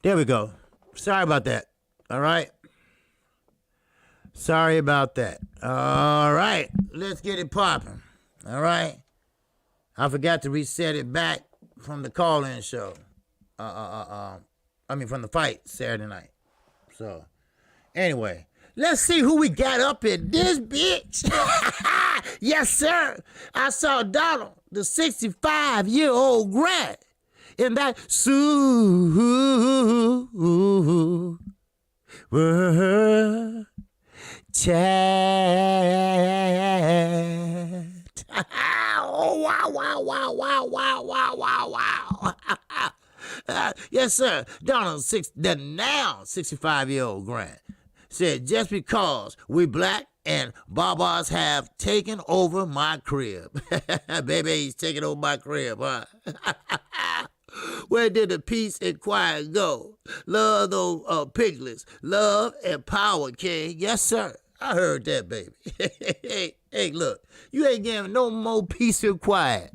There we go. Sorry about that. All right. Sorry about that. All right. Let's get it popping. All right. I forgot to reset it back from the call-in show. From the fight Saturday night. So, anyway, let's see who we got up in this bitch. Yes, sir. I saw Donald, the 65-year-old Grant, in that Sue chat. Oh, wow, wow, wow, wow, wow, wow, wow, wow. Yes, sir. Donald, the now 65-year-old Grant, said, just because we black and Babas have taken over my crib. Baby, he's taking over my crib, huh? Where did the peace and quiet go? Love those piglets. Love and power, king. Yes, sir. I heard that, baby. Hey, look, you ain't getting no more peace and quiet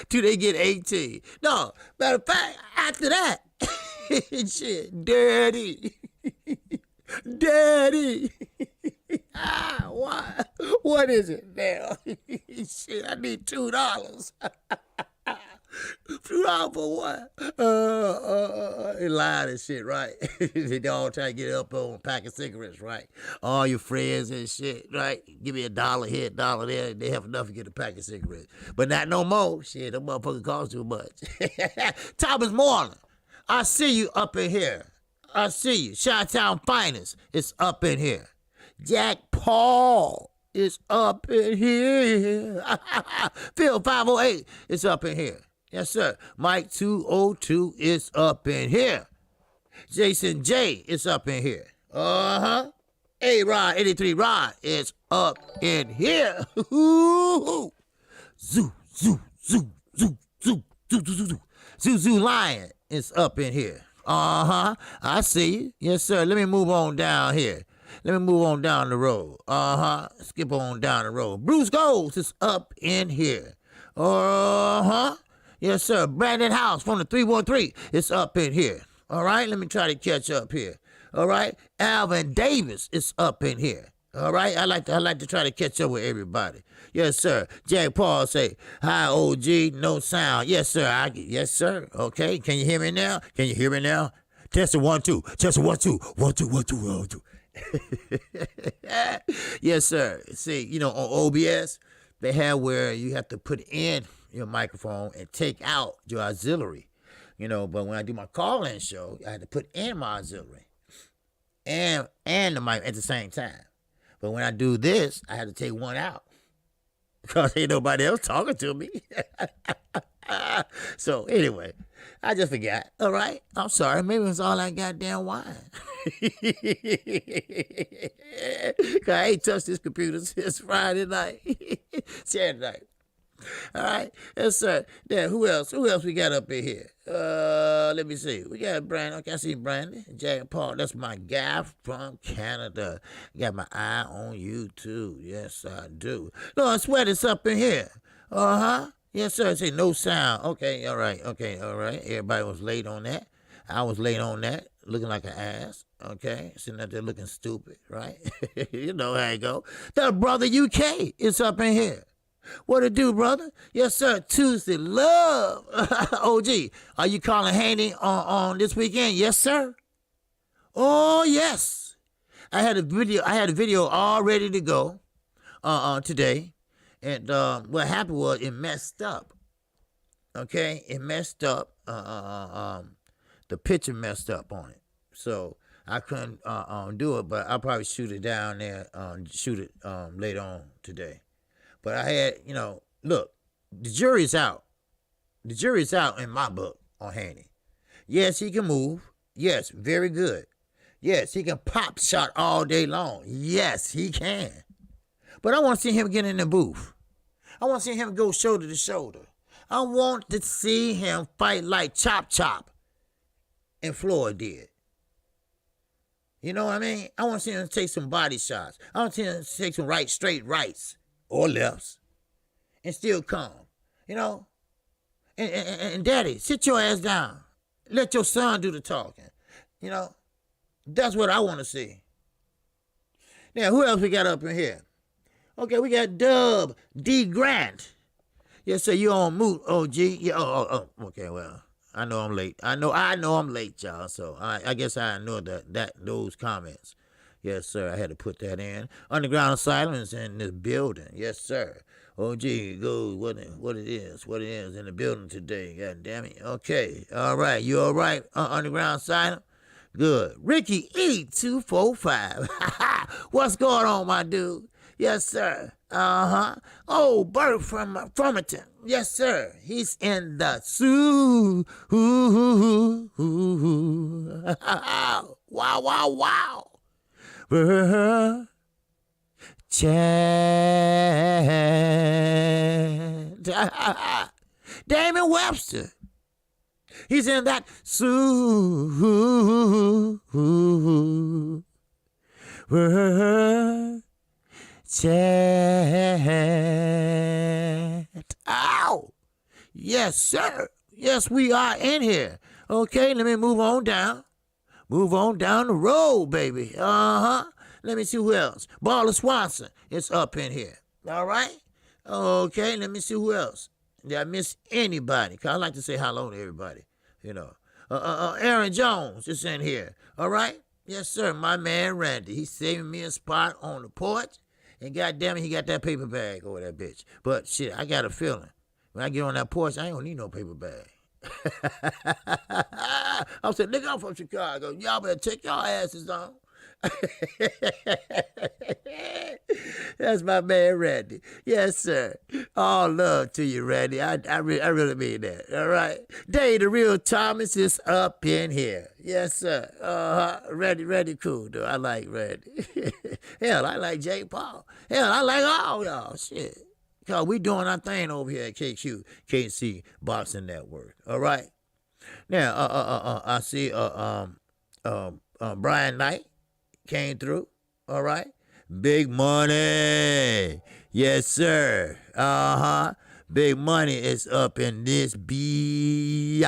till they get 18. No, matter of fact, after that, shit, daddy. Daddy. What is it now? Shit, I need $2. $2 for what? They lying and shit, right? They all try to get up on a pack of cigarettes, right? All your friends and shit, right? Give me $1 here, $1 there. They have enough to get a pack of cigarettes. But not no more. Shit, them motherfuckers cost too much. Thomas Moreland, I see you up in here. I see you. Chi-Town Finest is up in here. Jack Paul is up in here. Phil 508 is up in here. Yes, sir. Mike 202 is up in here. Jason J is up in here. A-Rod 83 Rod is up in here. Zoo, zoo, zoo, zoo, zoo, zoo, zoo, zoo. Zoo, zoo Lion is up in here. I see you. Yes, sir. Let me move on down here. Let me move on down the road. Skip on down the road. Bruce Gold is up in here. Yes, sir. Brandon House from the 313 is up in here. All right, let me try to catch up here. All right, Alvin Davis is up in here. All right, I like to try to catch up with everybody. Yes, sir. Jack Paul say, hi, OG, no sound. Yes, sir. Yes, sir. Okay, can you hear me now? Can you hear me now? Test it 1 2. Test it 1 2. 1 2 1 2 1 2. Yes, sir. See, on OBS, they have where you have to put in your microphone and take out your auxiliary. But when I do my call-in show, I had to put in my auxiliary and the mic at the same time. But when I do this, I had to take one out because ain't nobody else talking to me. So anyway, I just forgot. All right, I'm sorry. Maybe it's all that goddamn wine. Cause I ain't touched this computer since Friday night, Saturday night. All right, yes, sir. Then who else? Who else we got up in here? Let me see. We got Brandon. Okay, I see Brandon. Jack Paul. That's my guy from Canada. Got my eye on you too. Yes, I do. No, I swear it's up in here. Yes, sir. I say no sound. Okay, all right. Okay, all right. Everybody was late on that. I was late on that, looking like an ass. Okay, sitting up there looking stupid, right? You know how it go. The brother UK is up in here. What it do, brother? Yes, sir. Tuesday love. OG, are you calling Haney on this weekend? Yes, sir. Oh, yes. I had a video all ready to go today. And what happened was it messed up. Okay? It messed up. The picture messed up on it. So I couldn't do it, but I'll probably shoot it down there, later on today. But I had, look, the jury's out. The jury's out in my book on Haney. Yes, he can move. Yes, very good. Yes, he can pop shot all day long. Yes, he can. But I want to see him get in the booth. I want to see him go shoulder to shoulder. I want to see him fight like Chop Chop and Floyd did. You know what I mean? I want to see him take some body shots. I want to see him take some straight rights. Or lefts, and still calm, And daddy, sit your ass down. Let your son do the talking. You know, that's what I want to see. Now, who else we got up in here? Okay, we got Dub D. Grant. Yes, sir, you on mute, OG. Yeah, okay, well, I know I'm late. I know I'm late, y'all, so I guess I ignored those comments. Yes, sir, I had to put that in. Underground Asylum is in this building. Yes, sir. OG goes what it is in the building today. God damn it. Okay, all right, you all right, Underground Asylum? Good. Ricky E245. What's going on, my dude? Yes, sir. Oh, Bert from Fromington. Yes, sir. He's in the zoo. Wow, wow, wow. Chad. Damon Webster. He's in that zoo. Chat. Ow! Yes, sir. Yes, we are in here. Okay, let me move on down. Move on down the road, baby. Let me see who else. Baller Swanson is up in here. All right? Okay, let me see who else. Did I miss anybody? Because I like to say hello to everybody. You know. Aaron Jones is in here. All right? Yes, sir. My man Randy. He's saving me a spot on the porch. And goddamn it, he got that paper bag over that bitch. But shit, I got a feeling. When I get on that porch, I ain't gonna need no paper bag. I said, nigga, I'm from Chicago. Y'all better take y'all asses on. That's my man Randy. Yes, sir. All love to you, Randy. I really mean that. All right. Dave the Real Thomas is up in here. Yes, sir. Randy cool, though. I like Randy. Hell, I like Jay Paul. Hell, I like all y'all. Shit. Because we doing our thing over here at KQKC Boxing Network. All right. Now, I see Brian Knight came through. All right. Big money. Yes, sir. Big money is up in this biatch.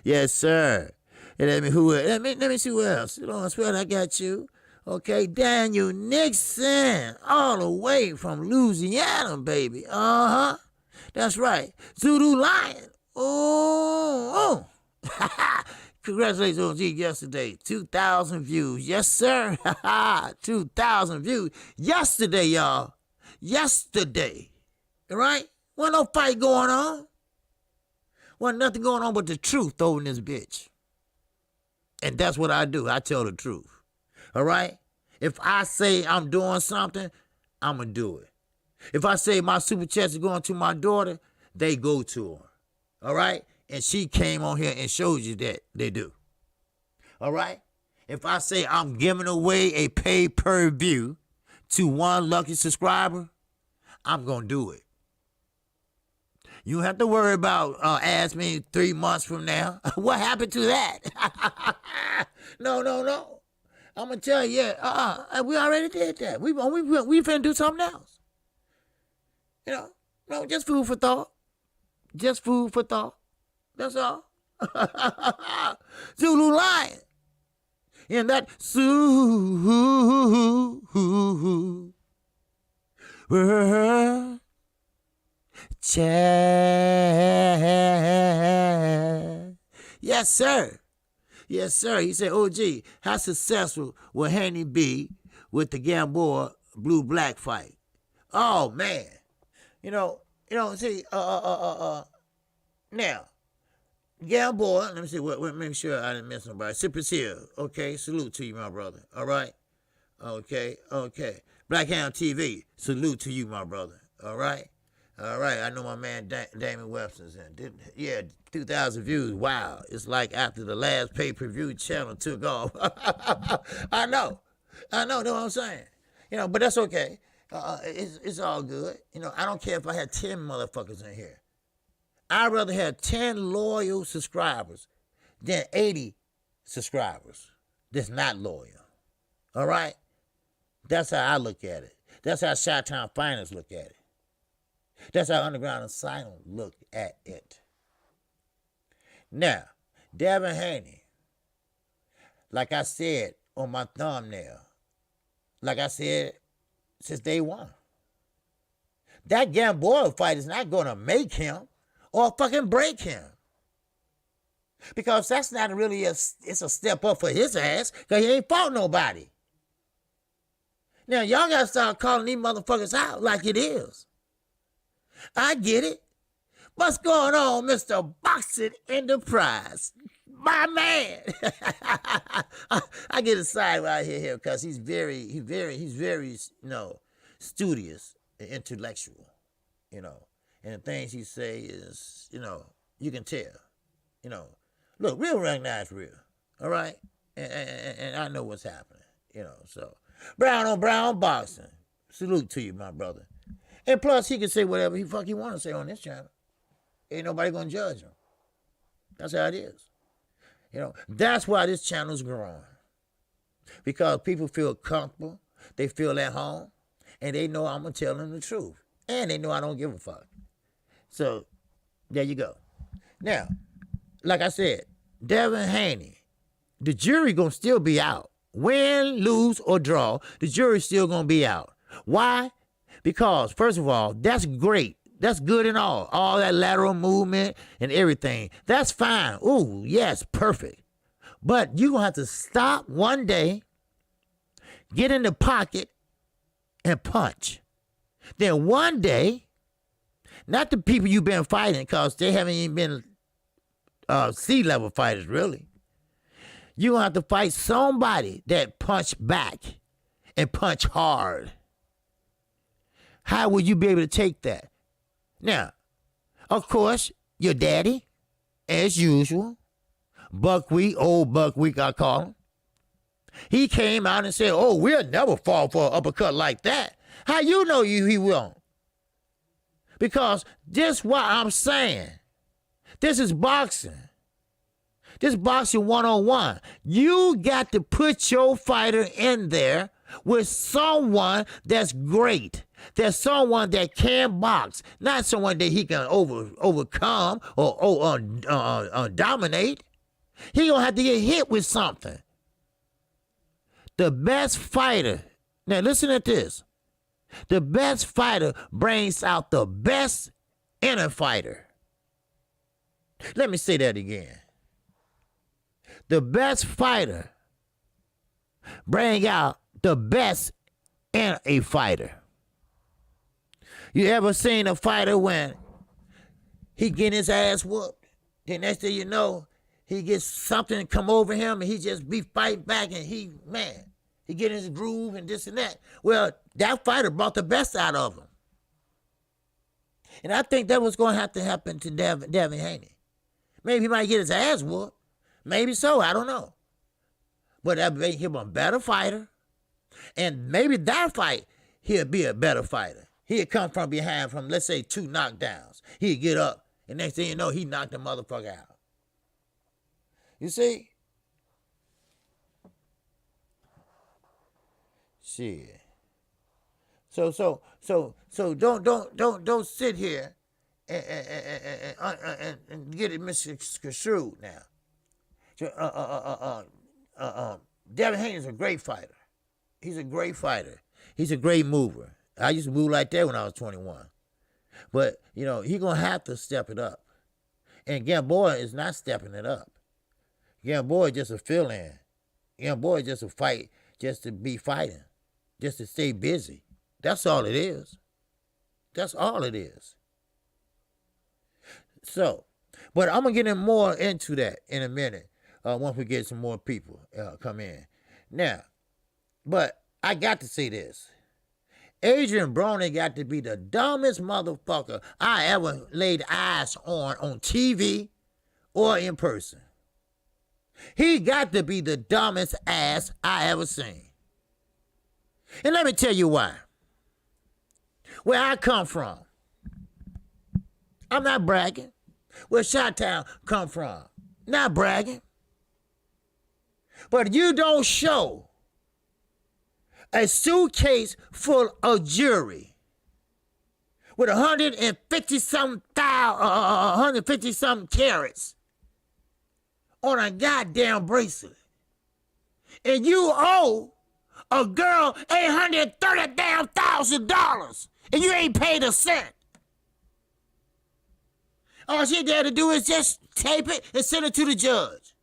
Yes, sir. And let me see who else. You know, I got you. Okay, Daniel Nixon, all the way from Louisiana, baby. That's right. Zulu Lion. Oh. Congratulations on G yesterday. 2,000 views. Yes, sir. 2,000 views. Yesterday, y'all. Yesterday. All right? Wasn't no fight going on. Wasn't nothing going on but the truth over in this bitch. And that's what I do. I tell the truth. All right? If I say I'm doing something, I'm going to do it. If I say my super chats are going to my daughter, they go to her. All right? And she came on here and showed you that they do. All right? If I say I'm giving away a pay-per-view to one lucky subscriber, I'm going to do it. You don't have to worry about ask me 3 months from now. What happened to that? No. I'm going to tell you, we already did that. We finna do something else. You know, no, just food for thought. Just food for thought. That's all. Zulu Lion. In that chat. Yes, sir. Yes, sir. He said, OG, how successful will Haney be with the Gamboa blue-black fight? Oh, man. You know, see, now, Gamboa, let me see, make sure I didn't miss nobody. Cypress Hill, okay, salute to you, my brother, all right? Okay. Blackhound TV, salute to you, my brother, all right? All right, I know my man Damon Webster's in. Yeah, 2,000 views, wow. It's like after the last pay-per-view channel took off. I know, know what I'm saying? You know, but that's okay. It's all good. You know, I don't care if I had 10 motherfuckers in here. I'd rather have 10 loyal subscribers than 80 subscribers that's not loyal. All right? That's how I look at it. That's how Chi-Town Finance look at it. That's how Underground Asylum look at it. Now, Devin Haney, like I said on my thumbnail, like I said since day one, that Gamboa fight is not going to make him or fucking break him. Because that's not really it's a step up for his ass, because he ain't fought nobody. Now, y'all got to start calling these motherfuckers out like it is. I get it. What's going on, Mr. Boxing Enterprise? My man. I get excited when I hear him because he's very, studious and intellectual, And the things he say is, you can tell, Look, real recognize real, all right? And I know what's happening, so. Brown on brown boxing. Salute to you, my brother. And plus, he can say whatever he want to say on this channel. Ain't nobody going to judge him. That's how it is. That's why this channel's growing. Because people feel comfortable, they feel at home, and they know I'm going to tell them the truth. And they know I don't give a fuck. So, there you go. Now, like I said, Devin Haney, the jury going to still be out. Win, lose, or draw, the jury's still going to be out. Why? Because, first of all, that's great. That's good and all that lateral movement and everything. That's fine. Ooh, yes, perfect. But you're going to have to stop one day, get in the pocket, and punch. Then one day, not the people you've been fighting, because they haven't even been C-level fighters, really. You're going to have to fight somebody that punch back and punch hard. How will you be able to take that? Now, of course, your daddy, as usual, Buckwheat, old Buckwheat I call him, he came out and said, oh, we'll never fall for an uppercut like that. How you know he won't? Because this what I'm saying. This is boxing. This boxing 101. You got to put your fighter in there with someone that's great. There's someone that can box, not someone that he can overcome or dominate. He gonna have to get hit with something. The best fighter. Now listen at this. The best fighter brings out the best in a fighter. Let me say that again. The best fighter bring out the best in a fighter. You ever seen a fighter when he get his ass whooped? The next thing you know, he gets something come over him and he just be fighting back and he get in his groove and this and that. Well, that fighter brought the best out of him. And I think that was going to have to happen to Devin Haney. Maybe he might get his ass whooped. Maybe so, I don't know. But that made him a better fighter. And maybe that fight, he'll be a better fighter. He'd come from behind from, let's say, 2 knockdowns. He'd get up, and next thing you know, he knocked the motherfucker out. You see? Shit. So don't sit here and get it misconstrued now. Devin Haney is a great fighter. He's a great fighter. He's a great mover. I used to move like that when I was 21. But, he's going to have to step it up. And Gamboa is not stepping it up. Gamboa is just a fill-in. Gamboa is just a fight just to be fighting, just to stay busy. That's all it is. That's all it is. So, but I'm going to get more into that in a minute once we get some more people come in. Now, but I got to say this. Adrian Brony got to be the dumbest motherfucker I ever laid eyes on TV or in person. He got to be the dumbest ass I ever seen. And let me tell you why. Where I come from, I'm not bragging. Where Chi-Town come from, not bragging. But you don't show a suitcase full of jewelry with 150 something carats on a goddamn bracelet. And you owe a girl $830,000 and you ain't paid a cent. All she had to do is just tape it and send it to the judge.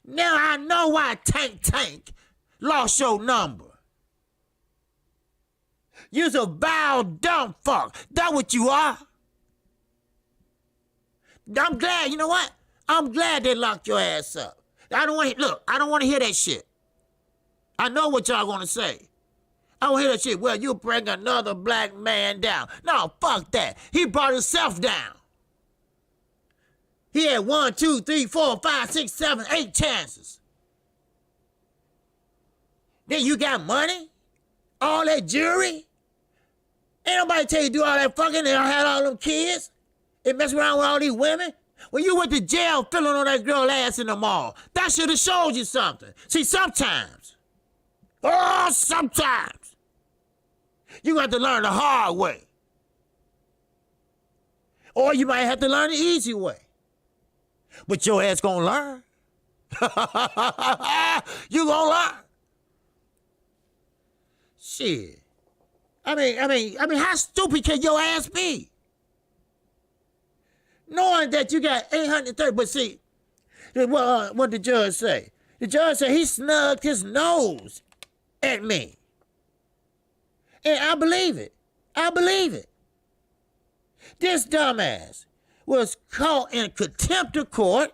Now I know why Tank lost your number. You's a vile dumb fuck. That's what you are. I'm glad, you know what? I'm glad they locked your ass up. I don't want to hear that shit. I know what y'all gonna say. I don't hear that shit. Well, you bring another black man down. No, fuck that. He brought himself down. He had 1, 2, 3, 4, 5, 6, 7, 8 chances. Then you got money? All that jewelry? Ain't nobody tell you to do all that fucking and had all them kids and mess around with all these women? When you went to jail filling on that girl ass in the mall, that should have showed you something. See, sometimes, you got to learn the hard way. Or you might have to learn the easy way. But your ass gonna learn. You gonna learn. Shit. I mean, how stupid can your ass be? Knowing that you got 830, but see, what the judge say? The judge said he snugged his nose at me. And I believe it. I believe it. This dumbass was caught in contempt of court,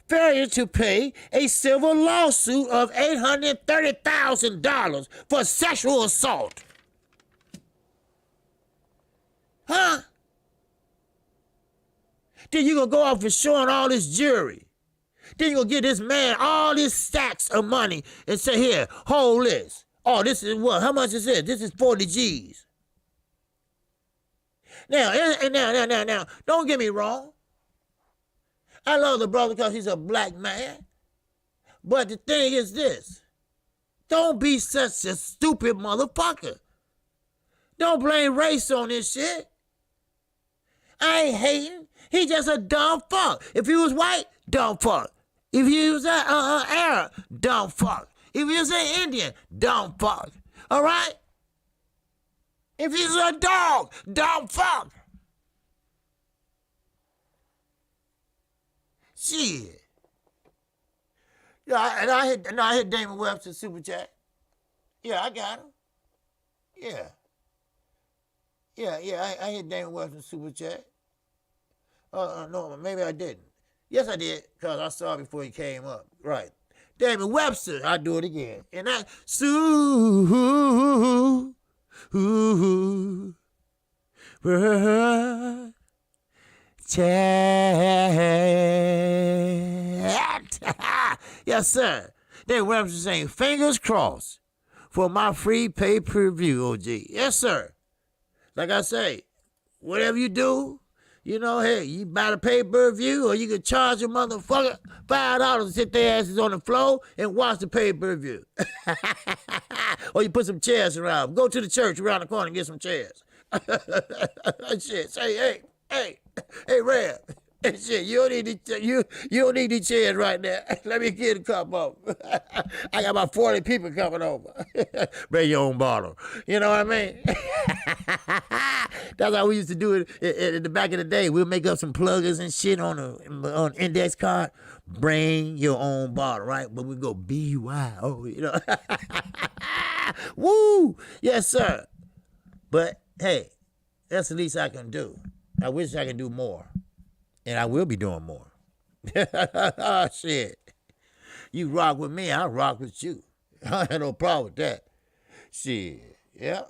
failure to pay a civil lawsuit of $830,000 for sexual assault. Huh? Then you gonna go off and showing all this jewelry. Then you gonna give this man all these stacks of money and say, here, hold this. Oh, this is what? How much is this? This is 40 G's. Now, don't get me wrong. I love the brother because he's a black man. But the thing is this. Don't be such a stupid motherfucker. Don't blame race on this shit. I ain't hating. He just a dumb fuck. If he was white, dumb fuck. If he was Arab, dumb fuck. If he was an Indian, dumb fuck. All right? If he's a dog, dumb fuck. Shit. Yeah, and I hit Damon Webster's super chat. Yeah, I got him. Yeah. Yeah, I hit Damon Webster's super chat. No, maybe I didn't. Yes, I did, because I saw it before he came up. Right. Damon Webster, I'll do it again. And I, chat. Yes, sir. Damon Webster saying, fingers crossed for my free pay-per-view, OG. Yes, sir. Like I say, whatever you do, you know, hey, you buy the pay-per-view or you can charge a motherfucker $5 to sit their asses on the floor and watch the pay-per-view. Or you put some chairs around. Go to the church around the corner and get some chairs. Shit, say, hey, Red. Shit, you don't need these chairs right now. Let me get a couple of them. I got about 40 people coming over. Bring your own bottle. You know what I mean? That's how we used to do it in the back of the day. We'll make up some pluggers and shit on index card. Bring your own bottle, right? But we go BYO, you know. Woo! Yes, sir. But hey, that's the least I can do. I wish I could do more. And I will be doing more. Shit. You rock with me, I rock with you. I have no problem with that. Shit. Yeah.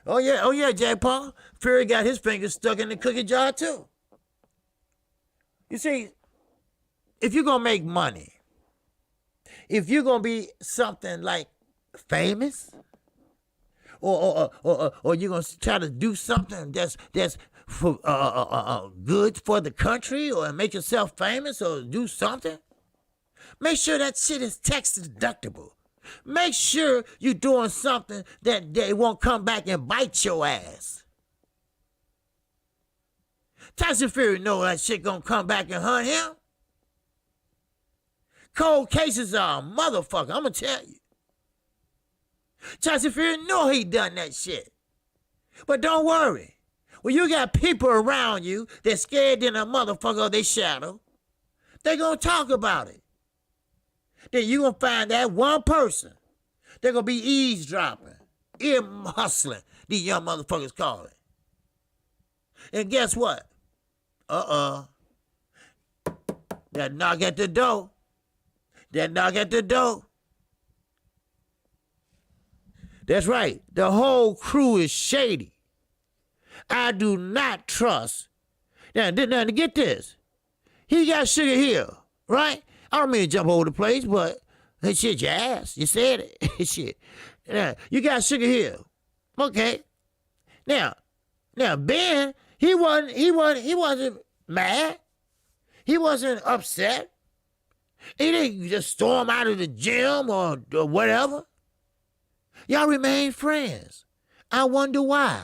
Oh yeah, Jack Paul. Fury got his fingers stuck in the cookie jar too. You see, if you're gonna make money, if you're gonna be something like famous, or you're gonna try to do something that's for good for the country, or make yourself famous, or do something, make sure that shit is tax deductible. Make sure you're doing something that they won't come back and bite your ass. Tyson Fury know that shit gonna come back and hunt him. Cold cases are a motherfucker, I'm gonna tell you. Tyson Fury know he done that shit. But don't worry. When you got people around you that's scared than a motherfucker of their shadow, they gonna talk about it. Then you gonna find that one person. They're gonna be eavesdropping, ear hustling, these young motherfuckers call it. And guess what? That knock at the door. That knock at the door. That's right. The whole crew is shady. I do not trust. Now, to get this. He got Sugar Hill, right? I don't mean to jump over the place, but hey, shit, your ass. You said it. Shit. Now, you got Sugar Hill. Okay. Now, Ben, he wasn't mad. He wasn't upset. He didn't just storm out of the gym or whatever. Y'all remain friends. I wonder why.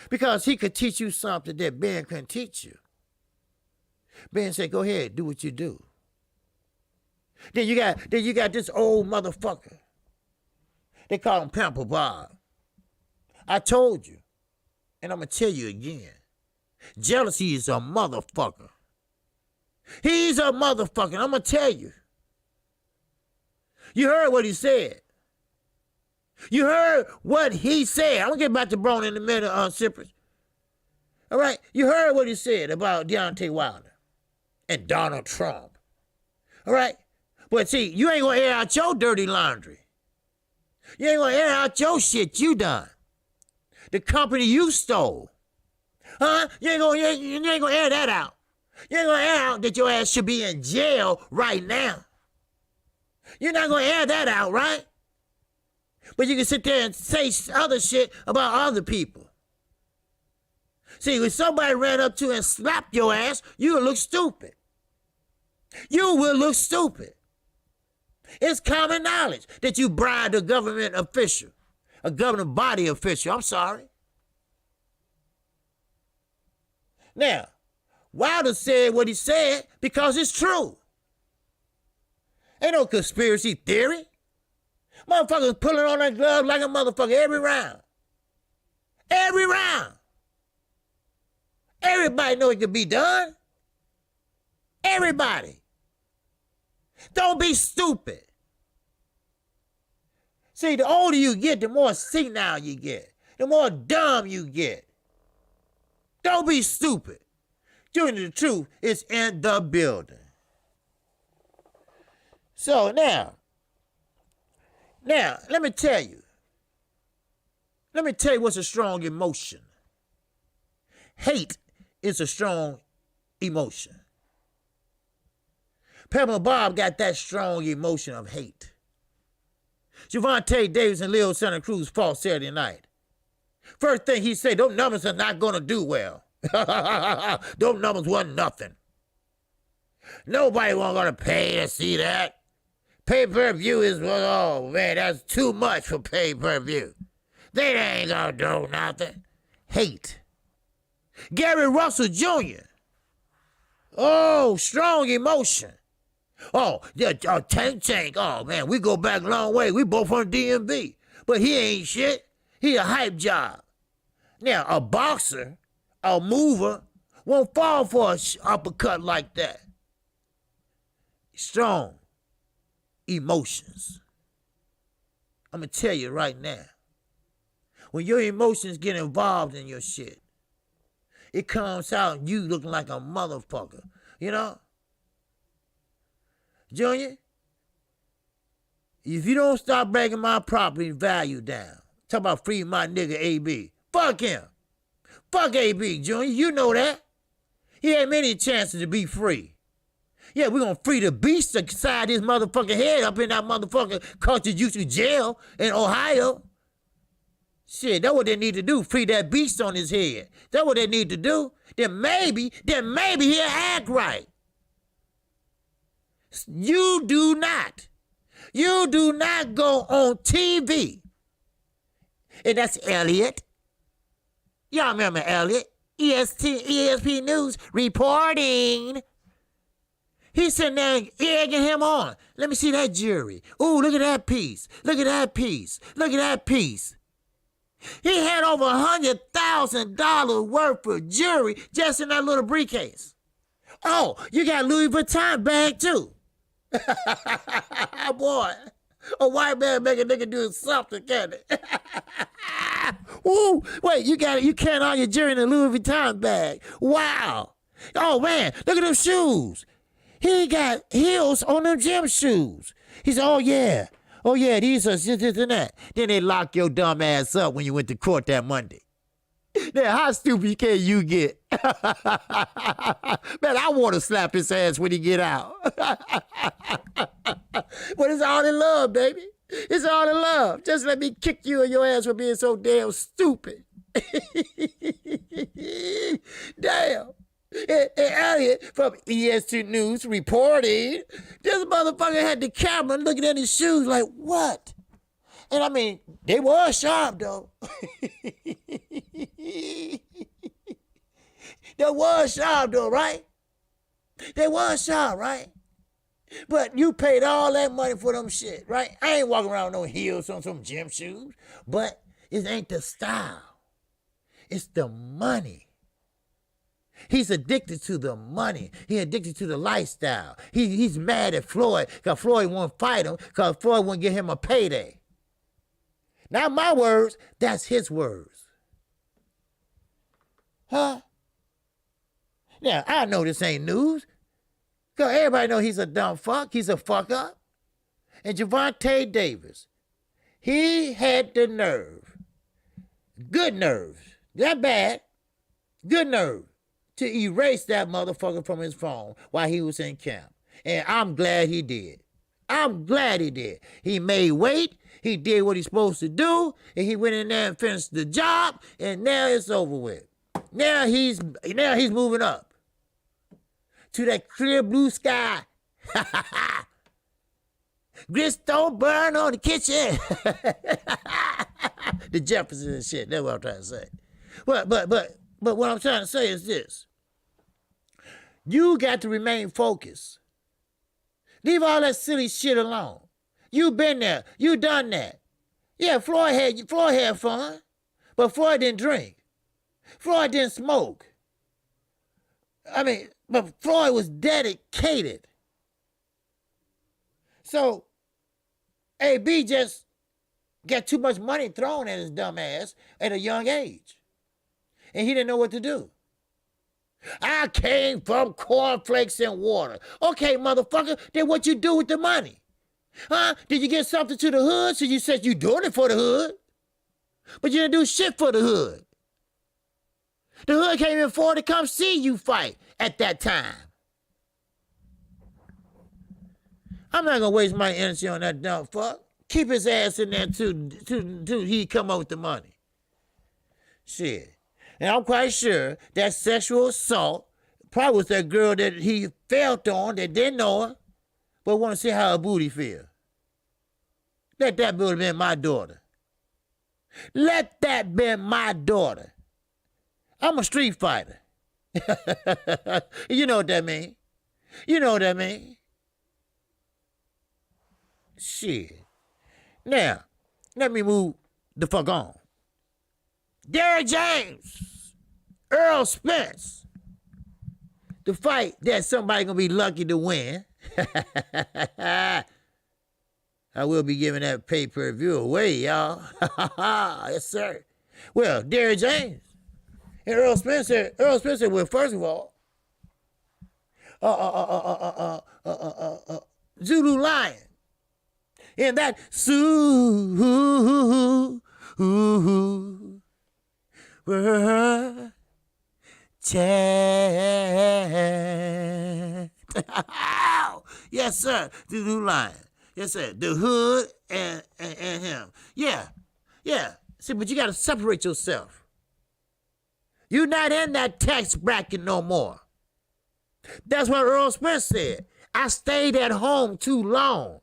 Because he could teach you something that Ben couldn't teach you. Ben said, go ahead, do what you do. Then you got this old motherfucker. They call him Pamper Bob. I told you, and I'm going to tell you again. Jealousy is a motherfucker. He's a motherfucker. I'm going to tell you. You heard what he said. You heard what he said. I'm going to get back to Braun in a minute, Cypress. All right? You heard what he said about Deontay Wilder and Donald Trump. All right? But see, you ain't going to air out your dirty laundry. You ain't going to air out your shit you done. The company you stole. Huh? You ain't going to air that out. You ain't going to air out that your ass should be in jail right now. You're not going to air that out, right? But you can sit there and say other shit about other people. See, when somebody ran up to you and slapped your ass, you will look stupid. You will look stupid. It's common knowledge that you bribed a government official, a government body official. I'm sorry. Now, Wilder said what he said because it's true. Ain't no conspiracy theory. Motherfuckers pulling on that glove like a motherfucker every round. Every round. Everybody know it can be done. Everybody. Don't be stupid. See, the older you get, the more senile you get. The more dumb you get. Don't be stupid. Telling the truth is in the building. So now, let me tell you. Let me tell you what's a strong emotion. Hate is a strong emotion. Pamela Bob got that strong emotion of hate. Javante Davis and Leo Santa Cruz fought Saturday night. First thing he said, those numbers are not going to do well. Those numbers wasn't nothing. Nobody wasn't going to pay to see that. Pay-per-view is, oh man, that's too much for pay-per-view. They ain't going to do nothing. Hate. Gary Russell Jr. Oh, strong emotion. Oh, Tank. Oh, man, we go back a long way. We both on DMV. But he ain't shit. He a hype job. Now, a boxer, a mover, won't fall for an uppercut like that. Strong emotions. I'm going to tell you right now. When your emotions get involved in your shit, it comes out you looking like a motherfucker. You know? Junior, if you don't stop breaking my property value down, talk about free my nigga AB. Fuck him. Fuck AB, Junior. You know that. He had many chances to be free. Yeah, we're going to free the beast inside his motherfucking head up in that motherfucking culture juicy jail in Ohio. Shit, that's what they need to do. Free that beast on his head. That's what they need to do. Then maybe he'll act right. You do not go on TV. And that's Elliot. Y'all remember Elliot? ESP News reporting. He's sitting there egging him on. Let me see that jury. Ooh, look at that piece. Look at that piece. Look at that piece. He had over $100,000 worth of jewelry just in that little briefcase. Oh, you got Louis Vuitton bag too. Boy, a white man make a nigga do something, can't it? Ooh, wait, you can't all your jewelry in a Louis Vuitton bag. Wow. Oh man, look at them shoes. He got heels on them gym shoes. He said, oh yeah, these are this and that. Then they lock your dumb ass up when you went to court that Monday. Now, how stupid can you get? Man, I want to slap his ass when he get out. But it's all in love, baby. It's all in love. Just let me kick you in your ass for being so damn stupid. Damn. And Elliot from ES2 News reporting, this motherfucker had the camera looking at his shoes like, what? And I mean, they were sharp, though. They were sharp, though, right? They were sharp, right? But you paid all that money for them shit, right? I ain't walking around with no heels on some gym shoes. But it ain't the style. It's the money. He's addicted to the money. He's addicted to the lifestyle. He's mad at Floyd because Floyd won't fight him because Floyd won't give him a payday. Not my words, that's his words. Huh? Now, I know this ain't news because everybody know he's a dumb fuck. He's a fuck up. And Javante Davis, he had the nerve, good nerve, not bad, good nerve, to erase that motherfucker from his phone while he was in camp. And I'm glad he did. I'm glad he did. He made weight. He did what he's supposed to do. And he went in there and finished the job. And now it's over with. Now he's moving up to that clear blue sky. Grits don't burn on the kitchen. The Jefferson and shit. That's what I'm trying to say. But what I'm trying to say is this. You got to remain focused. Leave all that silly shit alone. You been there. You done that. Yeah, Floyd had fun, but Floyd didn't drink. Floyd didn't smoke. I mean, but Floyd was dedicated. So, AB just got too much money thrown at his dumb ass at a young age. And he didn't know what to do. I came from cornflakes and water. Okay, motherfucker, then what you do with the money? Huh? Did you get something to the hood? So you said you doing it for the hood. But you didn't do shit for the hood. The hood came in for to come see you fight at that time. I'm not gonna waste my energy on that dumb fuck. Keep his ass in there till he come up with the money. Shit. And I'm quite sure that sexual assault probably was that girl that he felt on that didn't know her, but want to see how her booty feel. Let that would have been my daughter. Let that been my daughter. I'm a street fighter. You know what that mean? You know what that mean? Shit. Now, let me move the fuck on. Derrick James, Earl Spence. The fight that somebody gonna be lucky to win. I will be giving that pay-per-view away, y'all. Yes, sir. Well, Derrick James and Earl Spencer. Well, first of all, Zulu Lion. And that chant. Yes, sir. Zulu Lion. Yes, sir. The hood and him. Yeah. See, but you got to separate yourself. You're not in that tax bracket no more. That's what Earl Smith said. I stayed at home too long.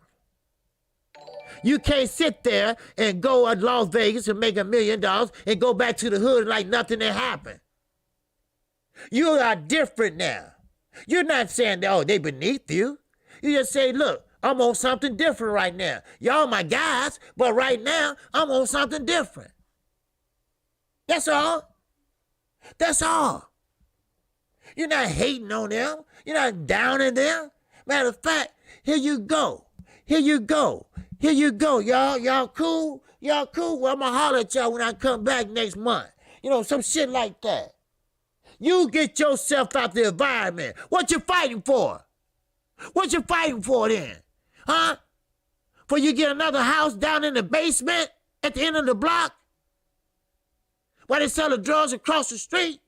You can't sit there and go to Las Vegas and make $1 million and go back to the hood like nothing had happened. You are different now. You're not saying that, oh, they beneath you. You just say, look, I'm on something different right now. Y'all my guys, but right now, I'm on something different. That's all. That's all. You're not hating on them. You're not downing them. Matter of fact, here you go. Here you go. Here you go, y'all. Y'all cool? Y'all cool? Well, I'm going to holler at y'all when I come back next month. You know, some shit like that. You get yourself out the environment. What you fighting for? What you fighting for then? Huh? For you get another house down in the basement at the end of the block? While they sell the drugs across the street?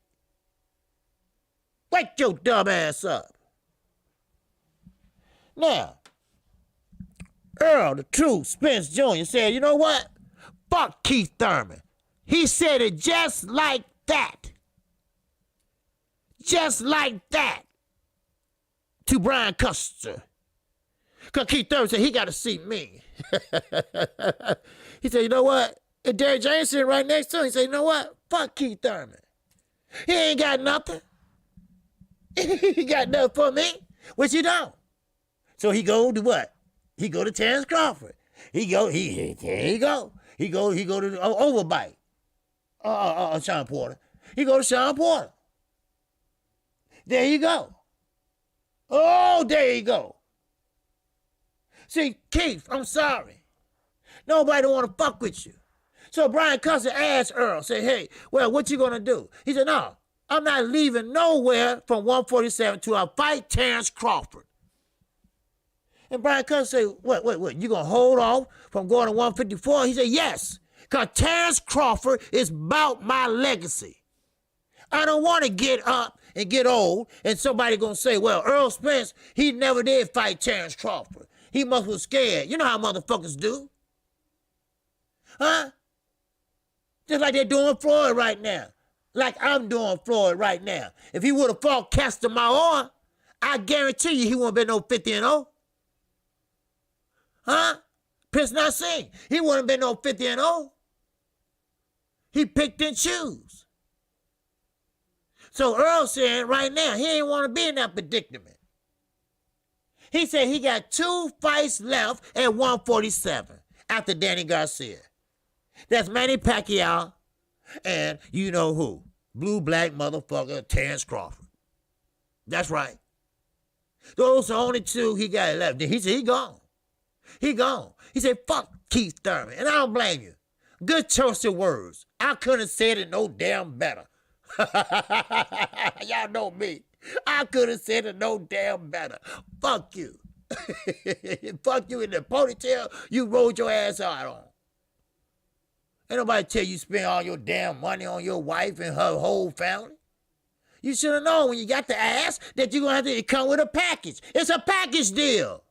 Wake your dumb ass up. Now, Earl, the Truth, Spence Jr. said, you know what? Fuck Keith Thurman. He said it just like that. Just like that. To Brian Custer. Because Keith Thurman said he got to see me. He said, you know what? And Derrick James sitting right next to him. He said, you know what? Fuck Keith Thurman. He ain't got nothing. He got nothing for me. Which he don't. So he go to what? He go to Terrence Crawford. There he go. He go to Overbite. Sean Porter. He go to Sean Porter. There you go. Oh, there you go. See, Keith, I'm sorry. Nobody want to fuck with you. So Brian Custer asked Earl, say, hey, well, what you going to do? He said, no, I'm not leaving nowhere from 147 till I fight Terrence Crawford. And Brian Custer said, what, you going to hold off from going to 154? He said, yes, because Terrence Crawford is about my legacy. I don't want to get up and get old and somebody going to say, well, Earl Spence, he never did fight Terrence Crawford. He must was scared. You know how motherfuckers do. Huh? Just like they're doing Floyd right now. Like I'm doing Floyd right now. If he would have fought Castor Maor, I guarantee you he wouldn't have been no 50-0. Huh? Prince Nassim, he wouldn't have been no 50-0. He picked and choose. So Earl saying right now, he ain't want to be in that predicament. He said he got 2 fights left at 147 after Danny Garcia. That's Manny Pacquiao and you know who. Blue black motherfucker Terrence Crawford. That's right. Those are only 2 he got left. He said he gone. He gone. He said, fuck Keith Thurman. And I don't blame you. Good choice of words. I couldn't have said it no damn better. Y'all know me. I could have said it no damn better. Fuck you. Fuck you in the ponytail you rolled your ass out on. Ain't nobody tell you spend all your damn money on your wife and her whole family. You should have known when you got the ass that you're going to have to come with a package. It's a package deal.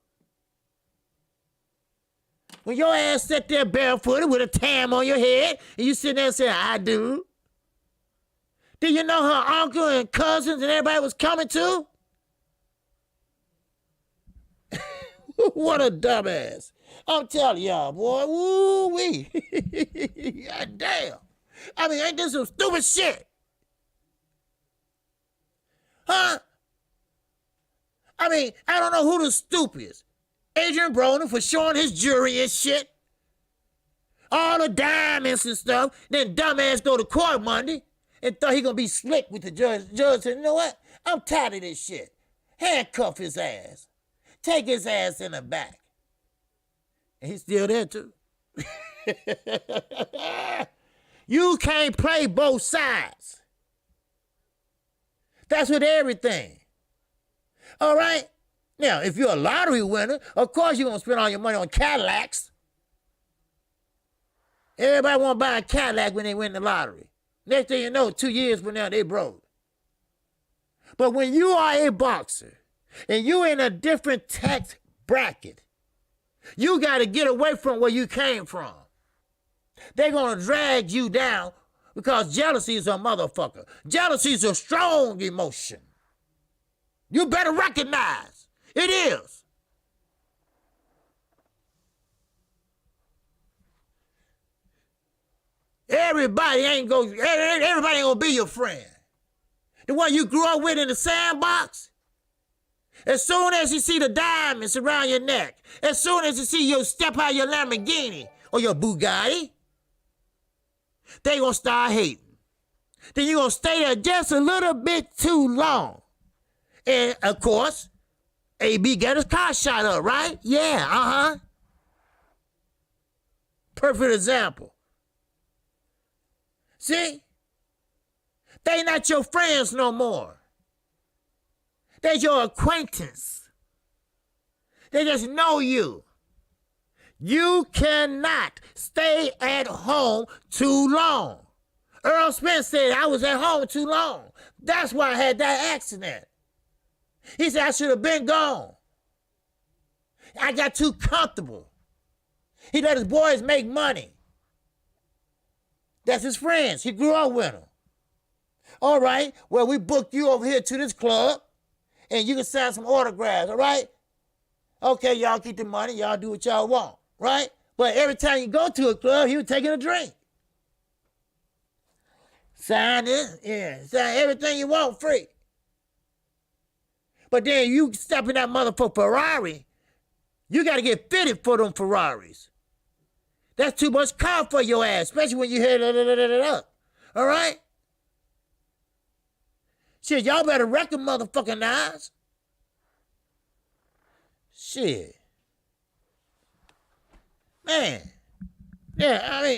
When your ass sat there barefooted with a tam on your head and you sit there and say, I do. Did you know her uncle and cousins and everybody was coming too? What a dumbass. I'm telling y'all, boy. Woo-wee. God damn. I mean, ain't this some stupid shit? Huh? I mean, I don't know who the stupidest. Adrian Broner for showing his jewelry and shit. All the diamonds and stuff. Then dumbass go to court Monday and thought he gonna be slick with the judge. The judge said, you know what? I'm tired of this shit. Handcuff his ass. Take his ass in the back. And he's still there too. You can't play both sides. That's with everything. All right? Now, if you're a lottery winner, of course you're going to spend all your money on Cadillacs. Everybody want to buy a Cadillac when they win the lottery. Next thing you know, 2 years from now, they broke. But when you are a boxer and you're in a different tax bracket, you got to get away from where you came from. They're going to drag you down because jealousy is a motherfucker. Jealousy is a strong emotion. You better recognize it is. Everybody ain't gonna be your friend. The one you grew up with in the sandbox? As soon as you see the diamonds around your neck, as soon as you see you step out your Lamborghini or your Bugatti, they gonna start hating. Then you gonna stay there just a little bit too long. And, of course, AB got his car shot up, right? Yeah, Perfect example. See? They not your friends no more. They're your acquaintance. They just know you. You cannot stay at home too long. Earl Smith said I was at home too long. That's why I had that accident. He said I should have been gone. I got too comfortable. He let his boys make money. That's his friends. He grew up with them. All right, well, we booked you over here to this club, and you can sign some autographs, all right? Okay, y'all keep the money. Y'all do what y'all want, right? But every time you go to a club, he was taking a drink. Sign this, yeah. Sign everything you want free. But then you step in that motherfucker Ferrari, you got to get fitted for them Ferraris. That's too much car for your ass, especially when you hear up. All right? Shit, y'all better wreck them motherfucking eyes. Shit. Man. Yeah,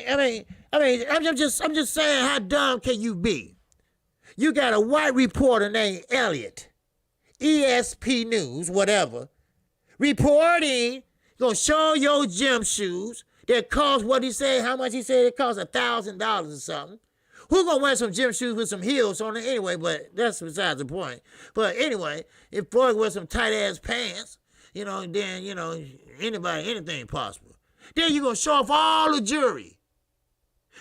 I'm just saying, how dumb can you be? You got a white reporter named Elliot, ESP News, whatever, reporting, gonna show your gym shoes that cost what he said, how much he said it cost, $1,000 or something. Who gonna wear some gym shoes with some heels on it anyway? But that's besides the point. But anyway, if boy wear some tight ass pants, then anybody, anything possible. Then you gonna show off all the jewelry.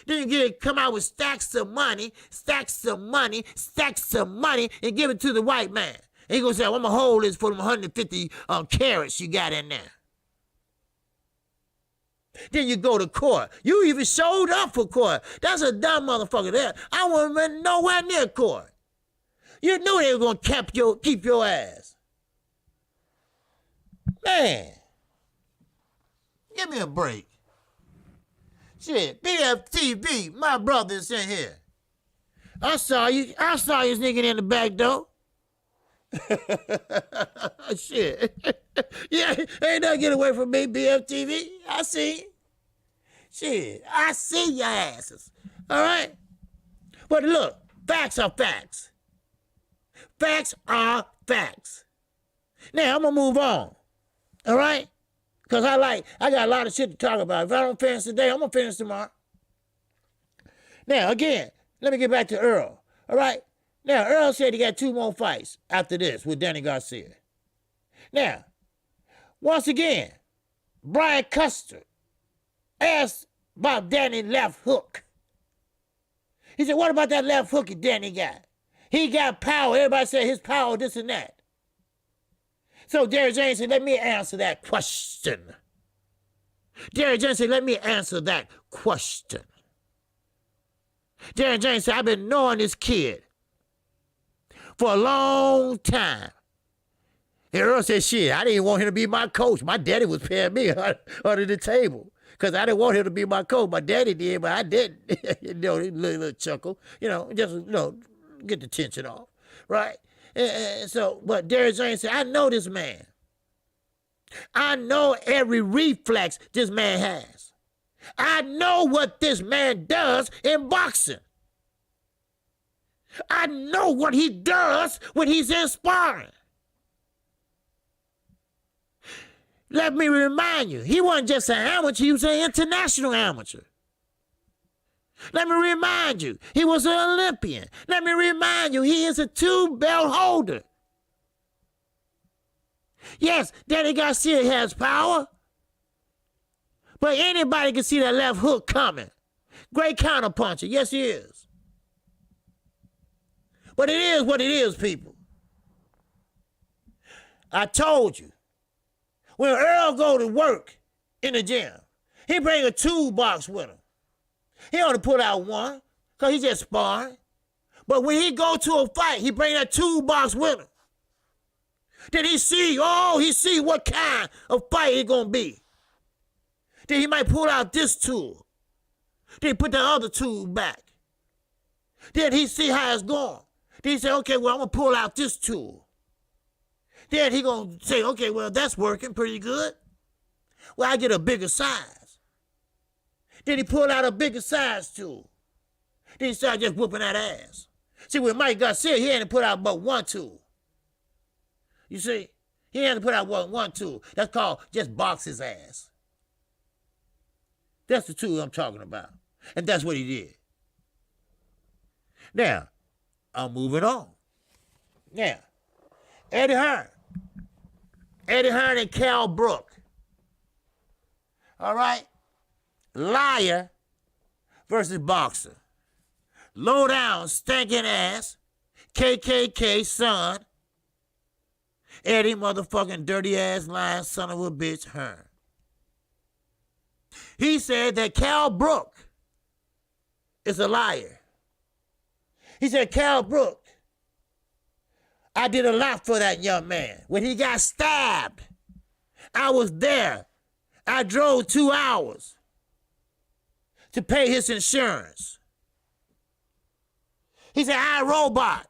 Then you come out with stacks of money, and give it to the white man. And he gonna say, I'm gonna hold this for them 150 carats you got in there. Then you go to court. You even showed up for court. That's a dumb motherfucker there. I wasn't even nowhere near court. You knew they were going to keep your ass. Man. Give me a break. Shit, BFTV, my brother's in here. I saw you sneaking in the back door. Shit. Yeah, ain't nothing get away from me, BFTV. I see you. Shit, I see your asses. All right? But look, facts are facts. Facts are facts. Now, I'm going to move on. All right? Because I got a lot of shit to talk about. If I don't finish today, I'm going to finish tomorrow. Now, again, let me get back to Earl. All right? Now, Earl said he got 2 more fights after this with Danny Garcia. Now, once again, Brian Custer asked about Danny's left hook. He said, what about that left hook Danny got? He got power. Everybody said his power, this and that. So Derrick James said, let me answer that question. Derrick James said, let me answer that question. Derrick James said, I've been knowing this kid for a long time. And Earl said, shit, I didn't want him to be my coach. My daddy was paying me under the table because I didn't want him to be my coach. My daddy did, but I didn't. Little chuckle, just, get the tension off, right? And so, but Derrick James said, I know this man. I know every reflex this man has. I know what this man does in boxing. I know what he does when he's in sparring. Let me remind you, he wasn't just an amateur, he was an international amateur. Let me remind you, he was an Olympian. Let me remind you, he is a 2-belt holder. Yes, Danny Garcia has power, but anybody can see that left hook coming. Great counterpuncher, yes he is. But it is what it is, people. I told you. When Earl go to work in the gym, he bring a toolbox with him. He only put out one, because he just sparring. But when he go to a fight, he bring that toolbox with him. Then he see what kind of fight it gonna be. Then he might pull out this tool. Then he put the other tool back. Then he see how it's going. Then he say, okay, well, I'm gonna pull out this tool. Then he gonna say, okay, well, that's working pretty good. Well, I get a bigger size. Then he pull out a bigger size tool. Then he start just whooping that ass. See, when Mike got sick, he had to put out but one tool. You see? He had to put out one tool. That's called just box his ass. That's the tool I'm talking about. And that's what he did. Now, I'm moving on. Now, Eddie Hearn. Eddie Hearn and Cal Brook. All right? Liar versus boxer. Low down, stinking ass, KKK son, Eddie motherfucking dirty ass lying son of a bitch Hearn. He said that Cal Brook is a liar. He said, Cal Brook, I did a lot for that young man. When he got stabbed, I was there. I drove 2 hours to pay his insurance. He said, iRobot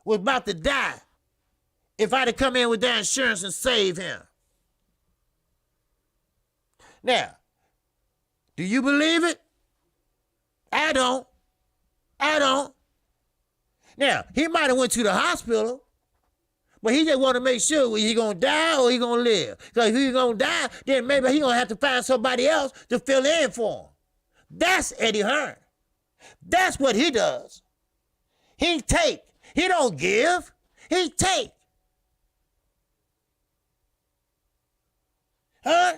was about to die if I'd have come in with that insurance and saved him. Now, do you believe it? I don't. Now, he might have went to the hospital, but he just want to make sure whether he going to die or he going to live. Because if he's going to die, then maybe he going to have to find somebody else to fill in for him. That's Eddie Hearn. That's what he does. He take. He don't give. He take. Huh?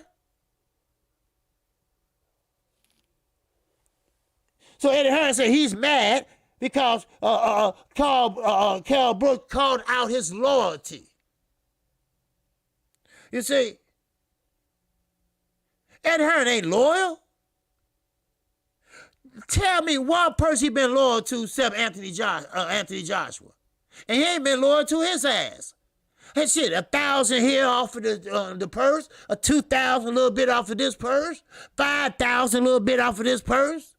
So Eddie Hearn said he's mad because Cal Brook called out his loyalty. You see, Eddie Hearn ain't loyal. Tell me one person he been loyal to except Anthony Joshua. And he ain't been loyal to his ass. And shit, 1,000 here off of the purse, a 2,000 a little bit off of this purse, 5,000 a little bit off of this purse.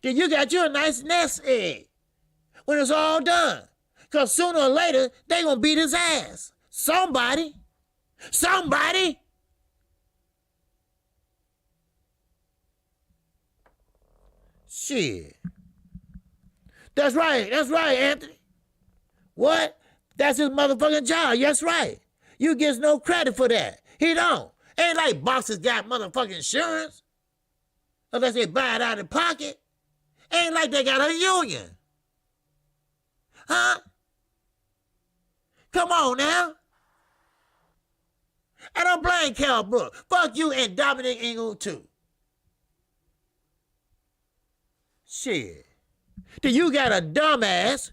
Then you got you a nice nest egg when it's all done. Because sooner or later, they going to beat his ass. Somebody. Shit. That's right, Anthony. What? That's his motherfucking job. That's right. You gets no credit for that. He don't. Ain't like boxers got motherfucking insurance. Unless they buy it out of pocket. Ain't like they got a union. Huh? Come on now. I don't blame Cal Brook. Fuck you and Dominic Ingle too. Shit. Then you got a dumbass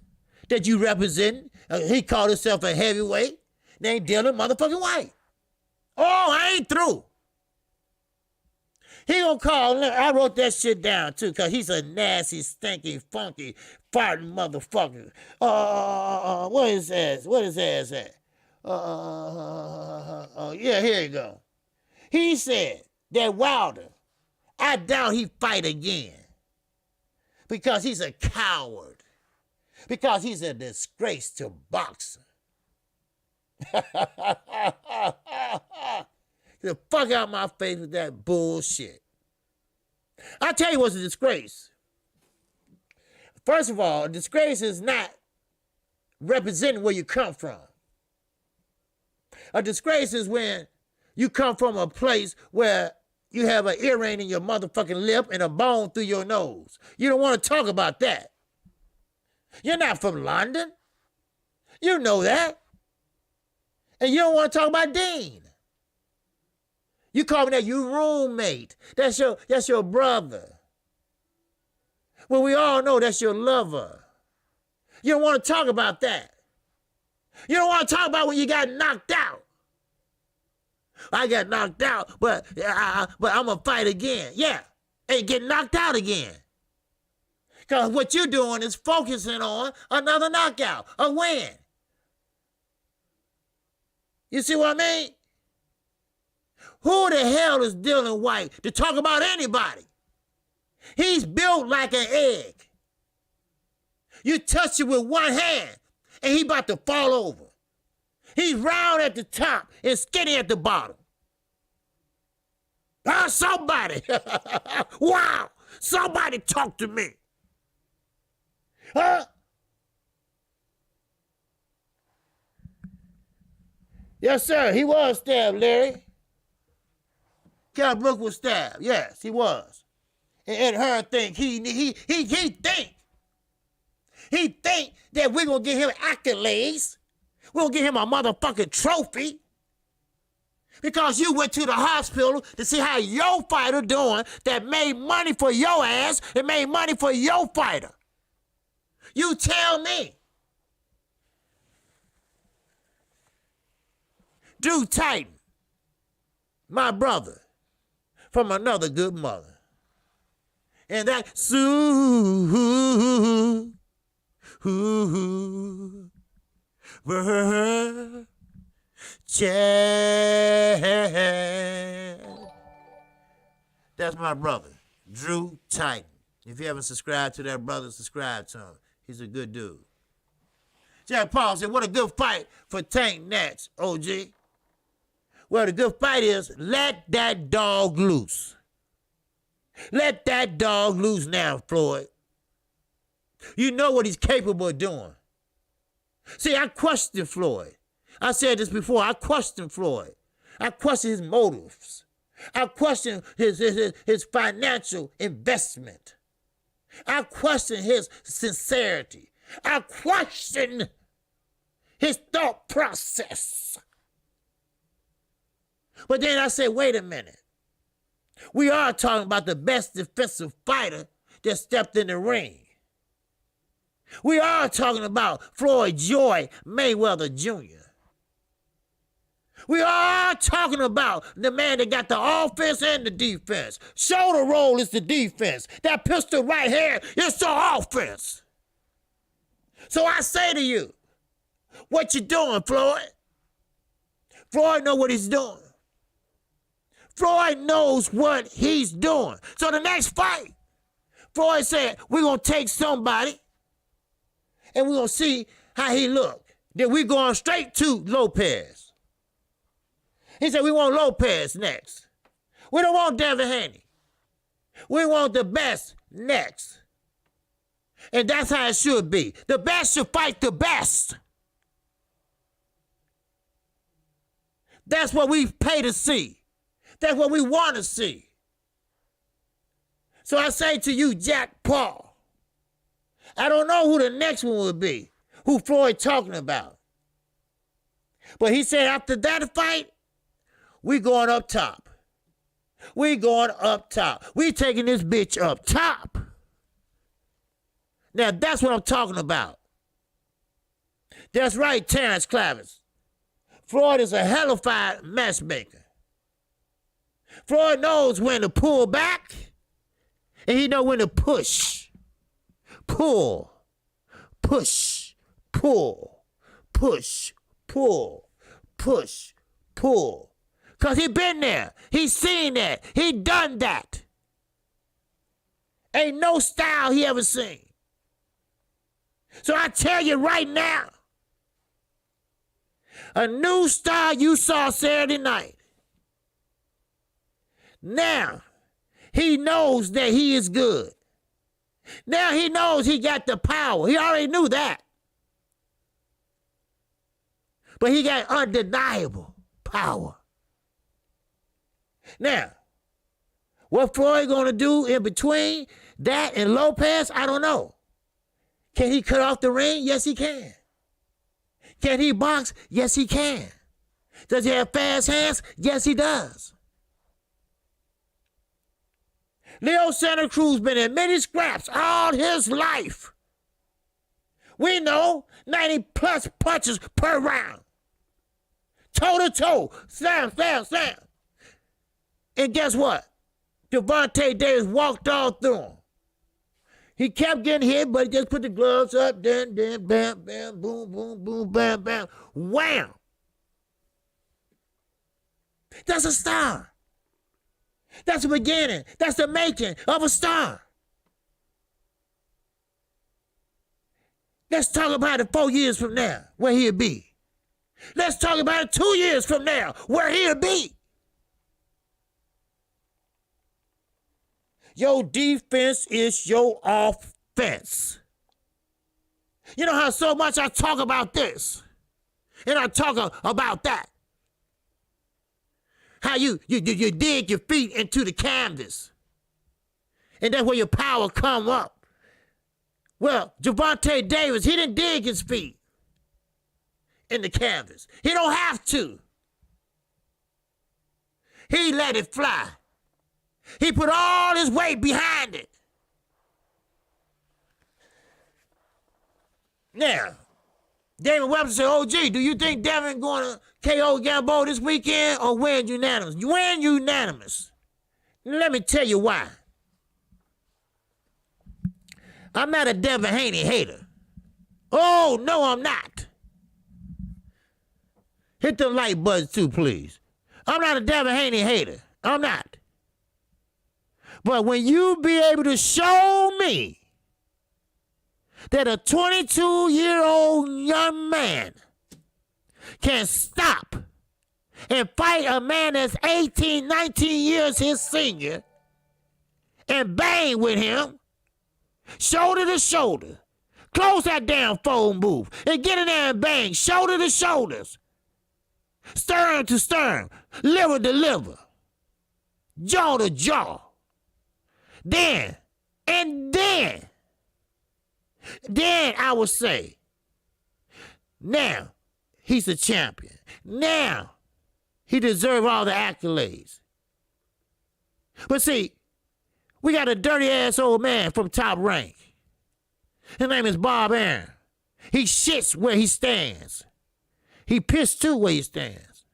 that you represent. He called himself a heavyweight named Dylan motherfucking White. Oh, I ain't through. He gonna call, I wrote that shit down too, cause he's a nasty, stinky, funky, farting motherfucker. What is his ass at? Yeah, here you go. He said that Wilder, I doubt he fight again. Because he's a coward. Because he's a disgrace to boxing. The fuck out my face with that bullshit. I tell you what's a disgrace. First of all, a disgrace is not representing where you come from. A disgrace is when you come from a place where you have an earring in your motherfucking lip and a bone through your nose. You don't want to talk about that. You're not from London. You know that. And you don't want to talk about Dean. You call me that your roommate. That's your brother. Well, we all know that's your lover. You don't want to talk about that. You don't want to talk about when you got knocked out. I got knocked out, but I'm going to fight again. Yeah, and get knocked out again. Because what you're doing is focusing on another knockout, a win. You see what I mean? Who the hell is Dylan White to talk about anybody? He's built like an egg. You touch it with one hand, and he about to fall over. He's round at the top and skinny at the bottom. Somebody. Wow. Somebody talk to me. Huh? Yes, sir. He was stabbed, Larry. Cal Brooks was stabbed. Yes, he was. And her think he think that we're gonna give him accolades. We're gonna give him a motherfucking trophy. Because you went to the hospital to see how your fighter doing that made money for your ass and made money for your fighter. You tell me. Drew Titan, my brother, from another good mother. And that Sue, that's my brother, Drew Titan. If you haven't subscribed to that brother, subscribe to him. He's a good dude. Jack Paul said, what a good fight for Tank Nats, OG. Well, the good fight is let that dog loose. Let that dog loose now, Floyd. You know what he's capable of doing. See, I question Floyd. I said this before. I question Floyd. I question his motives. I question his financial investment. I question his sincerity. I question his thought process. But then I say, wait a minute. We are talking about the best defensive fighter that stepped in the ring. We are talking about Floyd Joy Mayweather Jr. We are talking about the man that got the offense and the defense. Shoulder roll is the defense. That pistol right here is the offense. So I say to you, what you doing, Floyd? Floyd know what he's doing. Floyd knows what he's doing. So the next fight, Floyd said, we're going to take somebody and we're going to see how he look. Then we're going straight to Lopez. He said, we want Lopez next. We don't want Devin Haney. We want the best next. And that's how it should be. The best should fight the best. That's what we pay to see. That's what we want to see. So I say to you, Jack Paul, I don't know who the next one will be, who Floyd talking about. But he said after that fight, we going up top. We going up top. We taking this bitch up top. Now that's what I'm talking about. That's right, Terrence Clavis. Floyd is a hellified matchmaker. Floyd knows when to pull back, and he knows when to push. Pull, push, pull, push, pull, push, pull. Because he been there. He seen that. He done that. Ain't no style he ever seen. So I tell you right now, a new style you saw Saturday night. Now, he knows that he is good. Now he knows he got the power. He already knew that. But he got undeniable power. Now, what Floyd gonna do in between that and Lopez, I don't know. Can he cut off the ring? Yes, he can. Can he box? Yes, he can. Does he have fast hands? Yes, he does. Leo Santa Cruz been in many scraps all his life. We know 90 plus punches per round. Toe to toe, slam, slam, slam. And guess what? Devontae Davis walked all through him. He kept getting hit, but he just put the gloves up, then, bam, bam, boom, boom, boom, bam, bam, wham. That's a star. That's the beginning. That's the making of a star. Let's talk about it 4 years from now, where he'll be. Let's talk about it 2 years from now, where he'll be. Your defense is your offense. You know how so much I talk about this, and I talk about that. How you dig your feet into the canvas, and that's where your power come up. Well, Javonte Davis, he didn't dig his feet in the canvas. He don't have to. He let it fly. He put all his weight behind it. Now, David Webster said, OG, do you think Devin going to KO Gamboa this weekend or win unanimous? You win unanimous. Let me tell you why. I'm not a Devin Haney hater. Oh, no, I'm not. Hit the like button too, please. I'm not a Devin Haney hater. I'm not. But when you be able to show me that a 22-year-old young man can stop and fight a man that's 18, 19 years his senior and bang with him, shoulder to shoulder, close that damn phone booth and get in there and bang, shoulder to shoulders, stern to stern, liver to liver, jaw to jaw. Then I would say, now he's a champion. Now he deserves all the accolades. But see, we got a dirty ass old man from Top Rank. His name is Bob Aaron. He shits where he stands. He pissed too where he stands.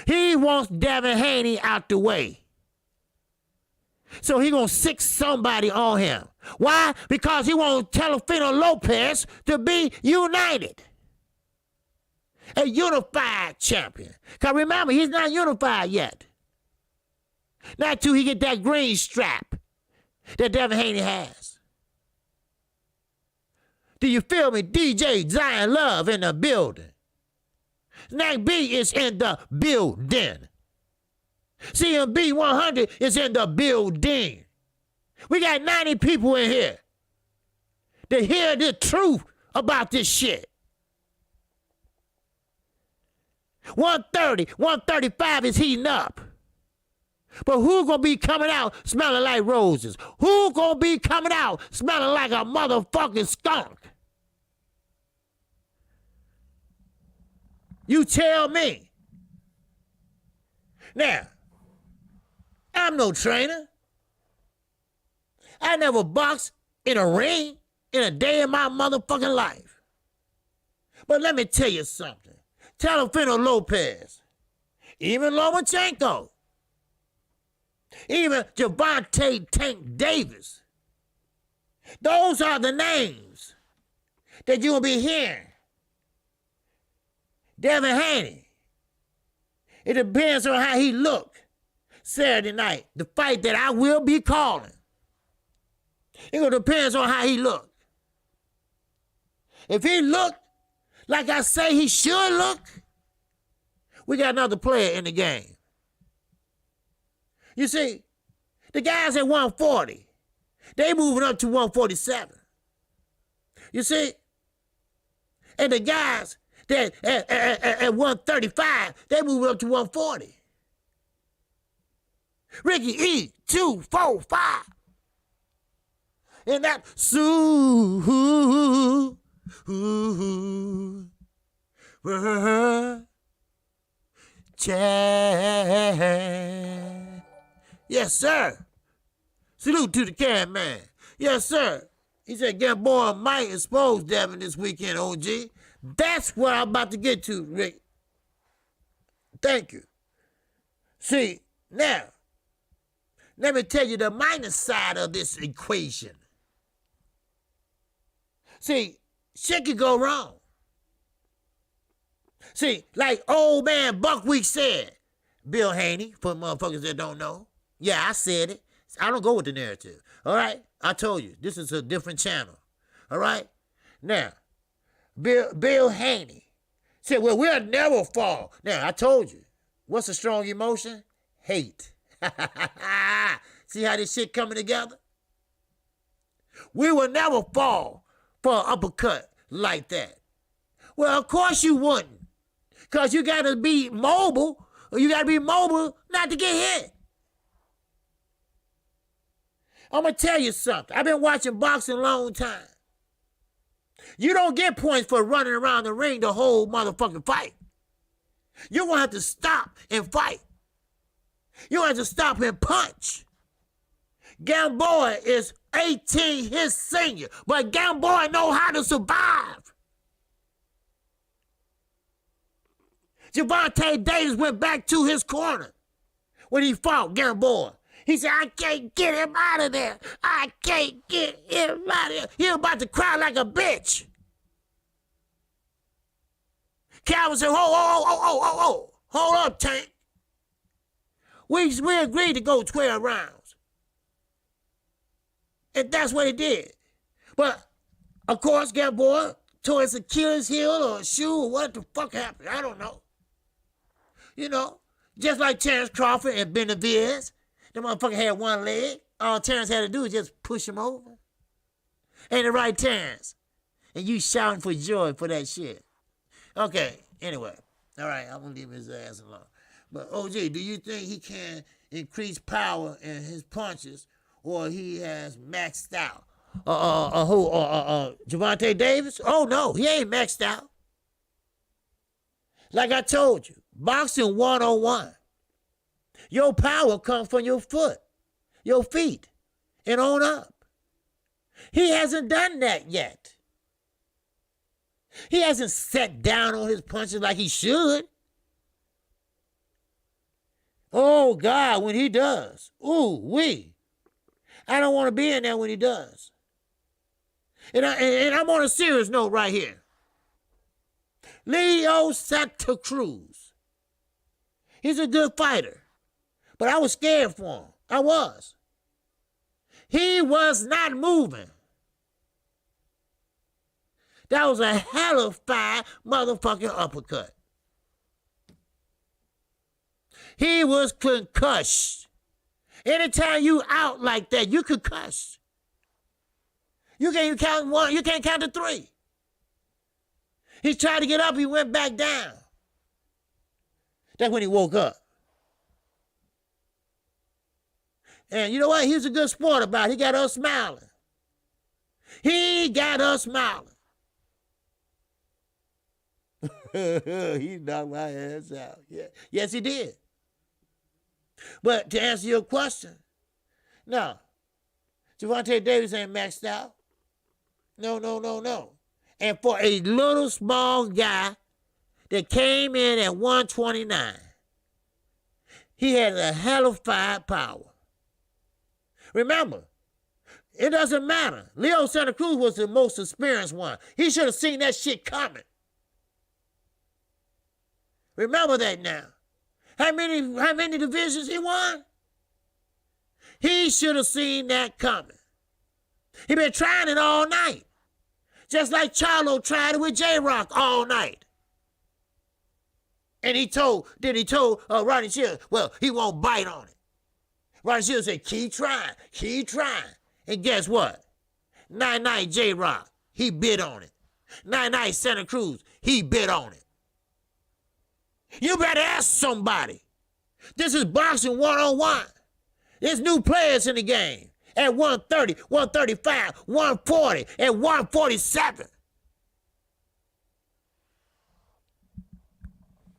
He wants Devin Haney out the way. So he gonna sick somebody on him. Why? Because he wants Telefino Lopez to be united. A unified champion. Because remember, he's not unified yet. Not till he get that green strap that Devin Haney has. Do you feel me? DJ Zion Love in the building. Snack B is in the building. CMB 100 is in the building. We got 90 people in here to hear the truth about this shit. 130, 135 is heating up. But who gonna be coming out smelling like roses? Who gonna be coming out smelling like a motherfucking skunk? You tell me. Now, I'm no trainer. I never boxed in a ring in a day of my motherfucking life. But let me tell you something. Telefino Lopez, even Lomachenko, even Javonte Tank Davis, those are the names that you'll be hearing. Devin Haney, it depends on how he look Saturday night, the fight that I will be calling. It gonna depends on how he look. If he look like I say he should look, we got another player in the game. You see, the guys at 140, they moving up to 147. You see? And the guys that at 135, they moving up to 140. Ricky E, 245. And that yes, sir. Salute to the can man. Yes, sir. He said Gamboa might expose Devin this weekend, OG. That's what I'm about to get to, Rick. Thank you. See, now, let me tell you the minus side of this equation. See, shit could go wrong. See, like old man Buckwheat said, Bill Haney, for motherfuckers that don't know. Yeah, I said it. I don't go with the narrative. All right? I told you, this is a different channel. All right? Now, Bill Haney said, well, we'll never fall. Now, I told you, what's a strong emotion? Hate. See how this shit coming together? We will never fall for an uppercut like that. Well, of course you wouldn't. Because you got to be mobile, or you got to be mobile not to get hit. I'm going to tell you something. I've been watching boxing a long time. You don't get points for running around the ring the whole motherfucking fight. You're going to have to stop and fight. You're going to have to stop and punch. Gamboa is 18, his senior, but Gamboa know how to survive. Gervonta Davis went back to his corner when he fought Gamboa. He said, I can't get him out of there. I can't get him out of there. He was about to cry like a bitch. Calvin said, hold up, Tank. We agreed to go 12 rounds. And that's what he did. But, of course, Gamboa tore his Achilles heel or a shoe or what the fuck happened. I don't know. You know, just like Terrence Crawford and Benavidez. The motherfucker had one leg. All Terrence had to do was just push him over. Ain't it right, Terrence? And you shouting for joy for that shit. Okay, anyway. All right, I'm going to leave his ass alone. But, OG, do you think he can increase power in his punches or he has maxed out? Gervonta Davis? Oh, no, he ain't maxed out. Like I told you, boxing 101. Your power comes from your foot, your feet, and on up. He hasn't done that yet. He hasn't sat down on his punches like he should. Oh, God, when he does. Ooh, wee. I don't want to be in there when he does. And I'm on a serious note right here. Leo Santa Cruz. He's a good fighter. But I was scared for him. I was. He was not moving. That was a hell of a motherfucking uppercut. He was concussed. Anytime you out like that, you concussed. You can't even count one. You can't count to three. He tried to get up. He went back down. That's when he woke up. And you know what? He was a good sport about it. He got us smiling. He got us smiling. He knocked my ass out. Yeah. Yes, he did. But to answer your question, no. Gervonta Davis ain't maxed out. No. And for a little small guy that came in at 129, he had a hell of firepower. Remember, it doesn't matter. Leo Santa Cruz was the most experienced one. He should have seen that shit coming. Remember that now. How many divisions he won? He should have seen that coming. He been trying it all night. Just like Charlo tried it with J-Rock all night. And he told Ronnie Shields, well, he won't bite on it. Ronnie Shields said, keep trying. And guess what? Night J-Rock, he bit on it. Night Santa Cruz, he bit on it. You better ask somebody. This is boxing 101. There's new players in the game at 130, 135, 140, and 147.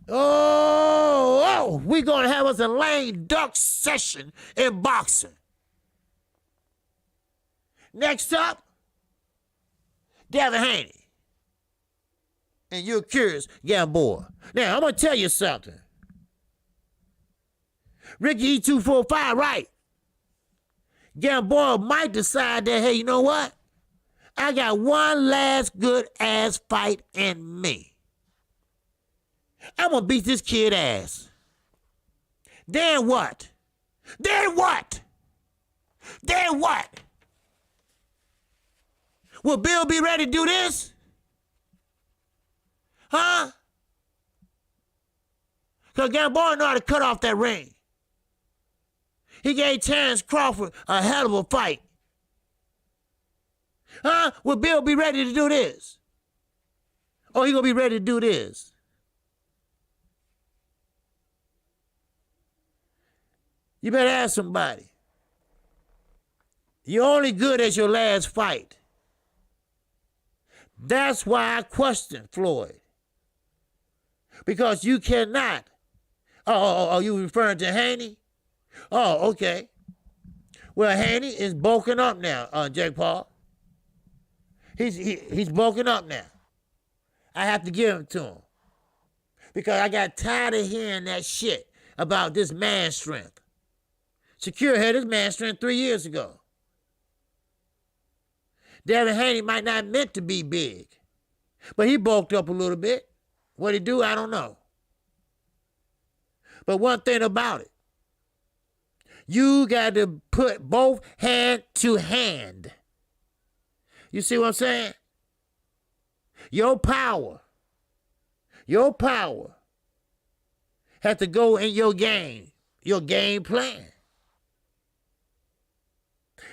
We're going to have us a lame duck session in boxing. Next up, Devin Haney. And you're curious, Gamboa. Now, I'm going to tell you something. Ricky E245, right? Gamboa might decide that, hey, you know what? I got one last good ass fight in me. I'm gonna beat this kid ass. Then what? Then what? Then what? Will Bill be ready to do this? Huh? Because Gamboa know how to cut off that ring. He gave Terrence Crawford a hell of a fight. Huh? Will Bill be ready to do this? Or he gonna be ready to do this? You better ask somebody. You're only good as your last fight. That's why I question Floyd. Because you cannot. Oh, you referring to Haney? Oh, okay. Well, Haney is bulking up now, Jake Paul. He's bulking up now. I have to give him to him. Because I got tired of hearing that shit about this man strength. Secure had his man strength 3 years ago. Devin Haney might not meant to be big, but he bulked up a little bit. What he do, I don't know. But one thing about it, you got to put both hand to hand. You see what I'm saying? Your power has to go in your game plan.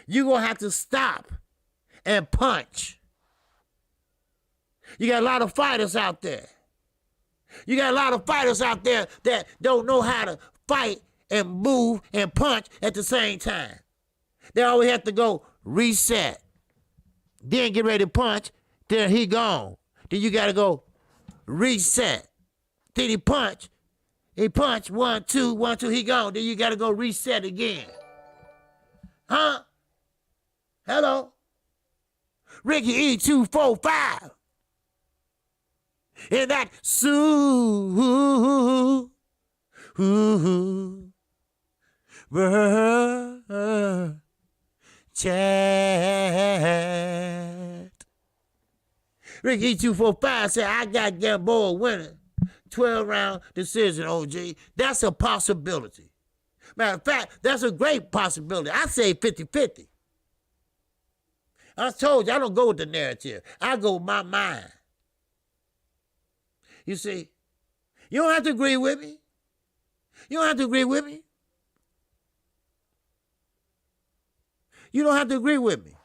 You're going to have to stop and punch. You got a lot of fighters out there. You got a lot of fighters out there that don't know how to fight and move and punch at the same time. They always have to go reset. Then get ready to punch. Then he gone. Then you got to go reset. Then he punch. He punch. 1, 2, 1, 2. He gone. Then you got to go reset again. Huh? Hello? Ricky E245. And that chat. Ricky E245 said, I got Gamboa winning. 12-round decision, OG. That's a possibility. Matter of fact, that's a great possibility. I say 50-50. I told you, I don't go with the narrative. I go with my mind. You see, you don't have to agree with me. You don't have to agree with me. You don't have to agree with me.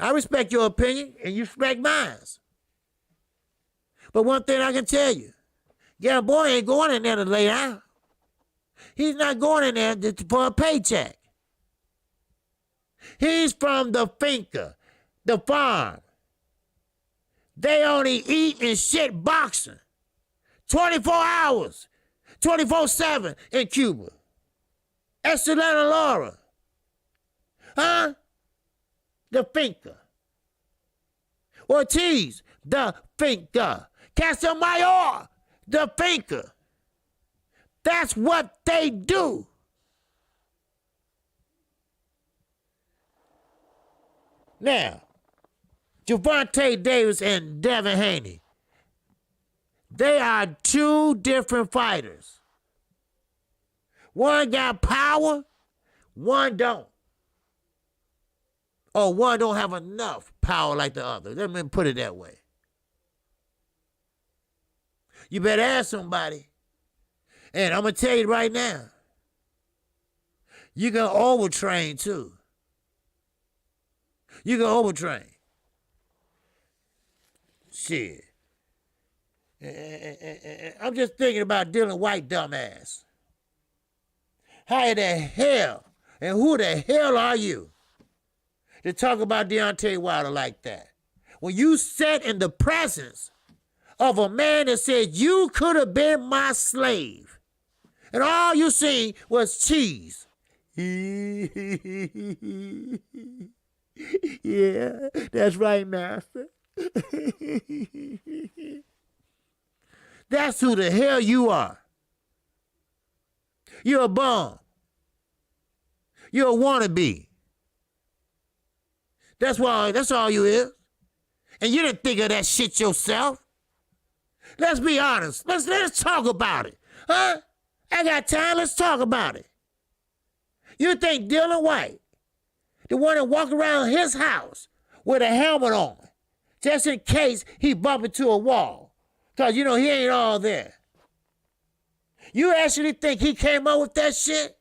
I respect your opinion, and you respect mine. But one thing I can tell you, Gamboa ain't going in there to lay down. He's not going in there for a paycheck. He's from the finca, the farm. They only eat and shit boxing. 24 hours, 24/7 in Cuba. Estelena Laura. Huh? The finca. Ortiz, the finca. Casamayor, the finca. That's what they do. Now, Gervonta Davis and Devin Haney, they are two different fighters. One got power, one don't. Or one don't have enough power like the other. Let me put it that way. You better ask somebody. And I'm going to tell you right now, you can overtrain too. You can overtrain. Shit. I'm just thinking about Dylan White dumbass. How the hell and who the hell are you to talk about Deontay Wilder like that? When you sat in the presence of a man that said you could have been my slave, and all you seen was cheese. Yeah, that's right, master. That's who the hell you are. You're a bum. You're a wannabe. That's all you is. And you didn't think of that shit yourself. Let's be honest. Let's talk about it. Huh? I got time. Let's talk about it. You think Dylan White, the one that walk around his house with a helmet on, just in case he bump into a wall, because, you know, he ain't all there. You actually think he came up with that shit?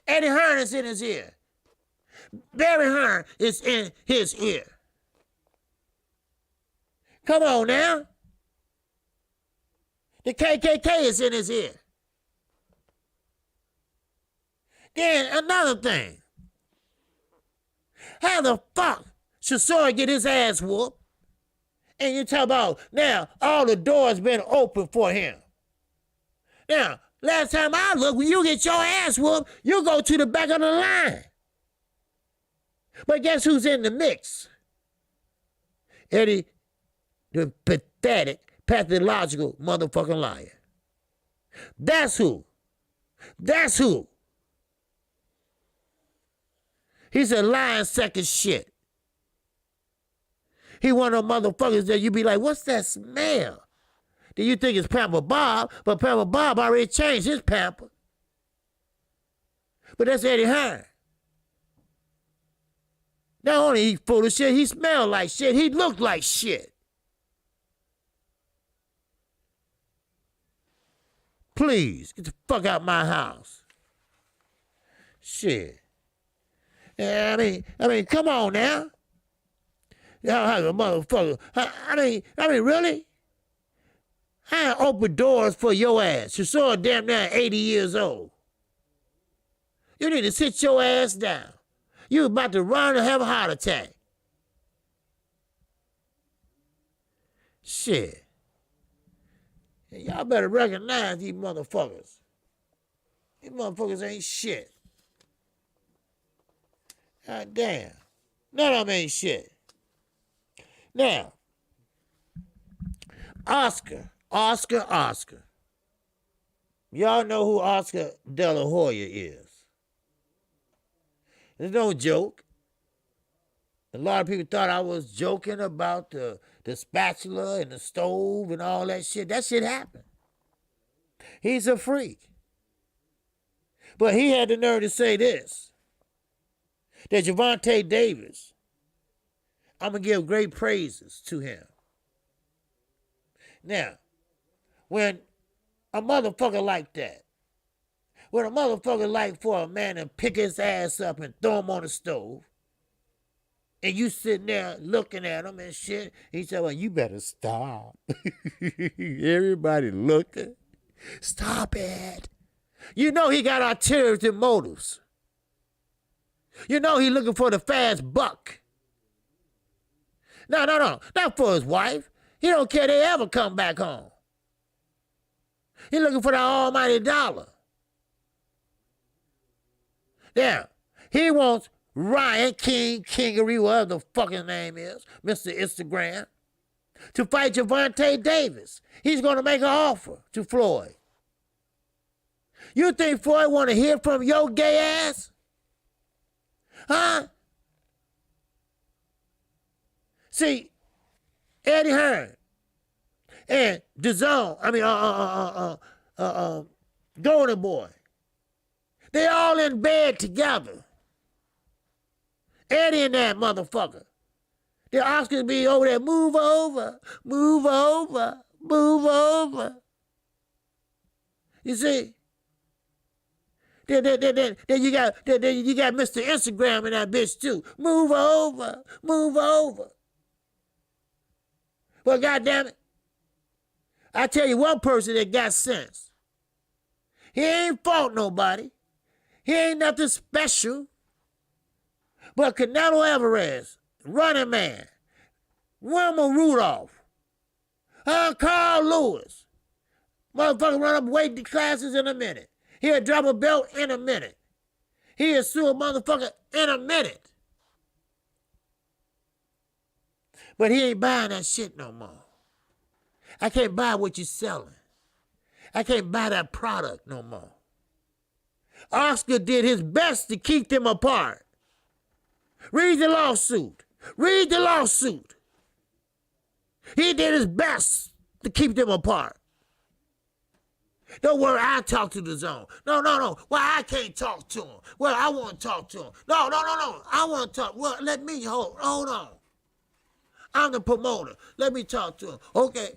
Eddie Hearn is in his ear. Barry Hearn is in his ear. Come on now. The KKK is in his ear. Then another thing. How the fuck should Soy get his ass whooped? And you talk about, now, all the doors been open for him. Now, last time I looked, when you get your ass whooped, you go to the back of the line. But guess who's in the mix? Eddie, the pathetic, pathological motherfucking liar. That's who. That's who. He's a lying sack of shit. He one of them motherfuckers that you be like, what's that smell? Do you think it's Pamper Bob? But Pamper Bob already changed his pamper. But that's Eddie Hearn. Not only he full of shit, he smelled like shit. He looked like shit. Please, get the fuck out my house. Shit. Yeah, I mean, come on now. Y'all have a motherfucker. I mean, really? I open doors for your ass. You saw damn near 80 years old. You need to sit your ass down. You about to run or have a heart attack. Shit. Y'all better recognize these motherfuckers. These motherfuckers ain't shit. God damn. None of them ain't shit. Now, Oscar. Y'all know who Oscar De La Hoya is. It's no joke. A lot of people thought I was joking about the spatula and the stove and all that shit. That shit happened. He's a freak. But he had the nerve to say this. That Gervonta Davis, I'm going to give great praises to him. Now, when a motherfucker like that, when a motherfucker like for a man to pick his ass up and throw him on the stove, and you sitting there looking at him and shit, he said, well, you better stop. Everybody looking. Stop it. You know he got ulterior motives. You know he looking for the fast buck. No. Not for his wife. He don't care they ever come back home. He looking for the almighty dollar. Now, he wants Ryan Kingery, whatever the fucking name is, Mr. Instagram, to fight Gervonta Davis. He's going to make an offer to Floyd. You think Floyd want to hear from your gay ass? Huh? See, Eddie Hearn and DAZN, Golden Boy, they all in bed together. Eddie and that motherfucker. The Oscars be over there, move over. You see? Then you got Mr. Instagram and that bitch too. Move over. Well, goddamn it, I tell you one person that got sense. He ain't fought nobody. He ain't nothing special. But Canelo Alvarez, Running Man, Wilma Rudolph, Carl Lewis, motherfucker run up weight classes in a minute. He'll drop a belt in a minute. He'll sue a motherfucker in a minute. But he ain't buying that shit no more. I can't buy what you're selling. I can't buy that product no more. Oscar did his best to keep them apart. Read the lawsuit. Read the lawsuit. He did his best to keep them apart. Don't worry, I'll talk to the zone. No. Well, I can't talk to him. Well, I want to talk to him. No. I want to talk. Well, let me hold on. I'm the promoter. Let me talk to him. Okay.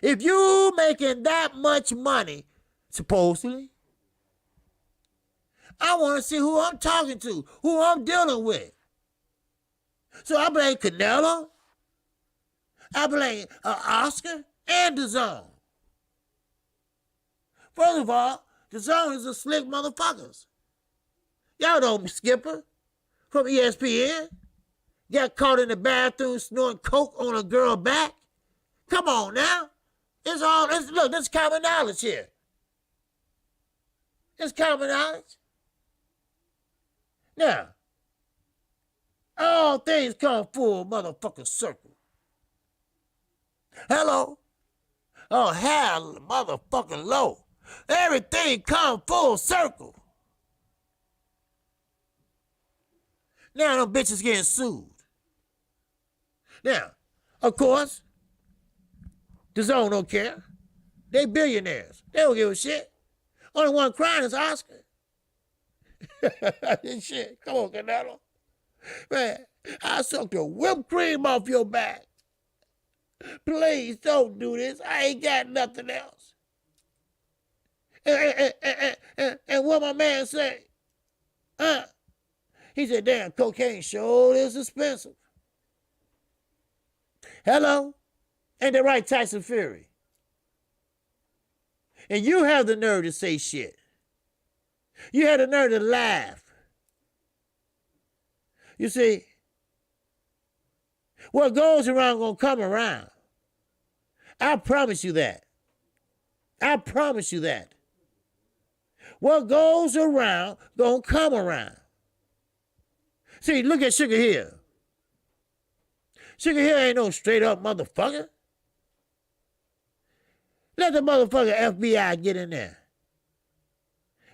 If you making that much money, supposedly, I want to see who I'm talking to, who I'm dealing with. So I blame Canelo. I blame Oscar and the Zone. First of all, the Zone is a slick motherfuckers. Y'all know Skipper from ESPN. Got caught in the bathroom snorting coke on a girl back. Come on now. Look, this is common knowledge here. It's common knowledge. Now, all things come full motherfucking circle. Hello? Oh, hell, motherfucking low. Everything come full circle. Now them bitches getting sued. Now, of course, the Zone don't care. They billionaires. They don't give a shit. Only one crying is Oscar. Shit, come on, Canelo. Man, I sucked the whipped cream off your back. Please don't do this. I ain't got nothing else. And what my man say? He said, damn, cocaine sure is expensive. Hello? Ain't that right, Tyson Fury? And you have the nerve to say shit. You had the nerve to laugh. You see, what goes around gonna come around. I promise you that. I promise you that. What goes around gonna come around. See, look at Sugar Hill. Sugar Hill ain't no straight up motherfucker. Let the motherfucker FBI get in there.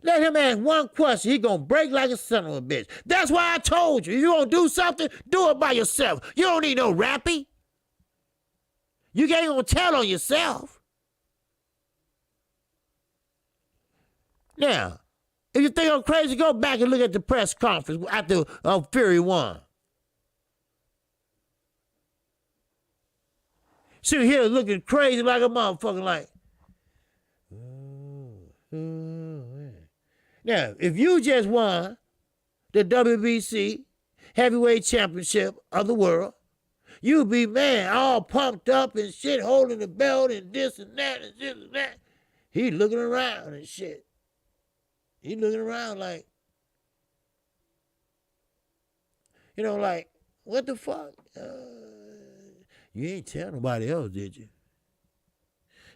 Let him ask one question. He gonna break like a son of a bitch. That's why I told you. If you gonna do something, do it by yourself. You don't need no rappy. You ain't gonna tell on yourself. Now, if you think I'm crazy, go back and look at the press conference after Fury won. Sugar Hill looking crazy like a motherfucker like. Now, if you just won the WBC heavyweight championship of the world, you'd be, man, all pumped up and shit, holding the belt and this and that and this and that. He looking around and shit. He looking around like, like, what the fuck? You ain't tell nobody else, did you?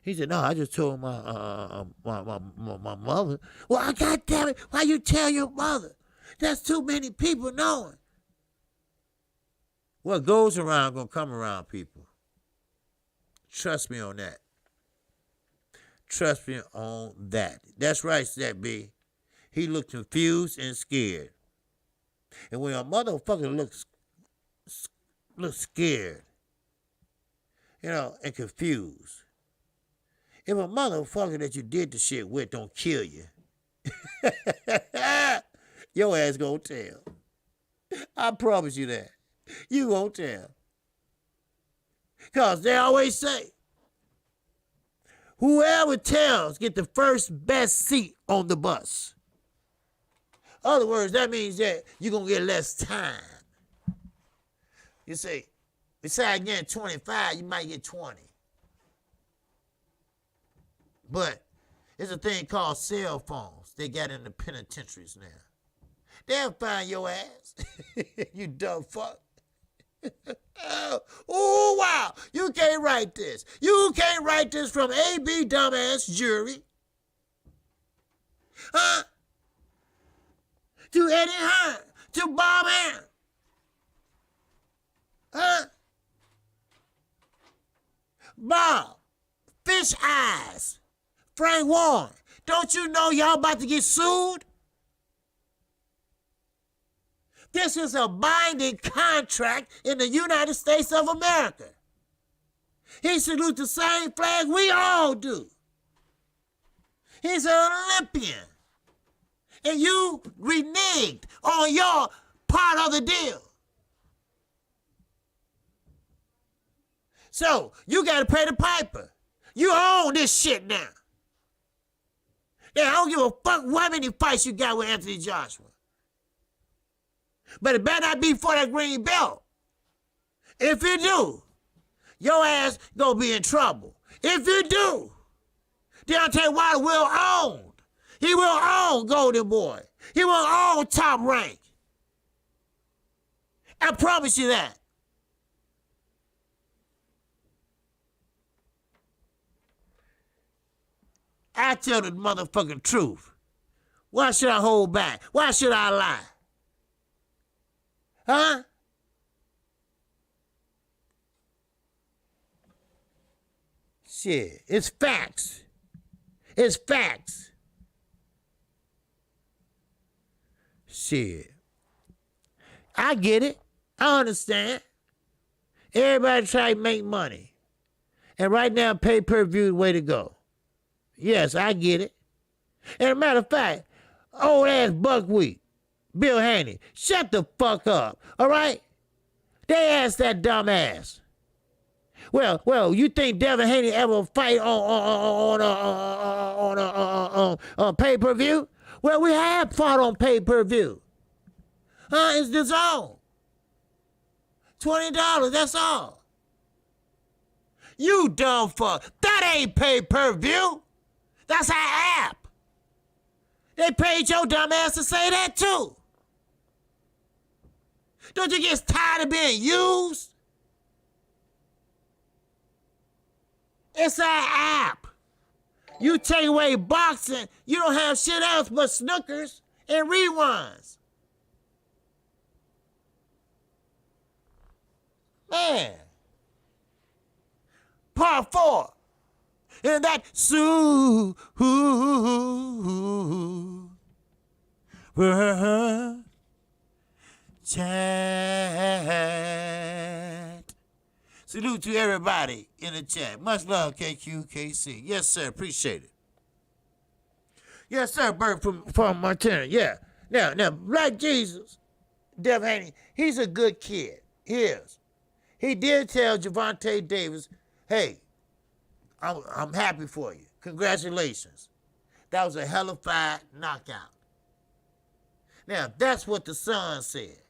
He said, no, I just told my mother. Well, God damn it, why you tell your mother? That's too many people knowing. What goes around gonna come around, people. Trust me on that. Trust me on that. That's right, Step B. He looked confused and scared. And when a motherfucker looks scared, and confused, if a motherfucker that you did the shit with don't kill you, your ass gonna tell. I promise you that. You gonna tell. Because they always say, whoever tells get the first best seat on the bus. In other words, that means that you're going to get less time. You see, besides getting 25, you might get 20. But there's a thing called cell phones they got in the penitentiaries now. They'll find your ass. You dumb fuck. Oh, wow. You can't write this. You can't write this from A.B. Dumbass Jury. Huh? To Eddie Hearn. To Bob Aaron. Huh? Bob. Fish Eyes. Frank Warren. Don't you know y'all about to get sued? This is a binding contract in the United States of America. He salutes the same flag we all do. He's an Olympian. And you reneged on your part of the deal. So, you got to pay the piper. You own this shit now. Yeah, I don't give a fuck how many fights you got with Anthony Joshua. But it better not be for that green belt. If you do, your ass gonna be in trouble. If you do, Deontay Wilder will own. He will own Golden Boy. He will own Top Rank. I promise you that. I tell the motherfucking truth. Why should I hold back? Why should I lie? Huh? Shit, it's facts. It's facts. Shit. I get it. I understand. Everybody try to make money. And right now, pay-per-view is the way to go. Yes, I get it. And a matter of fact, old ass buckwheat, Bill Haney, shut the fuck up, all right? They asked that dumb ass. Well, you think Devin Haney ever fight on pay-per-view? Well, we have fought on pay-per-view. It's the zone. $20, that's all. You dumb fuck. That ain't pay-per-view. That's our app. They paid your dumb ass to say that too. Don't you get tired of being used? It's our app. You take away boxing, you don't have shit else but snookers and reruns. Man. Part 4. And that chat. Salute to everybody in the chat. Much love, KQKC. Yes, sir. Appreciate it. Yes, sir. Bert from Montana. Yeah. Now, Black Jesus, Devin Haney, he's a good kid. He is. He did tell Gervonta Davis, hey, I'm happy for you. Congratulations. That was a hell of a fight knockout. Now, that's what the son said.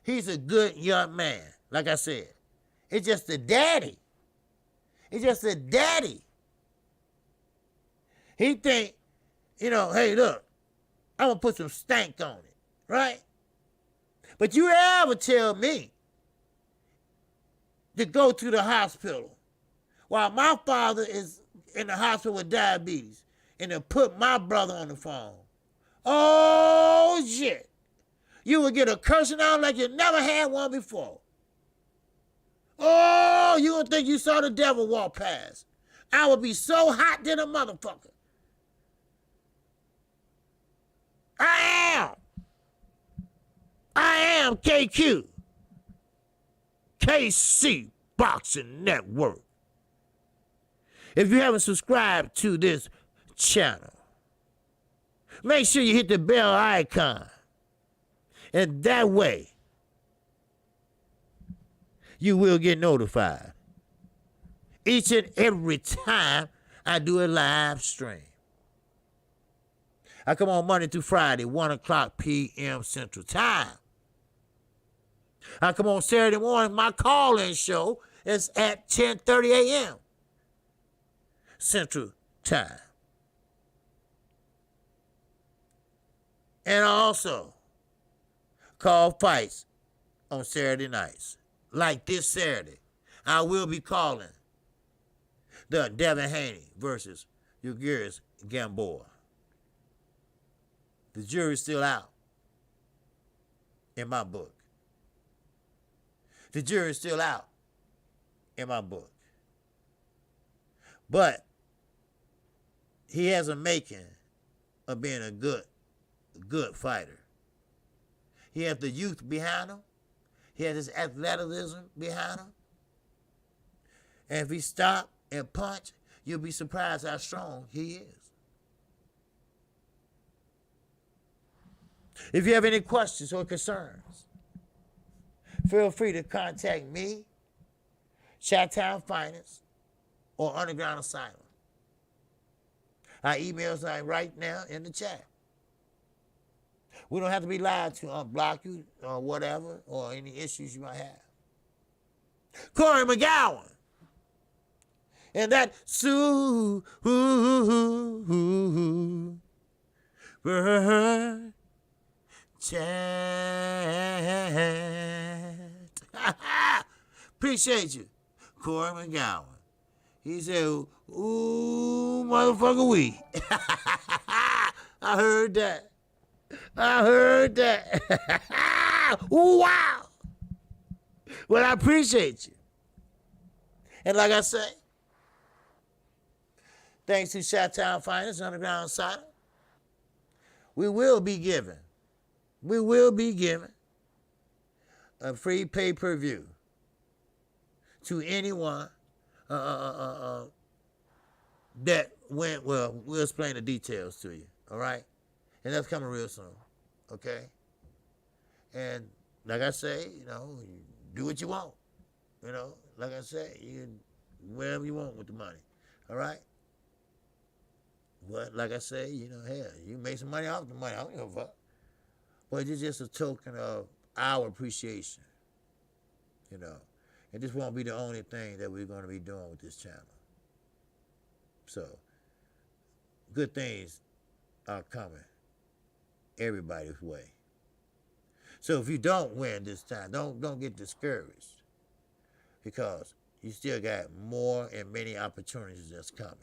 He's a good young man, like I said. It's just the daddy. It's just the daddy. He think, hey, look, I'm going to put some stank on it, right? But you ever tell me to go to the hospital while my father is in the hospital with diabetes and to put my brother on the phone. Oh, shit. You would get a cursing out like you never had one before. Oh, you would think you saw the devil walk past. I would be so hot than a motherfucker. I am KQKC Boxing Network. If you haven't subscribed to this channel, make sure you hit the bell icon. And that way, you will get notified each and every time I do a live stream. I come on Monday through Friday, 1 o'clock p.m. Central Time. I come on Saturday morning, my call-in show is at 10:30 a.m. Central Time. And I also call fights on Saturday nights. Like this Saturday, I will be calling the Devin Haney versus Ugirus Gamboa. The jury's still out in my book. The jury's still out in my book. But he has a making of being a good fighter. He has the youth behind him. He has his athleticism behind him. And if he stop and punch, you'll be surprised how strong he is. If you have any questions or concerns, feel free to contact me, Chi-Town Finance, or Underground Asylum. Our emails are right now in the chat. We don't have to be lied to unblock you or whatever, or any issues you might have. Corey McGowan. And that bird chat. Appreciate you, Corey McGowan. He said, ooh, motherfucker, we. I heard that. Ooh, wow. Well, I appreciate you. And like I say, thanks to Chi-Town Finance, Underground Asylum, we will be giving a free pay-per-view to anyone that went, well, we'll explain the details to you, all right? And that's coming real soon, okay? And like I say, you know, do what you want. You know, like I say, you can whatever you want with the money, all right? But like I say, you know, hell, you can make some money off the money. I don't give a fuck. But it's just a token of our appreciation, you know. And this won't be the only thing that we're going to be doing with this channel. So, good things are coming everybody's way. So if you don't win this time, don't get discouraged, because you still got more and many opportunities that's coming.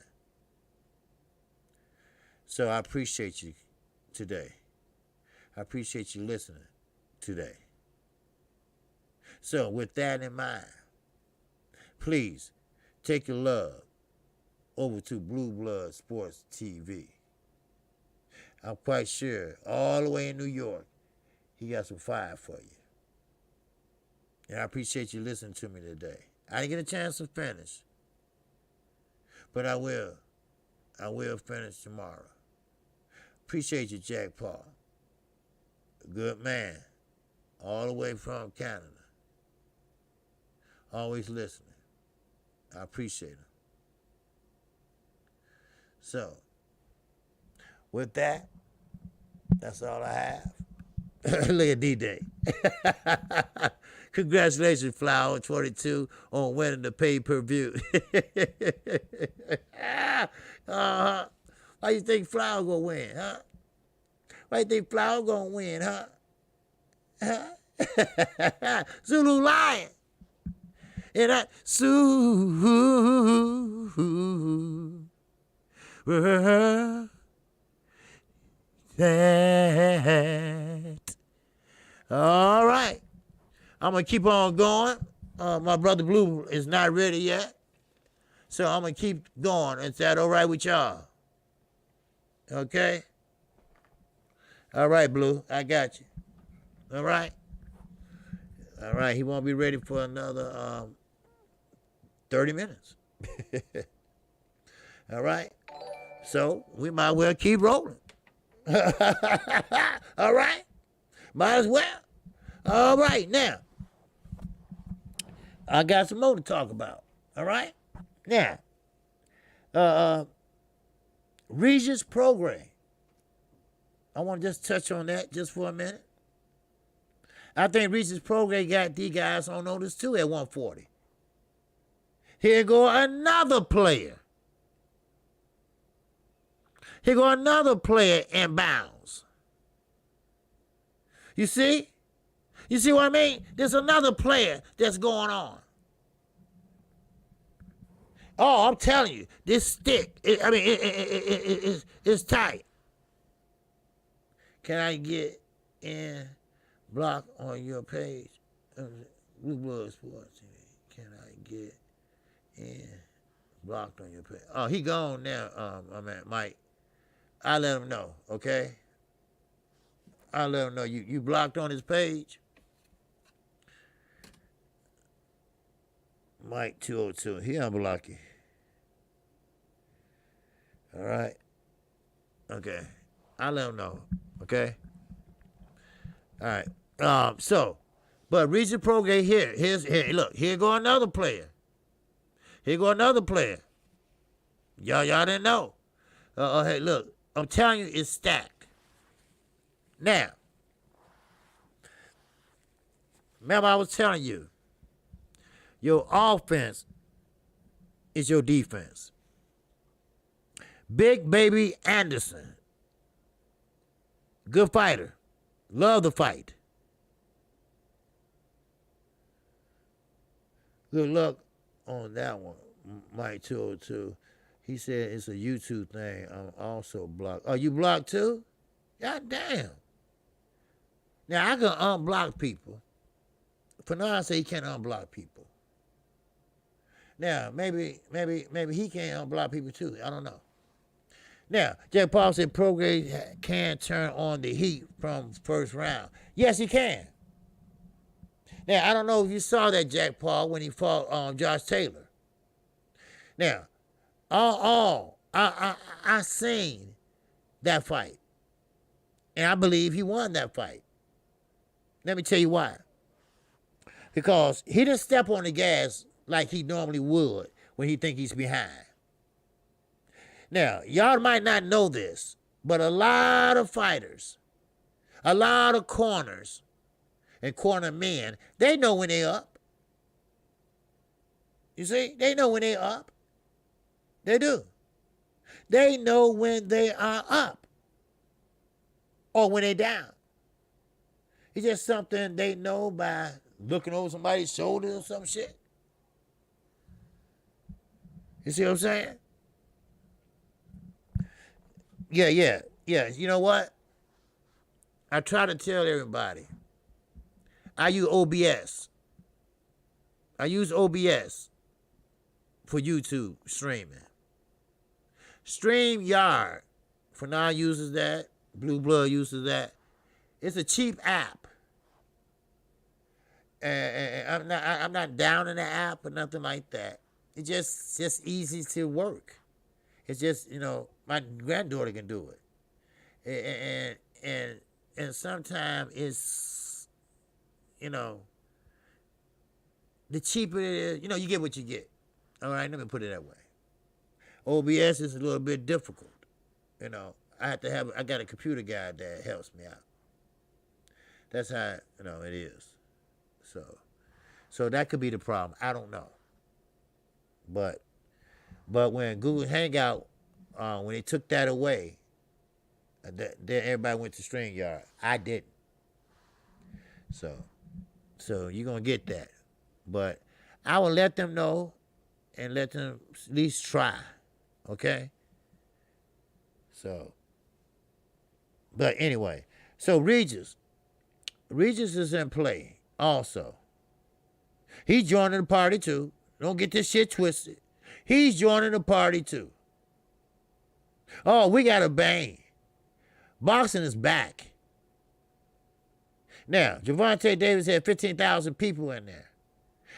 So I appreciate you today. I appreciate you listening today. So with that in mind, please take your love over to Blue Blood Sports TV. I'm quite sure all the way in New York, he got some fire for you. And I appreciate you listening to me today. I didn't get a chance to finish, but I will. I will finish tomorrow. Appreciate you, Jack Paul. A good man, all the way from Canada. Always listening. I appreciate him. So, with that, that's all I have. Look at D-Day. Congratulations, Flower 22, on winning the pay-per-view. Why you think Flower gonna win, huh? Why you think Flower gonna win, huh? Zulu Lion. And I that. All right. I'm going to keep on going. My brother Blue is not ready yet. So I'm going to keep going. Is that all right with y'all? Okay? All right, Blue. I got you. All right? All right. He won't be ready for another 30 minutes. All right? So we might well keep rolling. All right? Might as well. All right, now, I got some more to talk about. All right? Now, Regis program. I want to just touch on that just for a minute. I think Regis program got these guys on notice too at 140. Here go another player. Here go another player in bounds. You see? You see what I mean? There's another player that's going on. Oh, I'm telling you, this stick, it's tight. Can I get in block on your page? Blue Blood Sports TV. Can I get in blocked on your page? Oh, he gone now, my man, Mike. I let him know, okay? I'll let him know you blocked on his page. Mike 202. He unblock you. All right. Okay. I'll let him know. Okay. All right. But Regis Prograde here. Here. Look. Here go another player. Here go another player. Y'all didn't know. Hey, look. I'm telling you, it's stacked. Now. Remember, I was telling you. Your offense is your defense. Big Baby Anderson. Good fighter. Love the fight. Good luck on that one. Mike 202. He said it's a YouTube thing. I'm also blocked. Oh, you blocked too? God damn. Now I can unblock people. Fanon said he can't unblock people. Now, maybe he can't unblock people too. I don't know. Now, Jack Paul said Prograde can turn on the heat from first round. Yes, he can. Now, I don't know if you saw that Jack Paul when he fought Josh Taylor. Now, I seen that fight. And I believe he won that fight. Let me tell you why. Because he didn't step on the gas like he normally would when he think he's behind. Now, y'all might not know this, but a lot of fighters, a lot of corners and corner men, they know when they up. You see? They know when they up. They do. They know when they are up or when they down. It's just something they know by looking over somebody's shoulder or some shit. You see what I'm saying? Yeah. You know what? I try to tell everybody. I use OBS. I use OBS for YouTube streaming. StreamYard, Fanon uses that. Blue Blood uses that. It's a cheap app. And I'm not down in the app or nothing like that. It's just easy to work. It's just, my granddaughter can do it. And sometimes it's, the cheaper it is, you get what you get. All right, let me put it that way. OBS is a little bit difficult. I got a computer guy that helps me out. That's how, it is. So that could be the problem. I don't know. But when Google Hangout, when they took that away, then everybody went to StreamYard. I didn't. So you're going to get that. But I will let them know and let them at least try. Okay? But anyway. So Regis is in play also. He's joining the party too. Don't get this shit twisted. He's joining the party too. Oh, we got a bang. Boxing is back. Now, Gervonta Davis had 15,000 people in there.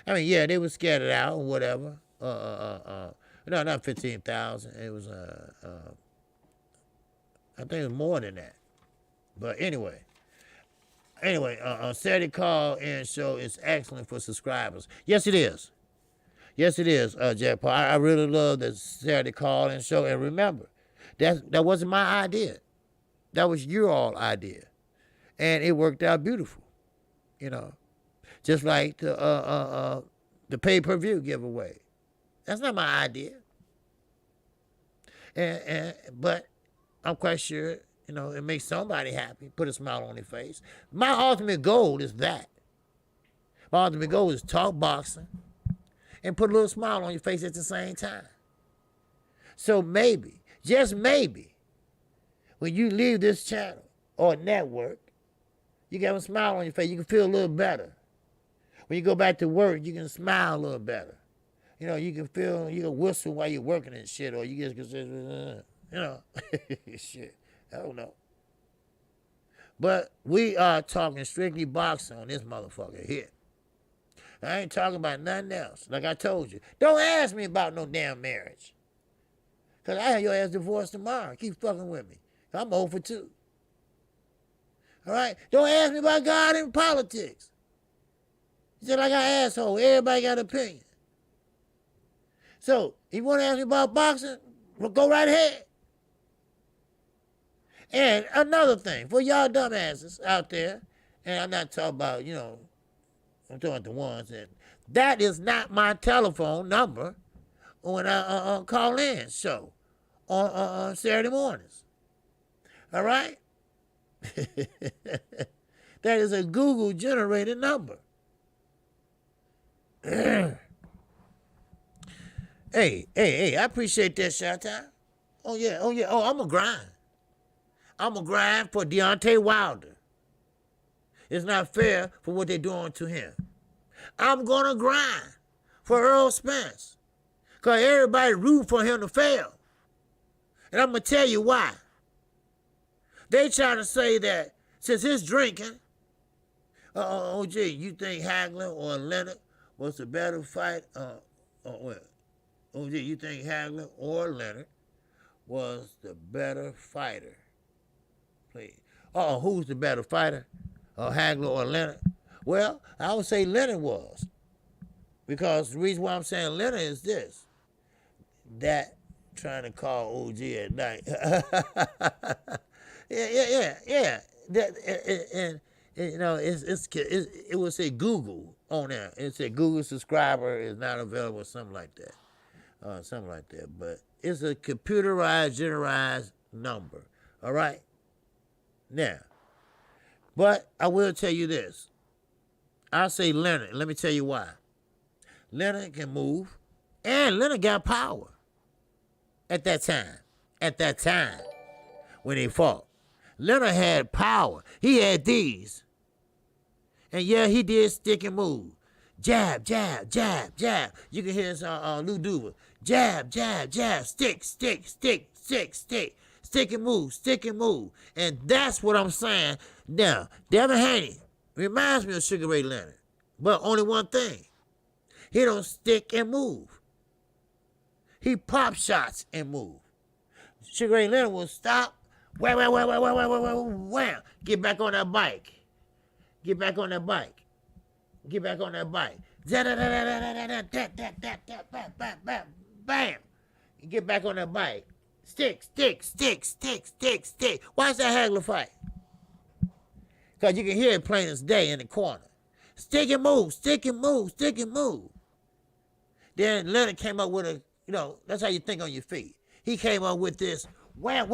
I mean, yeah, they were scattered out or whatever. No, not 15,000. It was, I think it was more than that. But anyway, Saturday call-in show is excellent for subscribers. Yes, it is. Yes, it is, Jack Paul. I really love the Saturday call-in show. And remember, that wasn't my idea. That was your all idea. And it worked out beautiful. Just like the pay-per-view giveaway. That's not my idea. But I'm quite sure, it makes somebody happy, put a smile on their face. My ultimate goal is that. My ultimate goal is talk boxing and put a little smile on your face at the same time. So maybe, just maybe, when you leave this channel or network, you can have a smile on your face. You can feel a little better. When you go back to work, you can smile a little better. You can feel, you can whistle while you're working and shit, or you just can say, shit. I don't know. But we are talking strictly boxing on this motherfucker here. I ain't talking about nothing else. Like I told you. Don't ask me about no damn marriage. Because I have your ass divorced tomorrow. Keep fucking with me. I'm over too. All right? Don't ask me about God and politics. You said like an asshole. Everybody got an opinion. So, if you want to ask me about boxing, well, go right ahead. And another thing, for y'all dumbasses out there, and I'm not talking about, I'm talking about the ones that is not my telephone number when I call in show on Saturday mornings. All right? That is a Google generated number. Hey, I appreciate that shout out. Oh yeah, I'm going to grind. I'm going to grind for Deontay Wilder. It's not fair for what they're doing to him. I'm going to grind for Earl Spence. Because everybody root for him to fail. And I'm going to tell you why. They trying to say that since his drinking, OG, you think Hagler or Leonard was the better fight? OG, you think Hagler or Leonard was the better fighter? Please. Who's the better fighter? Hagler or Leonard? Well, I would say Leonard was. Because the reason why I'm saying Leonard is this. That trying to call OG at night. Yeah. And it would say Google on there. It said Google subscriber is not available, something like that. But it's a computerized, generalized number. All right? Now, but I will tell you this. I'll say Leonard. Let me tell you why. Leonard can move, and Leonard got power at that time when they fought. Leonard had power. He had these. And yeah, he did stick and move. Jab, jab, jab, jab. You can hear Lou Duva. Jab, jab, jab. Stick, stick, stick, stick, stick. Stick and move, stick and move. And that's what I'm saying. Now, Devin Haney reminds me of Sugar Ray Leonard. But only one thing. He don't stick and move. He pop shots and move. Sugar Ray Leonard will stop. Wham. Get back on that bike. Bam. Get back on that bike. Stick. Watch that Hagler fight. Because you can hear it plain as day in the corner. Stick and move. Then Leonard came up with that's how you think on your feet. He came up with this wham,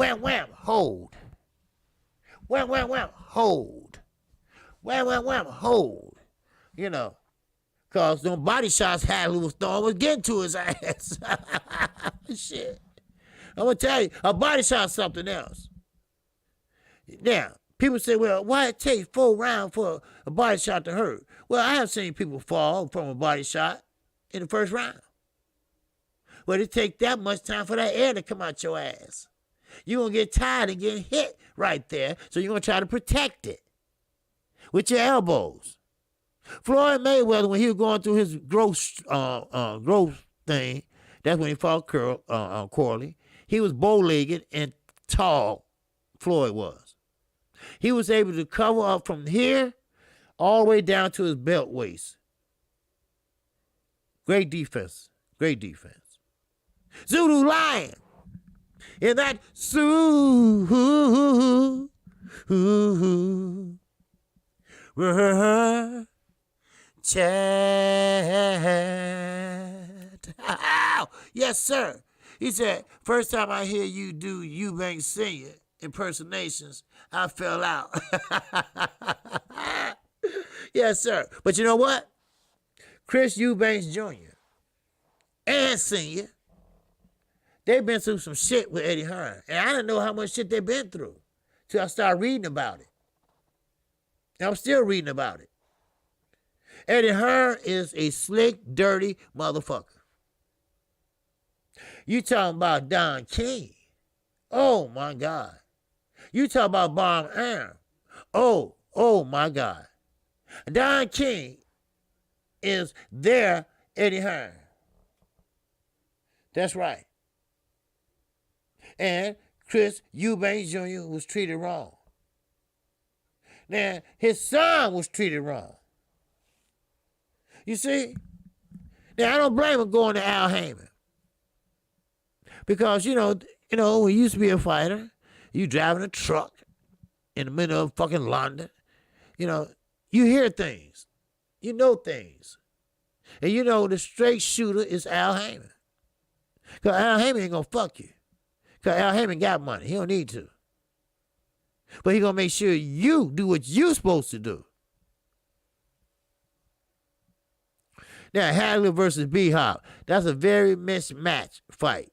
hold. Wham, hold. Wham, hold. Because them body shots Hagler was throwing was getting to his ass. Shit. I'm going to tell you, a body shot's something else. Now, people say, well, why it take 4 rounds for a body shot to hurt? Well, I have seen people fall from a body shot in the first round. But it take that much time for that air to come out your ass. You're going to get tired and get hit right there, so you're going to try to protect it with your elbows. Floyd Mayweather, when he was going through his growth thing, that's when he fought Corley. He was bow-legged and tall, Floyd was. He was able to cover up from here all the way down to his belt waist. Great defense. Zulu Lion. In that chat. Yes, sir. He said, first time I hear you do Eubanks Sr. impersonations, I fell out. Yes, sir. But you know what? Chris Eubanks Jr. and Sr., they've been through some shit with Eddie Hearn. And I didn't know how much shit they've been through till I started reading about it. And I'm still reading about it. Eddie Hearn is a slick, dirty motherfucker. You talking about Don King. Oh, my God. You talk about Bomb Aram. Oh my God. Don King is their Eddie Hearn. That's right. And Chris Eubanks Jr. was treated wrong. Now, his son was treated wrong. You see? Now, I don't blame him going to Al Heyman. Because, when you used to be a fighter, you driving a truck in the middle of fucking London, you hear things. You know things. And the straight shooter is Al Heyman. Because Al Heyman ain't going to fuck you. Because Al Heyman got money. He don't need to. But he going to make sure you do what you supposed to do. Now, Hagler versus B-Hop. That's a very mismatched fight.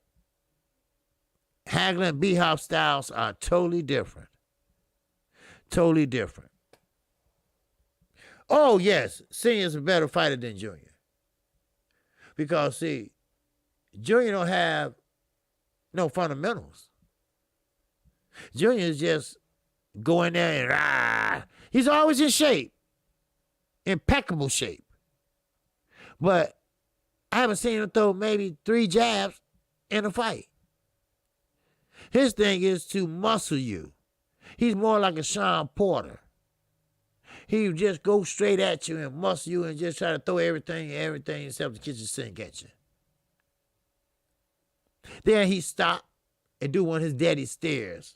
Hagler and B-Hop styles are totally different. Totally different. Oh, yes, Senior's a better fighter than Junior. Because, see, Junior don't have no fundamentals. Junior is just going there and he's always in shape. Impeccable shape. But I haven't seen him throw maybe 3 jabs in a fight. His thing is to muscle you. He's more like a Sean Porter. He would just go straight at you and muscle you and just try to throw everything except the kitchen sink at you. Then he stop and do one of his daddy stares.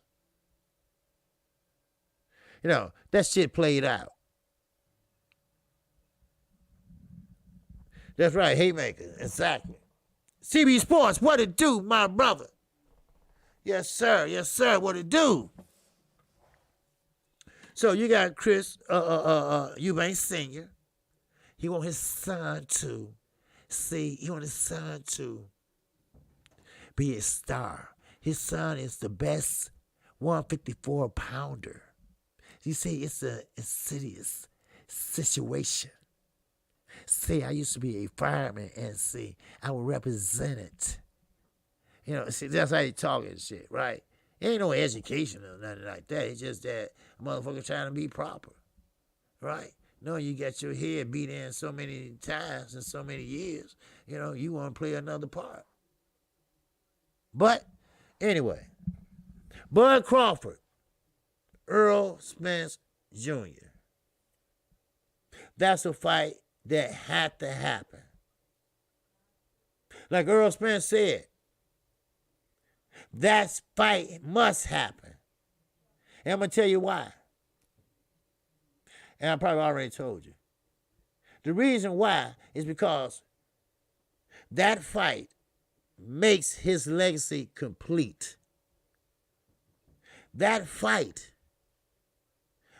That shit played out. That's right, Haymaker, exactly. CB Sports, what it do, my brother? Yes, sir, what it do? So you got Chris Eubanks Sr. He want his son to be a star. His son is the best 154 pounder. You see, it's a insidious situation. See, I used to be a fireman, and see, I would represent it. See, that's how you talk and shit, right? It ain't no education or nothing like that. It's just that a motherfucker trying to be proper, right? No, you got your head beat in so many times in so many years, you want to play another part. But, anyway, Bud Crawford, Earl Spence Jr. That's a fight that had to happen. Like Earl Spence said, that fight must happen. And I'm going to tell you why. And I probably already told you. The reason why is because that fight makes his legacy complete. That fight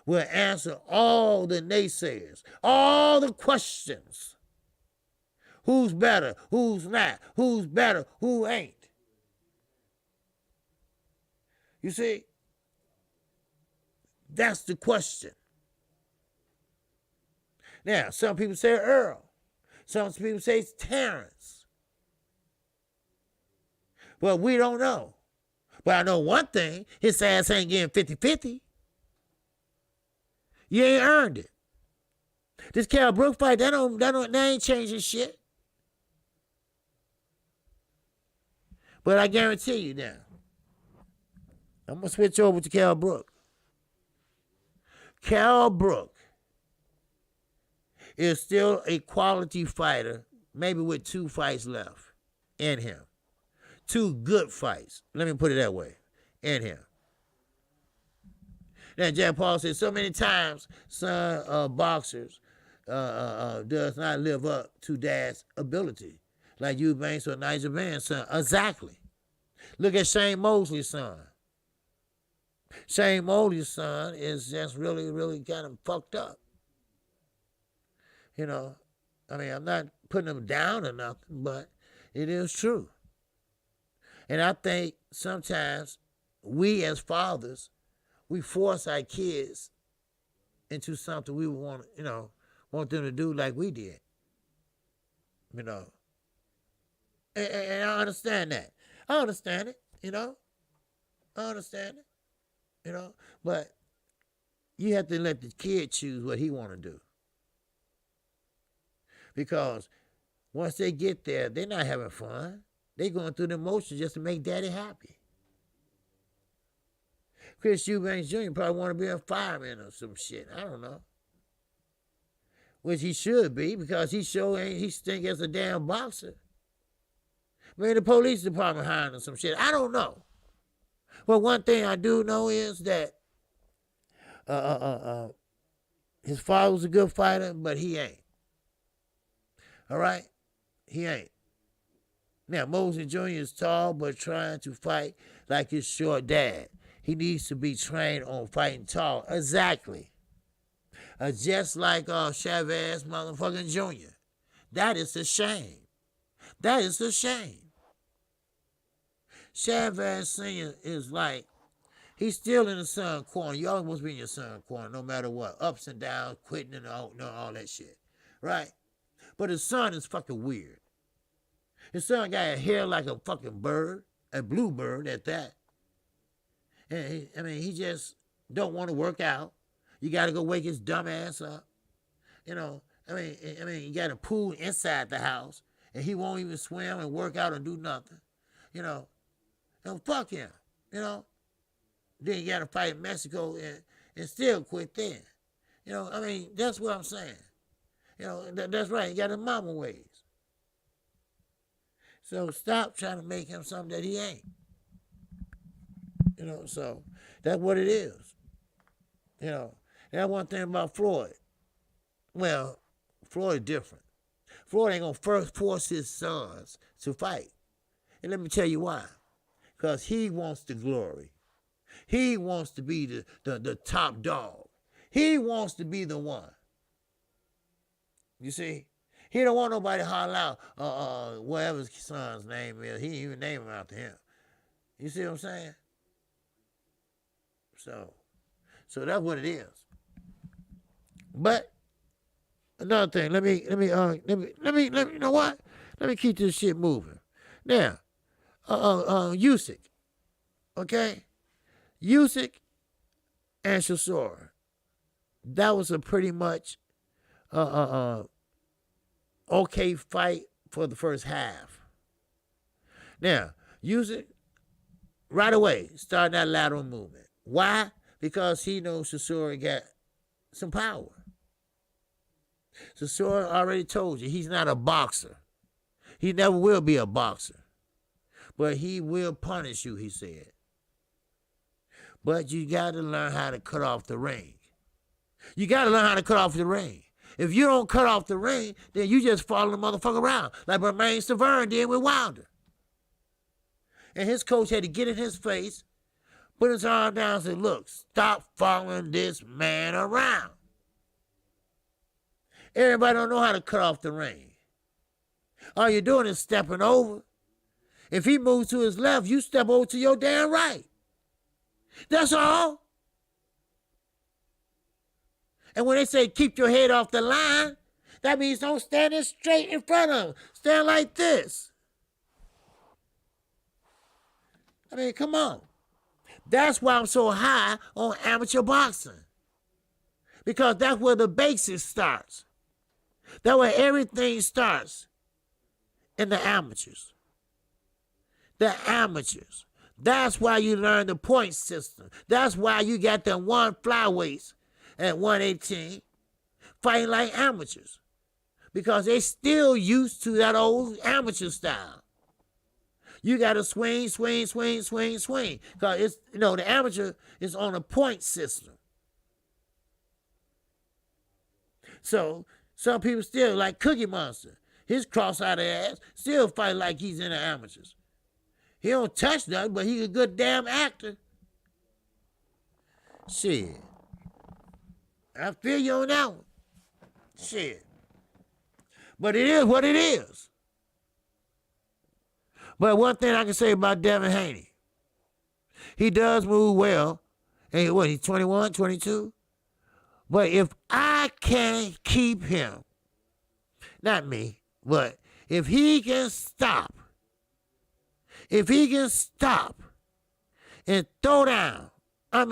will answer all the naysayers, all the questions. Who's better? Who's not? Who's better? Who ain't? You see? That's the question. Now, some people say Earl. Some people say it's Terrence. But we don't know. But I know one thing, his ass ain't getting 50-50. You ain't earned it. This Cal Brook fight, that ain't changing shit. But I guarantee you now, I'm going to switch over to Cal Brook. Cal Brook is still a quality fighter, maybe with 2 fights left in him. 2 good fights. Let me put it that way. In him. Now, Jack Paul said so many times, son, boxers does not live up to dad's ability. Like Eubanks or Nigel Vann's son. Exactly. Look at Shane Mosley's son. Shane Mosley's son is just really, really kind of fucked up. I'm not putting him down or nothing, but it is true. And I think sometimes we as fathers, we force our kids into something we want them to do like we did. And I understand that. I understand it, I understand it, but you have to let the kid choose what he want to do. Because once they get there, they're not having fun. They're going through the motions just to make daddy happy. Chris Eubanks Jr. probably want to be a fireman or some shit. I don't know. Which he should be, because he sure ain't, he stink as a damn boxer. Maybe the police department hiring him some shit. I don't know. But one thing I do know is that his father was a good fighter, but he ain't. All right? He ain't. Now, Moses Jr. is tall, but trying to fight like his short dad. He needs to be trained on fighting tall. Exactly. Just like Chavez motherfucking Jr. That is a shame. That is a shame. Chavez Sr. is like, he's still in the sun corner. You always must be in your sun corner, no matter what. Ups and downs, quitting and all that shit. Right? But his son is fucking weird. His son got a hair like a fucking bird, a blue bird at that. And he just don't want to work out. You got to go wake his dumb ass up. You know, you got a pool inside the house, and he won't even swim and work out and do nothing. You know, fuck him. You know, then you got to fight in Mexico and still quit then. You know, that's what I'm saying. You know, that's right. He got his mama ways. So stop trying to make him something that he ain't. You know, so that's what it is. You know, that's one thing about Floyd. Well, Floyd different. Floyd ain't gonna first force his sons to fight. And let me tell you why. Because he wants the glory. He wants to be the top dog. He wants to be the one. You see? He don't want nobody to holler out whatever his son's name is. He didn't even name him after him. You see what I'm saying? So that's what it is. But another thing, let me you know what? Let me keep this shit moving. Now, Usyk, okay? Usyk and Chisora. That was a pretty much okay fight for the first half. Now, Usyk right away started that lateral movement. Why? Because he knows Chisora got some power. Chisora already told you he's not a boxer. He never will be a boxer. But he will punish you, he said. But you got to learn how to cut off the ring. You got to learn how to cut off the ring. If you don't cut off the ring, then you just follow the motherfucker around, like Romain Stavern did with Wilder. And his coach had to get in his face, put his arm down and say, look, stop following this man around. Everybody don't know how to cut off the ring. All you're doing is stepping over. If he moves to his left, you step over to your damn right. That's all. And when they say keep your head off the line, that means don't stand it straight in front of him. Stand like this. Come on. That's why I'm so high on amateur boxing. Because that's where the basics starts. That's where everything starts in the amateurs. The amateurs. That's why you learn the point system. That's why you got them one flyweights at 118 fighting like amateurs. Because they still used to that old amateur style. You got to swing, swing, swing, swing, swing. Because it's, the amateur is on a point system. So some people still, like Cookie Monster, his cross-eyed ass, still fight like he's in the amateurs. He don't touch nothing, but he's a good damn actor. Shit. I feel you on that one. Shit. But it is what it is. But one thing I can say about Devin Haney, he does move well. And he's 21, 22? But if I can't keep him, not me, but if he can stop and throw down, I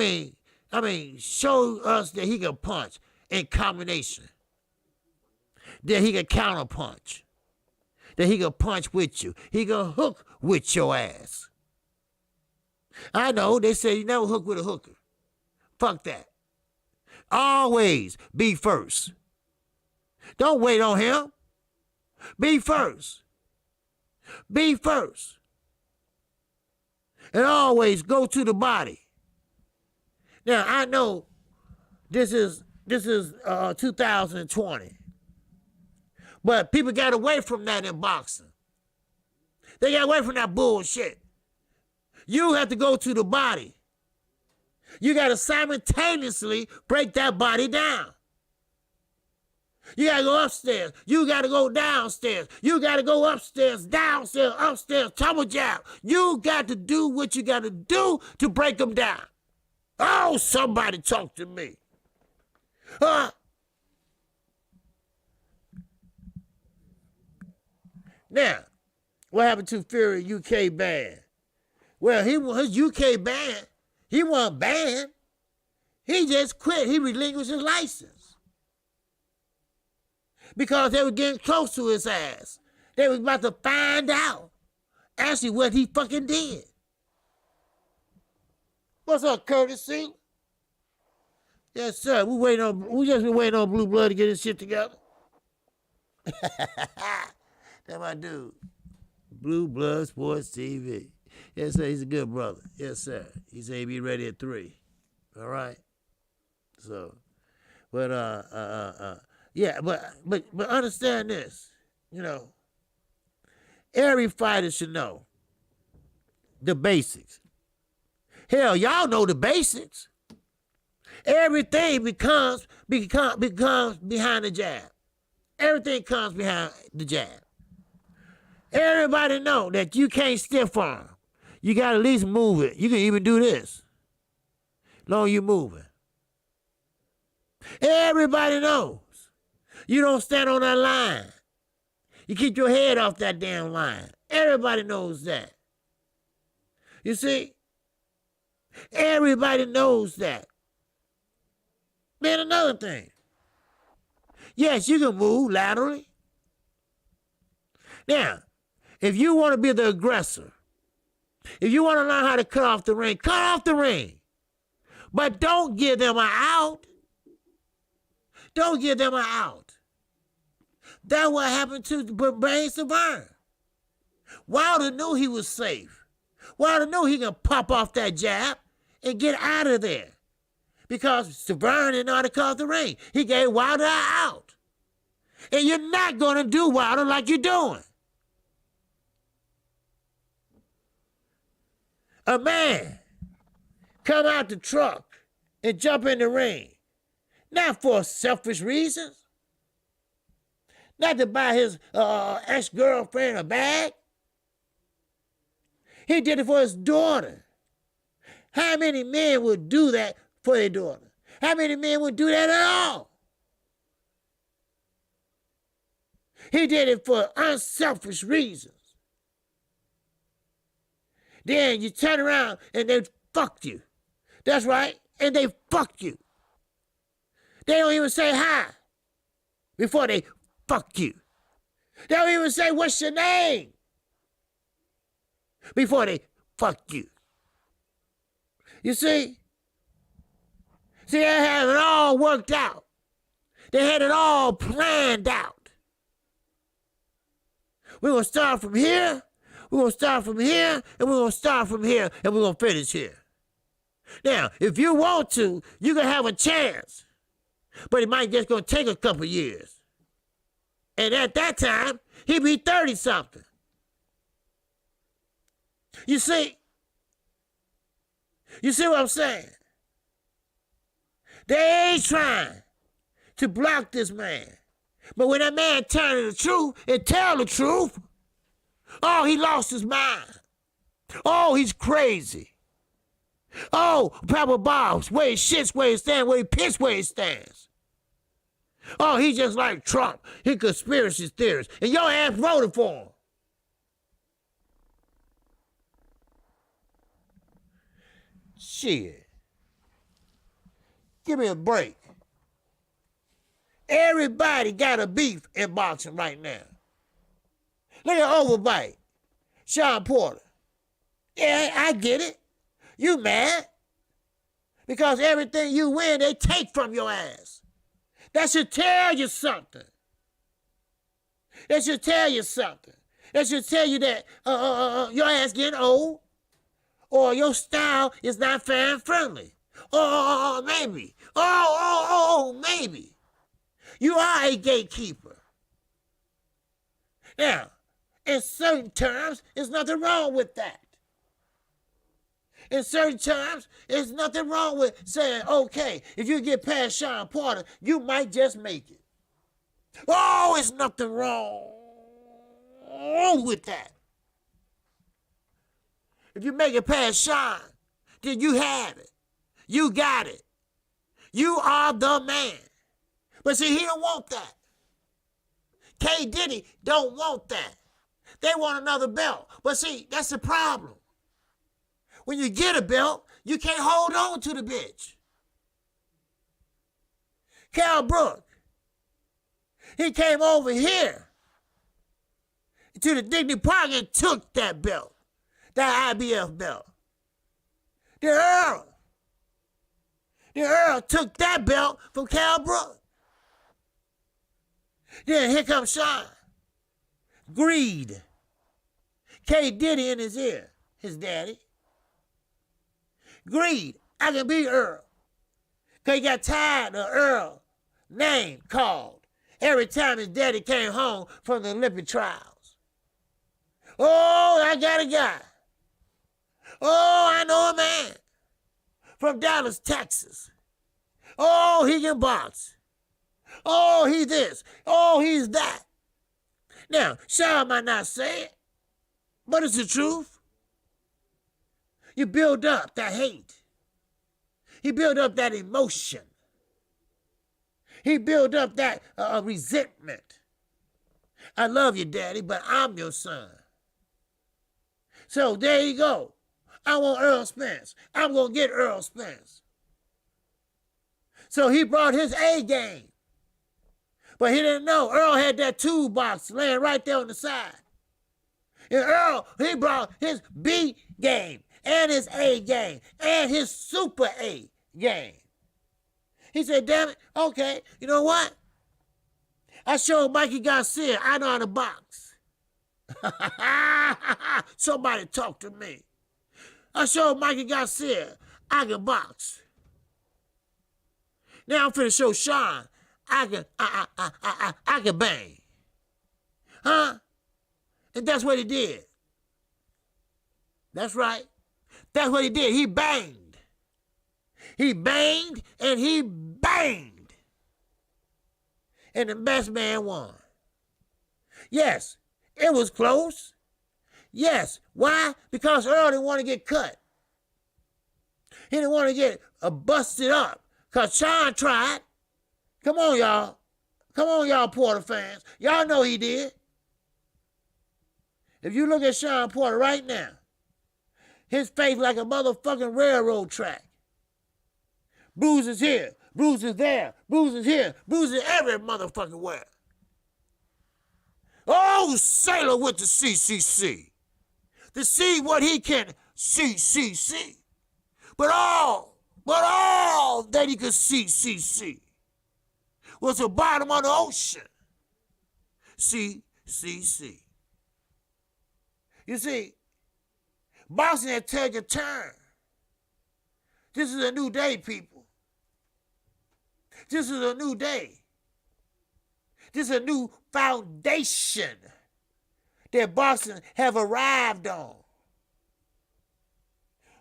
show us that he can punch in combination, that he can counter punch, that he can punch with you, he can hook with your ass. I know, they say you never hook with a hooker. Fuck that. Always be first. Don't wait on him. Be first. Be first. And always go to the body. Now, I know this is 2020. But people got away from that in boxing. They got away from that bullshit. You have to go to the body. You got to simultaneously break that body down. You got to go upstairs. You got to go downstairs. You got to go upstairs, downstairs, upstairs, tumble jab. You got to do what you got to do to break them down. Oh, somebody talk to me. Now, what happened to Fury UK band? Well, his UK band, he wasn't banned. He just quit. He relinquished his license. Because they were getting close to his ass. They was about to find out actually what he fucking did. What's up, Courtesy? Yes, sir. We just been waiting on Blue Blood to get his shit together. That's my dude. Blue Blood Sports TV. Yes, sir. He's a good brother. Yes, sir. He said he'd be ready at 3. All right. So, but yeah, but understand this. You know, every fighter should know the basics. Hell, y'all know the basics. Everything becomes behind the jab. Everything comes behind the jab. Everybody know that you can't stiff arm. You got to at least move it. You can even do this. Long you moving. Everybody knows. You don't stand on that line. You keep your head off that damn line. Everybody knows that. You see? Everybody knows that. Then another thing. Yes, you can move laterally. Now, if you want to be the aggressor, if you want to learn how to cut off the ring, cut off the ring. But don't give them an out. Don't give them an out. That's what happened to Brain Savern. Wilder knew he was safe. Wilder knew he could pop off that jab and get out of there. Because Savern didn't know how to cut off the ring. He gave Wilder an out. And you're not going to do Wilder like you're doing. A man come out the truck and jump in the ring, not for selfish reasons, not to buy his ex-girlfriend a bag. He did it for his daughter. How many men would do that for their daughter? How many men would do that at all? He did it for unselfish reasons. Then you turn around and they fucked you. That's right. And they fucked you. They don't even say hi before they fuck you. They don't even say, what's your name? Before they fuck you. You see? See, they had it all worked out. They had it all planned out. We're going to start from here. We're going to start from here, and we're going to start from here, and we're going to finish here. Now, if you want to, you can have a chance. But it might just going to take a couple years. And at that time, he'd be 30-something. You see what I'm saying? They ain't trying to block this man. But when that man tell the truth and tell the truth, oh, he lost his mind. Oh, he's crazy. Oh, Papa Bob's, where he shits, where he stands, where he pissed, where he stands. Oh, he just like Trump. He conspiracy theorist. And your ass voted for him. Shit. Give me a break. Everybody got a beef in boxing right now. Look at Overbite, Sean Porter. Yeah, I get it. You mad? Because everything you win, they take from your ass. That should tell you something. That should tell you something. That should tell you that your ass getting old, or your style is not fan friendly. Maybe. Maybe. You are a gatekeeper. Now, in certain terms, there's nothing wrong with that. In certain terms, there's nothing wrong with saying, okay, if you get past Sean Porter, you might just make it. Oh, there's nothing wrong with that. If you make it past Sean, then you have it. You got it. You are the man. But see, he don't want that. K. Diddy don't want that. They want another belt. But see, that's the problem. When you get a belt, you can't hold on to the bitch. Cal Brook, he came over here to the Dignity Park and took that belt, that IBF belt. The Earl took that belt from Cal Brook. Then here comes Sean. Greed. K. Diddy in his ear, his daddy. Greed. I can be Earl. Because he got tired of Earl name called every time his daddy came home from the Olympic trials. Oh, I got a guy. Oh, I know a man from Dallas, Texas. Oh, he can box. Oh, he's this. Oh, he's that. Now, Sean might not say it, but it's the truth. You build up that hate. He built up that emotion. He built up that resentment. I love you, Daddy, but I'm your son. So there you go. I want Earl Spence. I'm going to get Earl Spence. So he brought his A game. But he didn't know Earl had that toolbox laying right there on the side. And Earl, he brought his B game and his A game and his super A game. He said, damn it, okay, you know what? I showed Mikey Garcia I know how to box. Somebody talk to me. I showed Mikey Garcia I can box. Now I'm finna show Sean I can bang. Huh? And that's what he did. That's right. That's what he did. He banged. He banged and he banged. And the best man won. Yes, it was close. Yes. Why? Because Earl didn't want to get cut. He didn't want to get busted up. Because Sean tried. Come on, y'all. Come on, y'all Porter fans. Y'all know he did. If you look at Sean Porter right now, his face like a motherfucking railroad track. Bruises here, bruises there, bruises here, bruises every motherfucking where. Oh, Sailor with the CCC. To see what he can see. But all that he could see. Was the bottom of the ocean. See. You see, boxing had taken a turn. This is a new day, people. This is a new day. This is a new foundation that boxing have arrived on.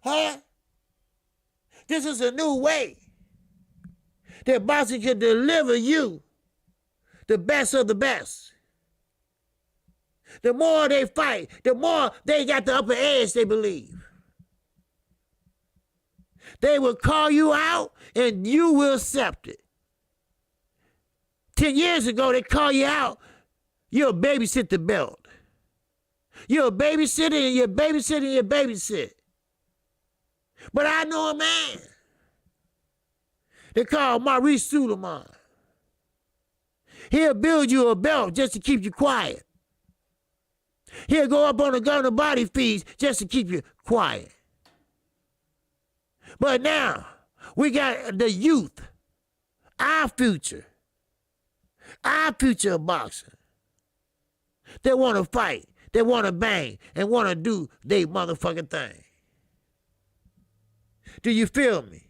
Huh? This is a new way that boxing can deliver you the best of the best. The more they fight, the more they got the upper edge, they believe. They will call you out and you will accept it. 10 years ago, they call you out, you'll babysit the belt. You're a babysitter and you're babysitting your babysit. But I know a man They call Maurice Suleiman. He'll build you a belt just to keep you quiet. He'll go up on the governor body fees just to keep you quiet. But now, we got the youth, our future of boxing. They want to fight, they want to bang, and want to do their motherfucking thing. Do you feel me?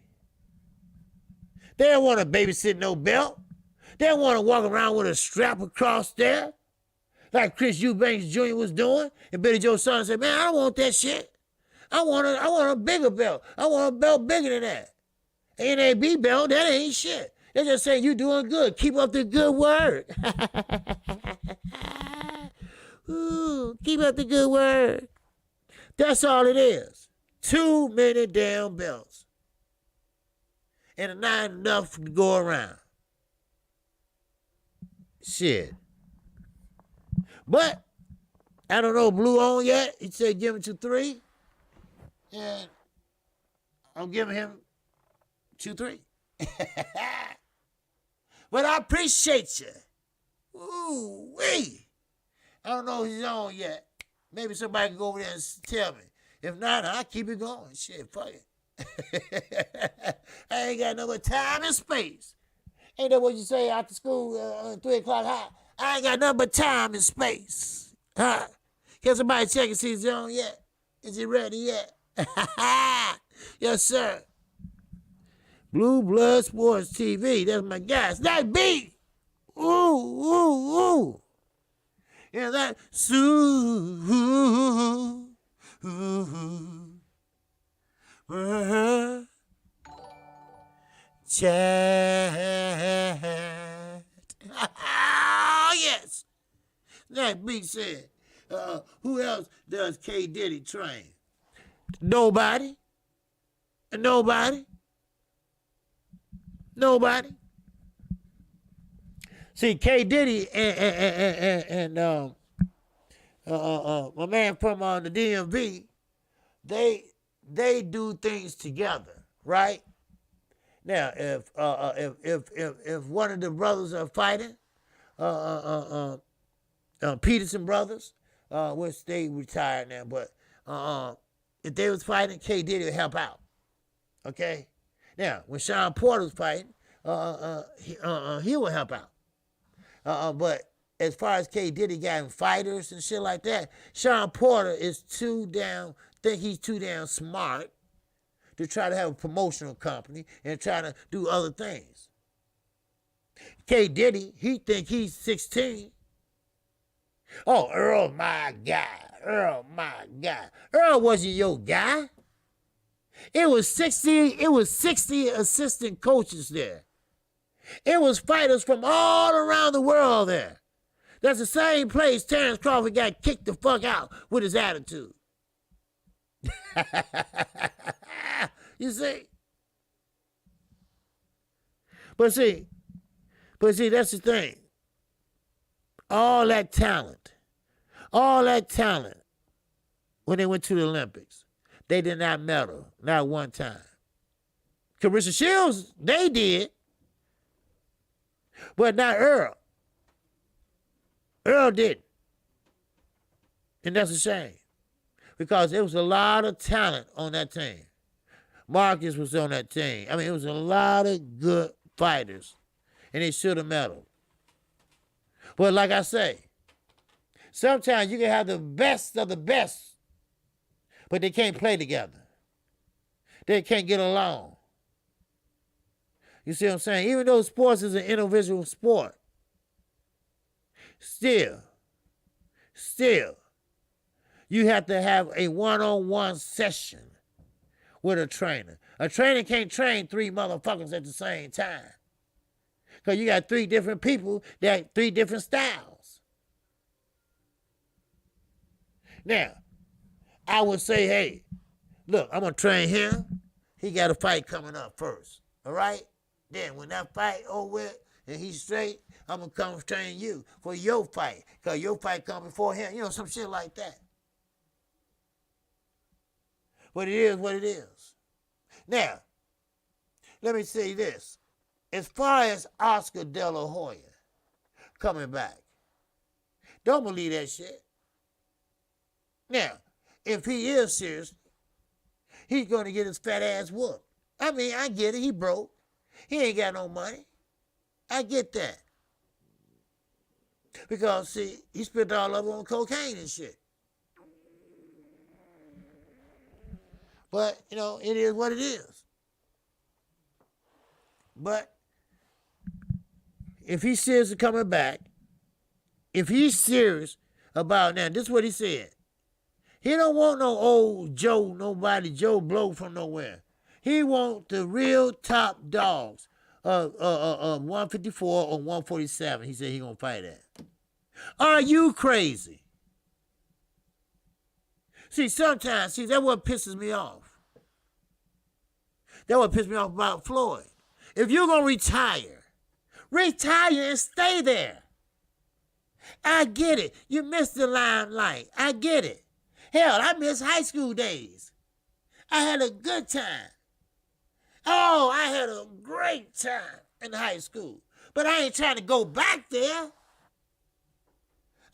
They don't want to babysit no belt. They don't want to walk around with a strap across there like Chris Eubanks Jr. was doing. And Billy Joe Saunders said, man, I don't want that shit. I want a bigger belt. I want a belt bigger than that. NAB belt, that ain't shit. They just say you doing good. Keep up the good work. Ooh, keep up the good work. That's all it is. Too many damn belts. And not enough to go around. Shit. But, I don't know, Blue on yet. He said give him 2-3. And I'm giving him 2-3. But I appreciate you. Ooh, wee. I don't know if he's on yet. Maybe somebody can go over there and tell me. If not, I'll keep it going. Shit, fuck it. I ain't got no more time and space. Ain't that what you say after school, 3 o'clock high? I ain't got nothing but time and space. Huh? Can somebody check and see if he's on yet? Is he ready yet? Yes, sir. Blue Blood Sports TV. That's my guy. It's that beat. Ooh, ooh, ooh. Yeah, that Sue. Chat. Oh, yes. That beat said, who else does K. Diddy train? Nobody. Nobody. Nobody. See, K. Diddy and my man from the DMV, they do things together, right? Now, if one of the brothers are fighting, Peterson brothers, which they retired now, but if they was fighting, K. Diddy would help out. Okay. Now, when Sean Porter was fighting, he would help out. But as far as K. Diddy got fighters and shit like that, Sean Porter is he's too damn smart to try to have a promotional company and try to do other things. K. Diddy, he think he's 16. Oh, Earl, my guy. Earl, my guy. Earl wasn't your guy. It was 60 assistant coaches there. It was fighters from all around the world there. That's the same place Terrence Crawford got kicked the fuck out with his attitude. You see? But see, that's the thing. All that talent, when they went to the Olympics, they did not medal, not one time. Carissa Shields, they did, but not Earl. Earl didn't. And that's a shame, because there was a lot of talent on that team. Marcus was on that team. I mean, it was a lot of good fighters, and they should have medaled. But like I say, sometimes you can have the best of the best, but they can't play together. They can't get along. You see what I'm saying? Even though sports is an individual sport, still, you have to have a one-on-one session with a trainer. A trainer can't train 3 motherfuckers at the same time. Because you got 3 different people that have 3 different styles. Now, I would say, hey, look, I'm going to train him. He got a fight coming up first. All right? Then when that fight over with and he's straight, I'm going to come train you for your fight. Because your fight come before him. You know, some shit like that. But it is what it is. Now, let me say this. as far as Oscar De La Hoya coming back, don't believe that shit. Now, if he is serious, he's going to get his fat ass whooped. I mean, I get it. He broke. He ain't got no money. I get that. Because, see, he spent all of it on cocaine and shit. But, you know, it is what it is. But if he's serious of coming back, if he's serious about now, this is what he said. He don't want no old Joe, Joe Blow from nowhere. He want the real top dogs. 154 or 147. He said he gonna fight that. Are you crazy? See, sometimes, that's what pisses me off. That's what pissed me off about Floyd. If you're gonna retire and stay there. I get it. You missed the limelight. I get it. Hell, I miss high school days. I had a good time. Oh, I had a great time in high school. But I ain't trying to go back there.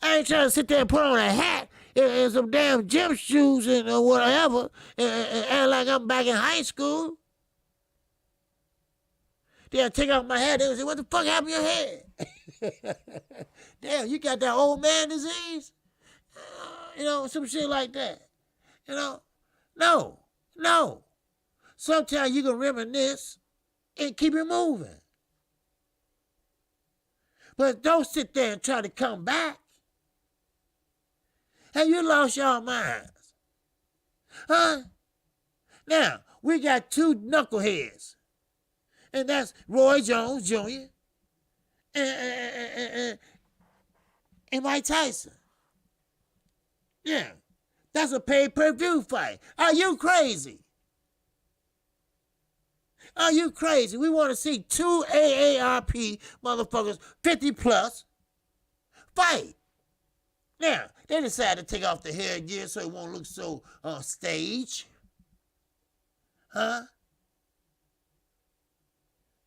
I ain't trying to sit there and put on a hat and some damn gym shoes and whatever and act like I'm back in high school. Then I take off my hat and say, what the fuck happened to your head? Damn, you got that old man disease? Some shit like that. No. Sometimes you can reminisce and keep it moving. But don't sit there and try to come back. Have you lost your minds? Huh? Now, we got two knuckleheads. And that's Roy Jones Jr. and Mike Tyson. Yeah. That's a pay-per-view fight. Are you crazy? Are you crazy? We want to see two AARP motherfuckers, 50 plus, fight. Now, they decided to take off the headgear so it won't look so on stage. Huh?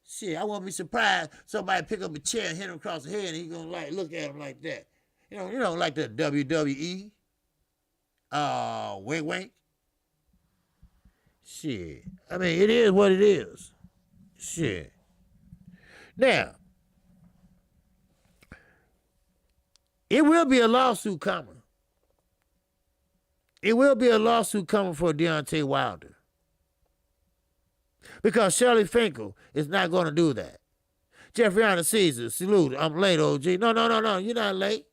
Shit, I won't be surprised somebody pick up a chair and hit him across the head and he's going to look at him like that. You know, like the WWE. Wink, wink. Shit. I mean, it is what it is. Shit. Now, it will be a lawsuit coming. It will be a lawsuit coming for Deontay Wilder. Because Shirley Finkel is not going to do that. Jeffriana Caesar, salute. I'm late, OG. No. You're not late.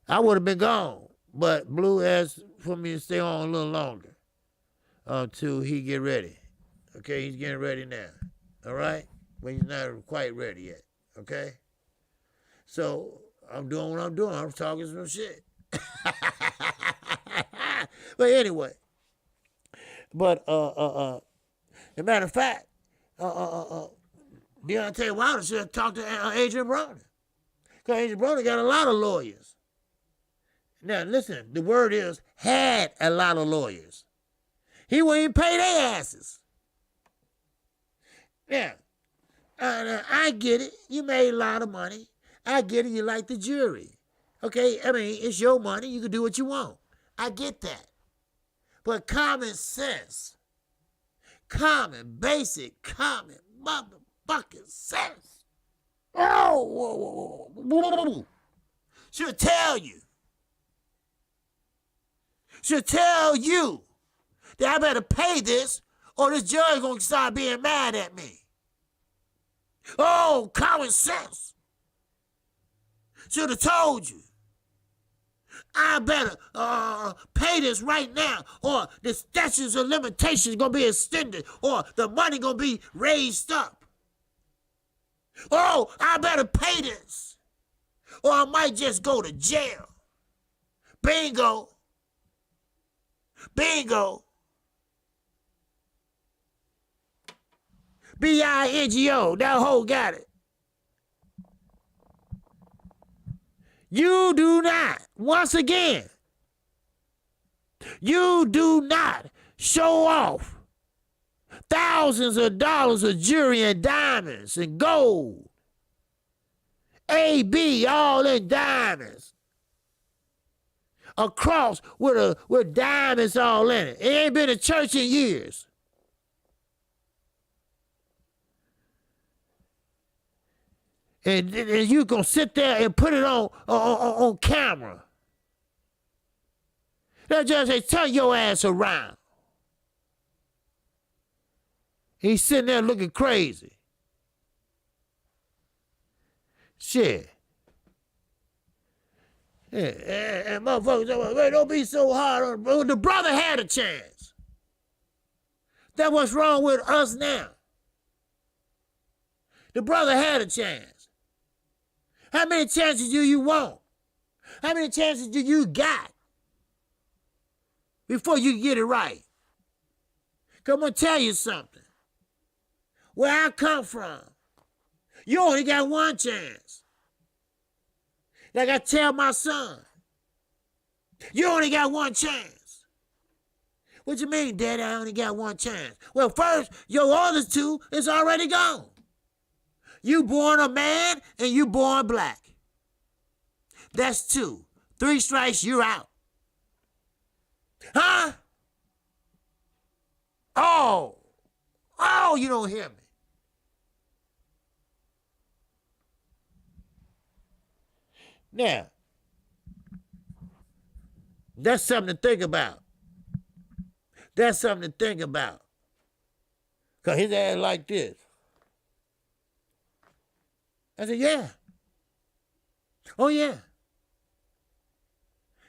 I would have been gone. But Blue asked for me to stay on a little longer until he get ready. Okay, he's getting ready now. All right? But he's not quite ready yet. Okay? So, I'm doing what I'm doing. I'm talking some shit. But anyway. But, as a matter of fact, Deontay Wilder should have talked to Adrian Broner. Because Adrian Broner got a lot of lawyers. Now, listen, the word is, had a lot of lawyers. He wouldn't even pay their asses. Now, I get it. You made a lot of money. I get it. You like the jury. Okay? I mean, it's your money. You can do what you want. I get that. But common sense, basic common motherfucking sense. Should tell you that I better pay this or this judge gonna start being mad at me. Oh, common sense. Should have told you. I better pay this right now or the statutes of limitations gonna be extended or the money gonna be raised up. Oh, I better pay this or I might just go to jail. Bingo. Bingo. B-I-N-G-O. That hoe got it. You do not, once again, you do not show off thousands of dollars of jewelry and diamonds and gold. AB, all in diamonds. A cross with diamonds all in it. It ain't been to church in years. And you gonna sit there and put it on camera. That judge say, turn your ass around. He's sitting there looking crazy. Shit. And motherfuckers, don't be so hard on bro. The brother had a chance. That's what's wrong with us now. The brother had a chance. How many chances do you want? How many chances do you got before you get it right? Cause I'm gonna tell you something. Where I come from, you only got one chance. Like I tell my son, you only got one chance. What you mean, Daddy, I only got one chance? Well, first, your other two is already gone. You born a man and you born black. That's 2. 3 strikes, you're out. Huh? Oh, you don't hear me. Now, that's something to think about. That's something to think about. Because his ass like this. I said, yeah. Oh, yeah.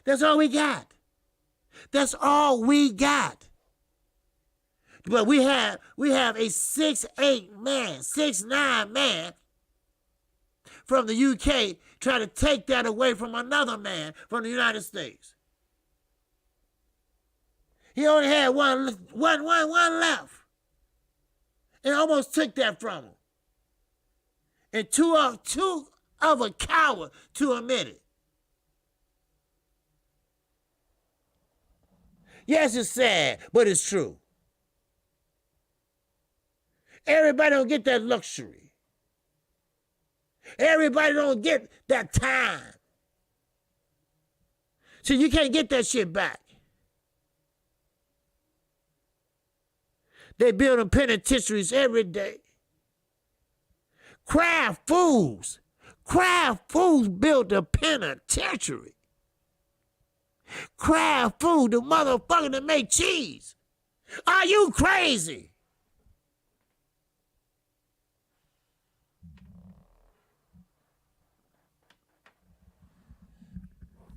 That's all we got. That's all we got. But we have a 6'8" man, 6'9" man from the UK trying to take that away from another man from the United States. He only had one left. And almost took that from him. And two of a coward to admit it. Yes, it's sad, but it's true. Everybody don't get that luxury. Everybody don't get that time. So you can't get that shit back. They building penitentiaries every day. Kraft Foods built a penitentiary. Kraft Food, the motherfucker that make cheese. Are you crazy?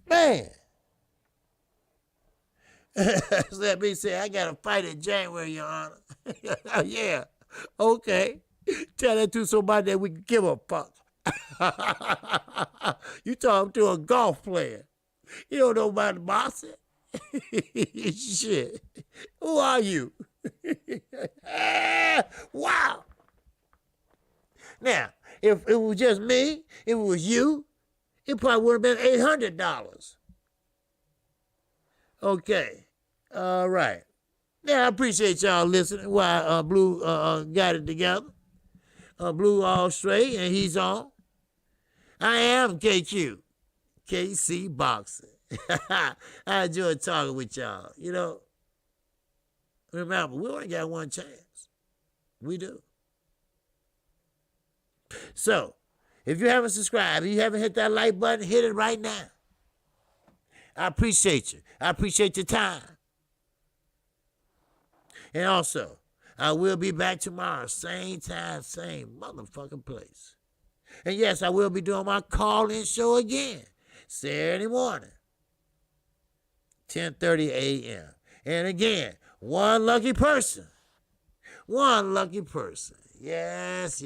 Man. Let me say, I got to fight in January, Your Honor. Yeah. Okay. Tell that to somebody that we can give a fuck. You talking to a golf player. You don't know about the boxing. Shit. Who are you? Wow. Now, if it was just me, if it was you, it probably would have been $800. Okay. All right. Yeah, I appreciate y'all listening while Blue got it together. Blue all straight, and he's on. I am KQKC Boxing. I enjoy talking with y'all. You know, remember, we only got one chance. We do. So, if you haven't subscribed, if you haven't hit that like button, hit it right now. I appreciate you. I appreciate your time. And also, I will be back tomorrow, same time, same motherfucking place. And yes, I will be doing my call-in show again, Saturday morning, 10:30 a.m. And again, one lucky person. Yes.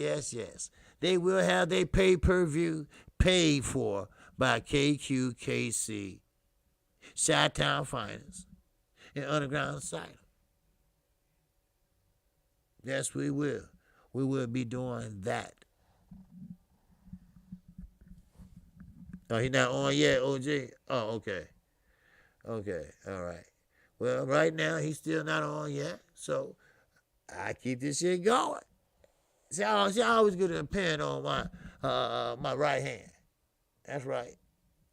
They will have their pay-per-view paid for by KQKC, Chi-Town Finance, and Underground Asylum. Yes, we will. We will be doing that. Oh, he not on yet, OG? Oh, okay. Okay, all right. Well, right now, he's still not on yet. So, I keep this shit going. See, I always get to depend on my right hand. That's right.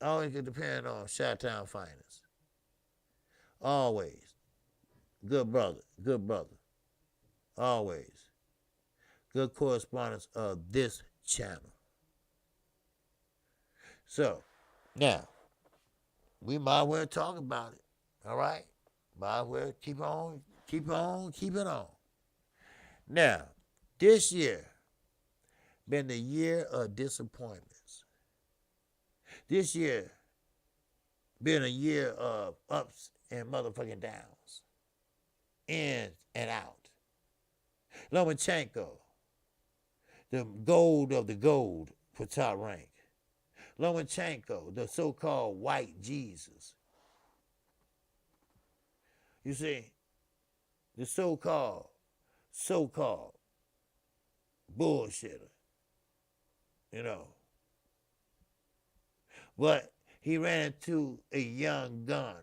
I always get to depend on Chi-Town Finest. Always. Good brother. Good brother. Always. Good correspondence of this channel. So, now, we might as well talk about it. All right? Might as well keep it on. Now, this year been the year of disappointments. This year been a year of ups and motherfucking downs. In and out. Lomachenko, the gold of the gold for top rank. Lomachenko, the so-called white Jesus. You see, the so-called bullshitter, you know. But he ran into a young gun.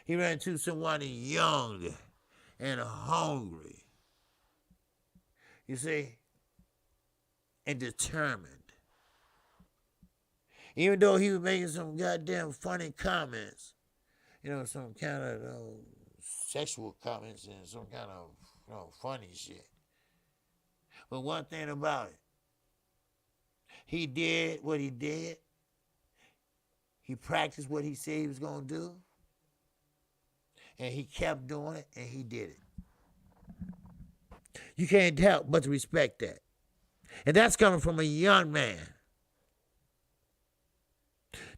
He ran into someone young and hungry. You see, and determined. Even though he was making some goddamn funny comments, some kind of sexual comments and some kind of funny shit. But one thing about it, he did what he did. He practiced what he said he was going to do. And he kept doing it, and he did it. You can't help but to respect that. And that's coming from a young man.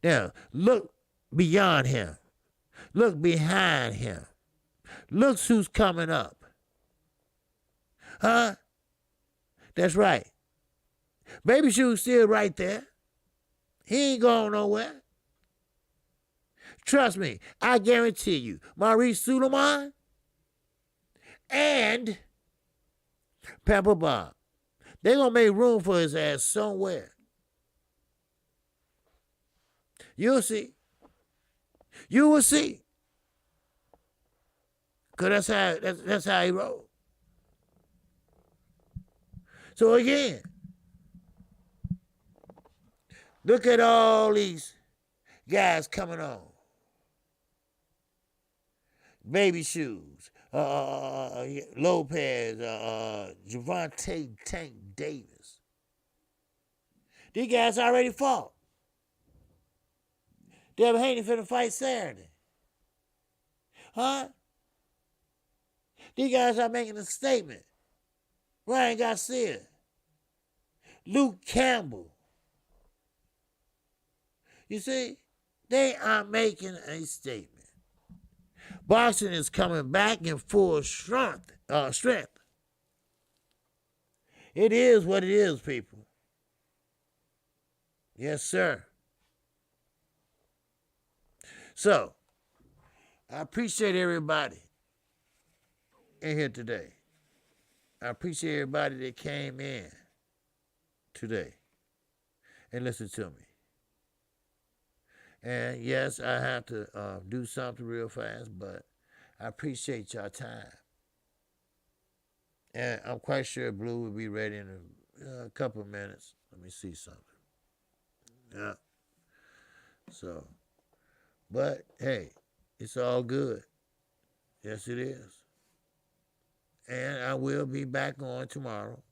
Now, look beyond him. Look behind him. Look who's coming up. Huh? That's right. Baby Shoe's still right there. He ain't going nowhere. Trust me, I guarantee you, Maurice Suleiman and Pepper Bob, they're going to make room for his ass somewhere. You'll see. You will see. Because that's how he rolled. So again, look at all these guys coming on. Baby Shoes, Lopez, Javante Tank Davis. These guys already fought. Devin Haney finna fight Saturday. Huh? These guys are making a statement. Ryan Garcia, Luke Campbell. You see, they are making a statement. Boxing is coming back in full strength. It is what it is, people. Yes, sir. So, I appreciate everybody in here today. I appreciate everybody that came in today and listened to me. And yes, I have to do something real fast, but I appreciate y'all time. And I'm quite sure Blue will be ready in a couple of minutes. Let me see something. Yeah. So, but hey, it's all good. Yes, it is. And I will be back on tomorrow.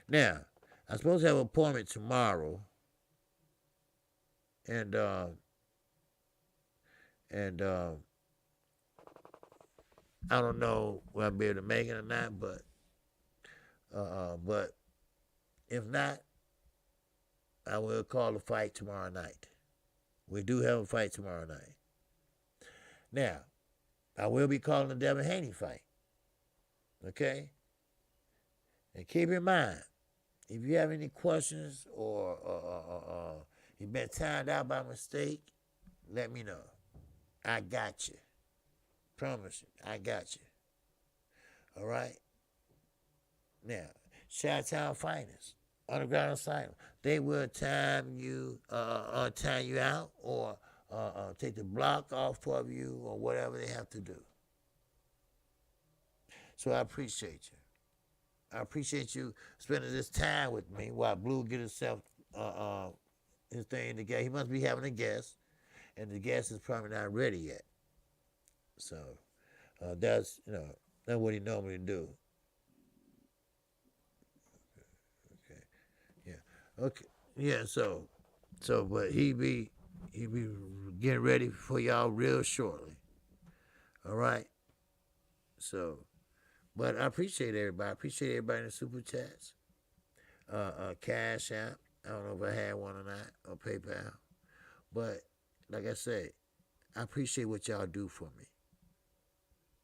Now, I'm supposed to have an appointment tomorrow. And I don't know whether I'll be able to make it or not, but if not, I will call a fight tomorrow night. We do have a fight tomorrow night. Now, I will be calling the Devin Haney fight. Okay? And keep in mind, if you have any questions or you've been timed out by mistake, let me know. I got you. Promise you, I got you. All right? Now, Chi-Town Finest, Underground Asylum, they will time you out or take the block off of you or whatever they have to do. So I appreciate you. I appreciate you spending this time with me while Blue get himself his thing together. He must be having a guest, and the guest is probably not ready yet. So that's that's what he normally do. Okay, yeah, okay, yeah. But he be getting ready for y'all real shortly. All right. So, but I appreciate everybody. I appreciate everybody in the super chats. Cash App. I don't know if I had one or not, or PayPal. But like I said, I appreciate what y'all do for me.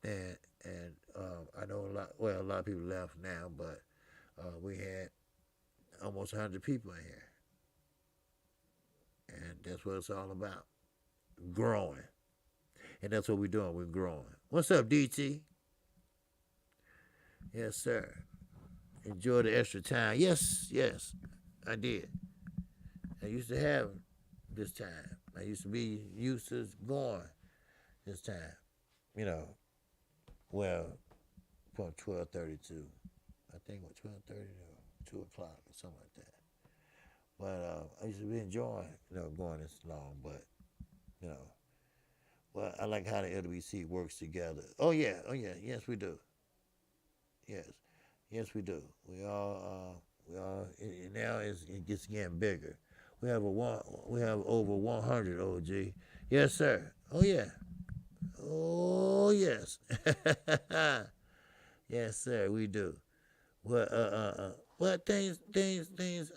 And I know a lot of people left now, but we had almost 100 people in here. And that's what it's all about. Growing. And that's what we're doing. We're growing. What's up, DT? Yes, sir. Enjoy the extra time. Yes, I did. I used to have this time. I used to be used to going this time. You know, well, from 12:30 to, I think, 12:30 to 2 o'clock or something like that. But I used to be enjoying, going this long. But, you know, well, I like how the LWC works together. Oh, yeah. Yes, we do. Yes. Yes, we do. Now it gets getting bigger. We have over 100 OG. Yes, sir. Oh yeah. Oh yes. Yes, sir. We do. Well, things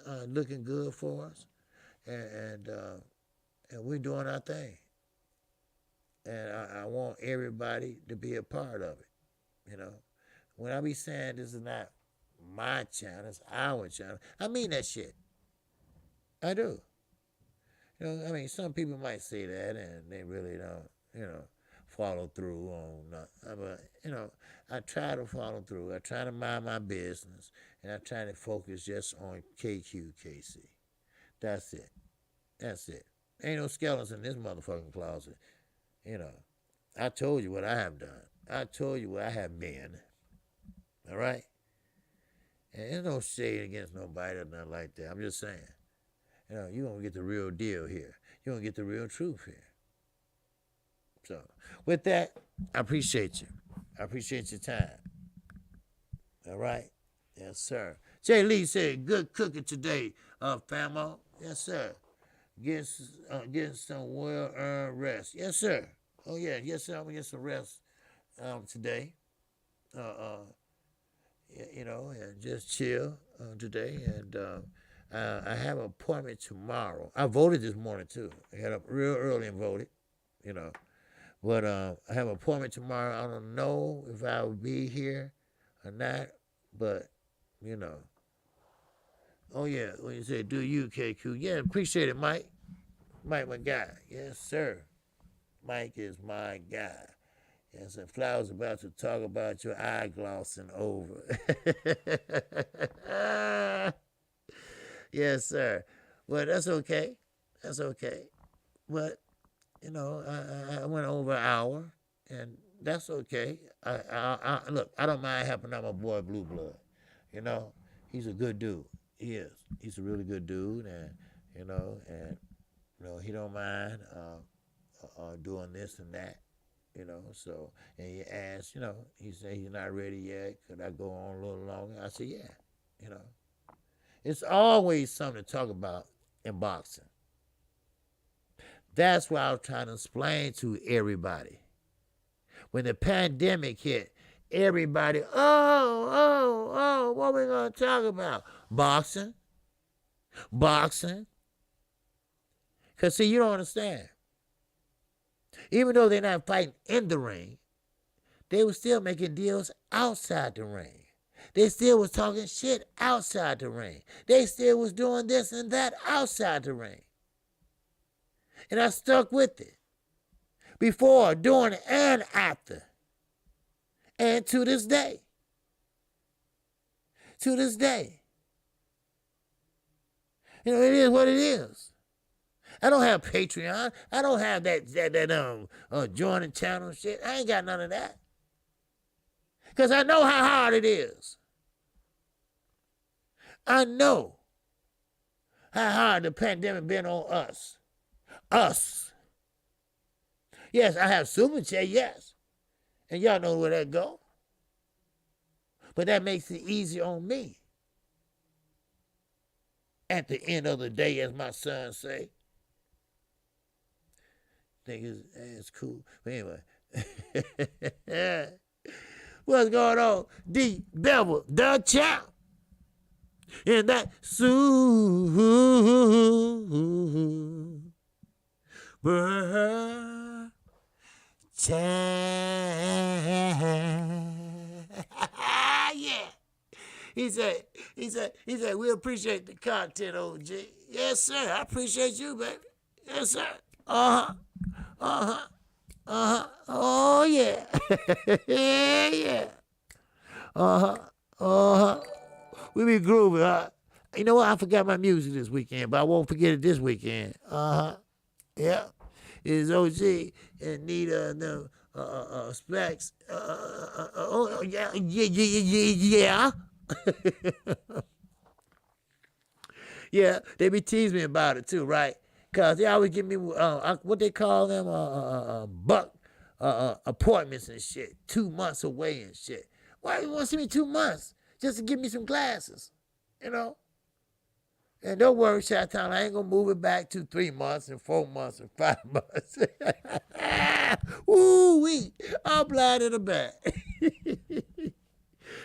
are looking good for us, and we're doing our thing. And I want everybody to be a part of it. You know, when I be saying this is not my channel, it's our channel, I mean that shit. I do. I mean, some people might say that and they really don't, follow through on nothing. But, I try to follow through. I try to mind my business and I try to focus just on KQKC. That's it. That's it. Ain't no skeletons in this motherfucking closet. I told you what I have done. I told you what I have been. All right? And there's no shade against nobody or nothing like that. I'm just saying. You're going to get the real deal here. You're going to get the real truth here. So, with that, I appreciate you. I appreciate your time. All right? Yes, sir. Jay Lee said, good cooking today, famo. Yes, sir. Getting some well-earned rest. Yes, sir. Oh, yeah. Yes, sir. I'm going to get some rest today. And just chill today. And I have an appointment tomorrow. I voted this morning, too. I got up real early and voted, But I have an appointment tomorrow. I don't know if I will be here or not, but, Oh, yeah, when you say, do you, KQ? Yeah, appreciate it, Mike. Mike, my guy. Yes, sir. Mike is my guy. Yes, and Flower's about to talk about your eye glossing over. Yes, sir. Well, that's okay. That's okay. But, I went over an hour, and that's okay. Look, I don't mind helping out my boy Blue Blood. He's a good dude. He is. He's a really good dude, and, he don't mind doing this and that. So, and he asked, he said he's not ready yet. Could I go on a little longer? I said, yeah, It's always something to talk about in boxing. That's why I was trying to explain to everybody. When the pandemic hit, everybody, what we going to talk about? Boxing. Boxing. Because, see, you don't understand. Even though they're not fighting in the ring, they were still making deals outside the ring. They still was talking shit outside the ring. They still was doing this and that outside the ring. And I stuck with it. Before, during, and after. And to this day. To this day. It is what it is. I don't have Patreon. I don't have that joining channel shit. I ain't got none of that. Because I know how hard it is. I know how hard the pandemic been on us. Us. Yes, I have super chat, yes. And y'all know where that go. But that makes it easier on me. At the end of the day, as my son say. Think it's cool. But anyway. What's going on? D. Bevel, the champ. And that super chat. Yeah. He said, we appreciate the content, OG. Yes, sir. I appreciate you, baby. Yes, sir. Oh, yeah. Yeah. We be grooving, huh? You know what? I forgot my music this weekend, but I won't forget it this weekend. Yeah. It's OG and Nita and them, Specs. Yeah. Yeah, they be teasing me about it too, right? Cause they always give me what they call them buck appointments and shit, 2 months away and shit. Why you want to see me 2 months just to give me some glasses, you know? And don't worry, Chi-Town, I ain't gonna move it back to 3 months and 4 months and 5 months. Ooh wee, I'm blind in the back.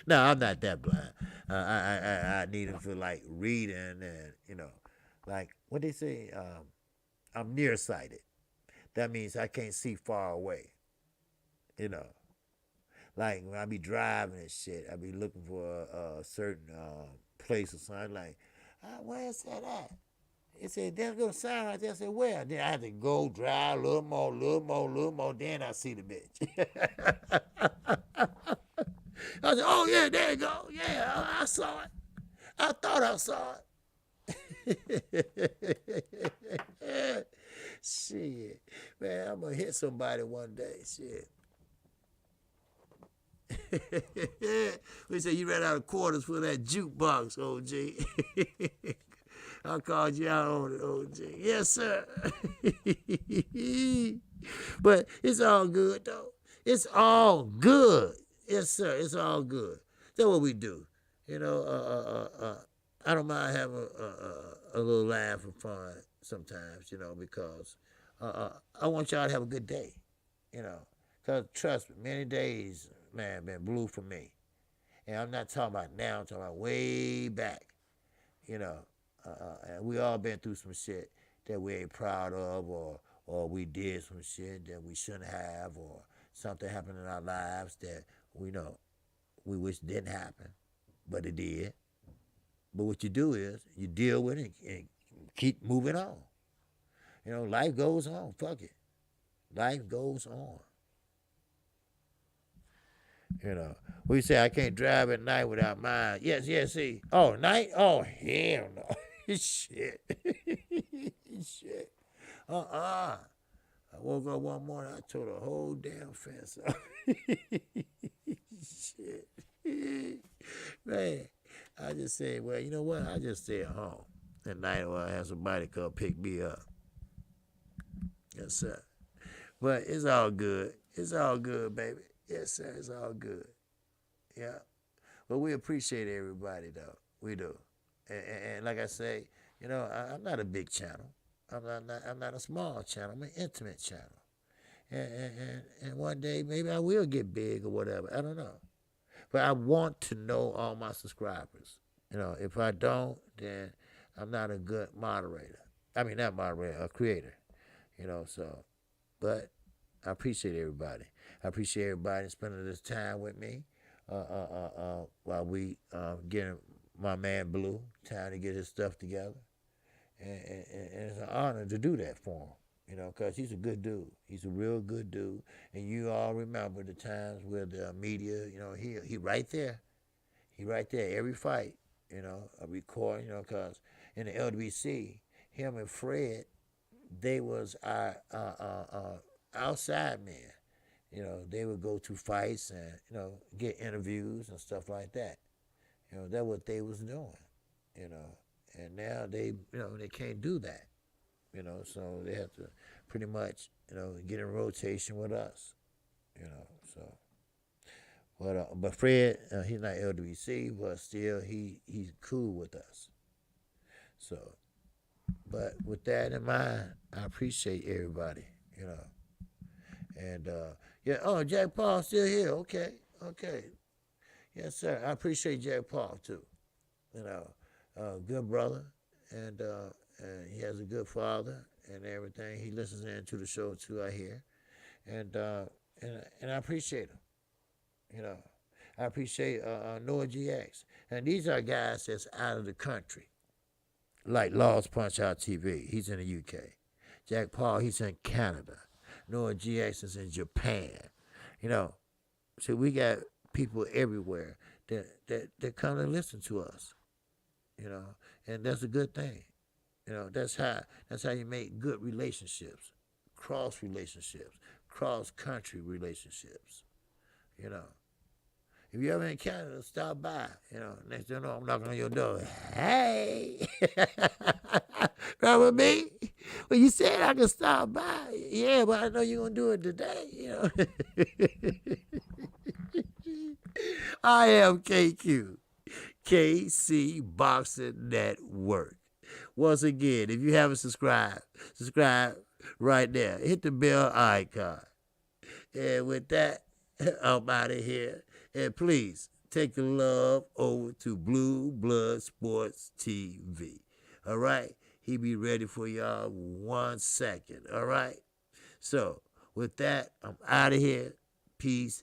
No, I'm not that blind. I need it for like reading and like what they say. I'm nearsighted. That means I can't see far away. You know, like when I be driving and shit, I be looking for a certain place or something. Like, where's that at? It said, there's a little sign right there. I said, where? Then I had to go drive a little more. Then I see the bitch. I said, oh, yeah, there you go. Yeah, I saw it. I thought I saw it. Shit. Man, I'm going to hit somebody one day. Shit. We say you ran out of quarters for that jukebox, OG. I called you out on it, OG. Yes, sir. But it's all good, though. It's all good. Yes, sir. It's all good. That's what we do. I don't mind having a little laugh and fun sometimes, because I want y'all to have a good day, Because trust me, many days, man, been blue for me. And I'm not talking about now, I'm talking about way back, and we all been through some shit that we ain't proud of, or we did some shit that we shouldn't have, or something happened in our lives that we wish didn't happen, but it did. But what you do is you deal with it and keep moving on. Life goes on. Fuck it. Life goes on. We say I can't drive at night without mine. Yes, see. Oh, night? Oh, hell no. Shit. Shit. I woke up one morning, I tore the whole damn fence up. Shit. Man, I just said, well, you know what? I just stay at home. At night, or I have somebody come pick me up. Yes, sir. But it's all good. It's all good, baby. Yes, sir. It's all good. Yeah. But we appreciate everybody, though. We do. And like I say, I'm not a big channel. I'm not a small channel. I'm an intimate channel. And one day maybe I will get big or whatever. I don't know. But I want to know all my subscribers. If I don't, then I'm not a good moderator. I mean, not moderator, a creator. So, but I appreciate everybody. I appreciate everybody spending this time with me while we getting my man Blue time to get his stuff together. And it's an honor to do that for him, because he's a good dude. He's a real good dude. And you all remember the times where the media, he right there. He right there every fight, a recording, because in the LWC, him and Fred, they was our outside men. they would go to fights and, get interviews and stuff like that. That's what they was doing, you know. And now they can't do that, so they have to pretty much, get in rotation with us, so. But Fred, he's not LWC, but still he's cool with us. So, but with that in mind, I appreciate everybody, you know. And yeah, oh, Jack Paul still here. Okay, okay, yes, sir. I appreciate Jack Paul too. Good brother, and he has a good father and everything. He listens in to the show too. I hear, and uh, and I appreciate him. You know, I appreciate Noah GX, and these are guys that's out of the country, like Laws Punch Out TV. He's in the UK. Jack Paul, he's in Canada. Noah GX is in Japan. You know, so we got people everywhere that come and listen to us. And that's a good thing. That's how you make good relationships, cross country relationships. You know, if you ever in Canada, stop by. Next thing you know, I'm knocking on your door. Hey, remember me? Well, you said I could stop by. Yeah, but I know you're gonna do it today. I am KQKC Boxing Network. Once again, if you haven't subscribe right there. Hit the bell icon. And with that, I'm out of here. And please take the love over to Blue Blood Sports TV. All right? He be ready for y'all 1 second. All right? So, with that, I'm out of here. Peace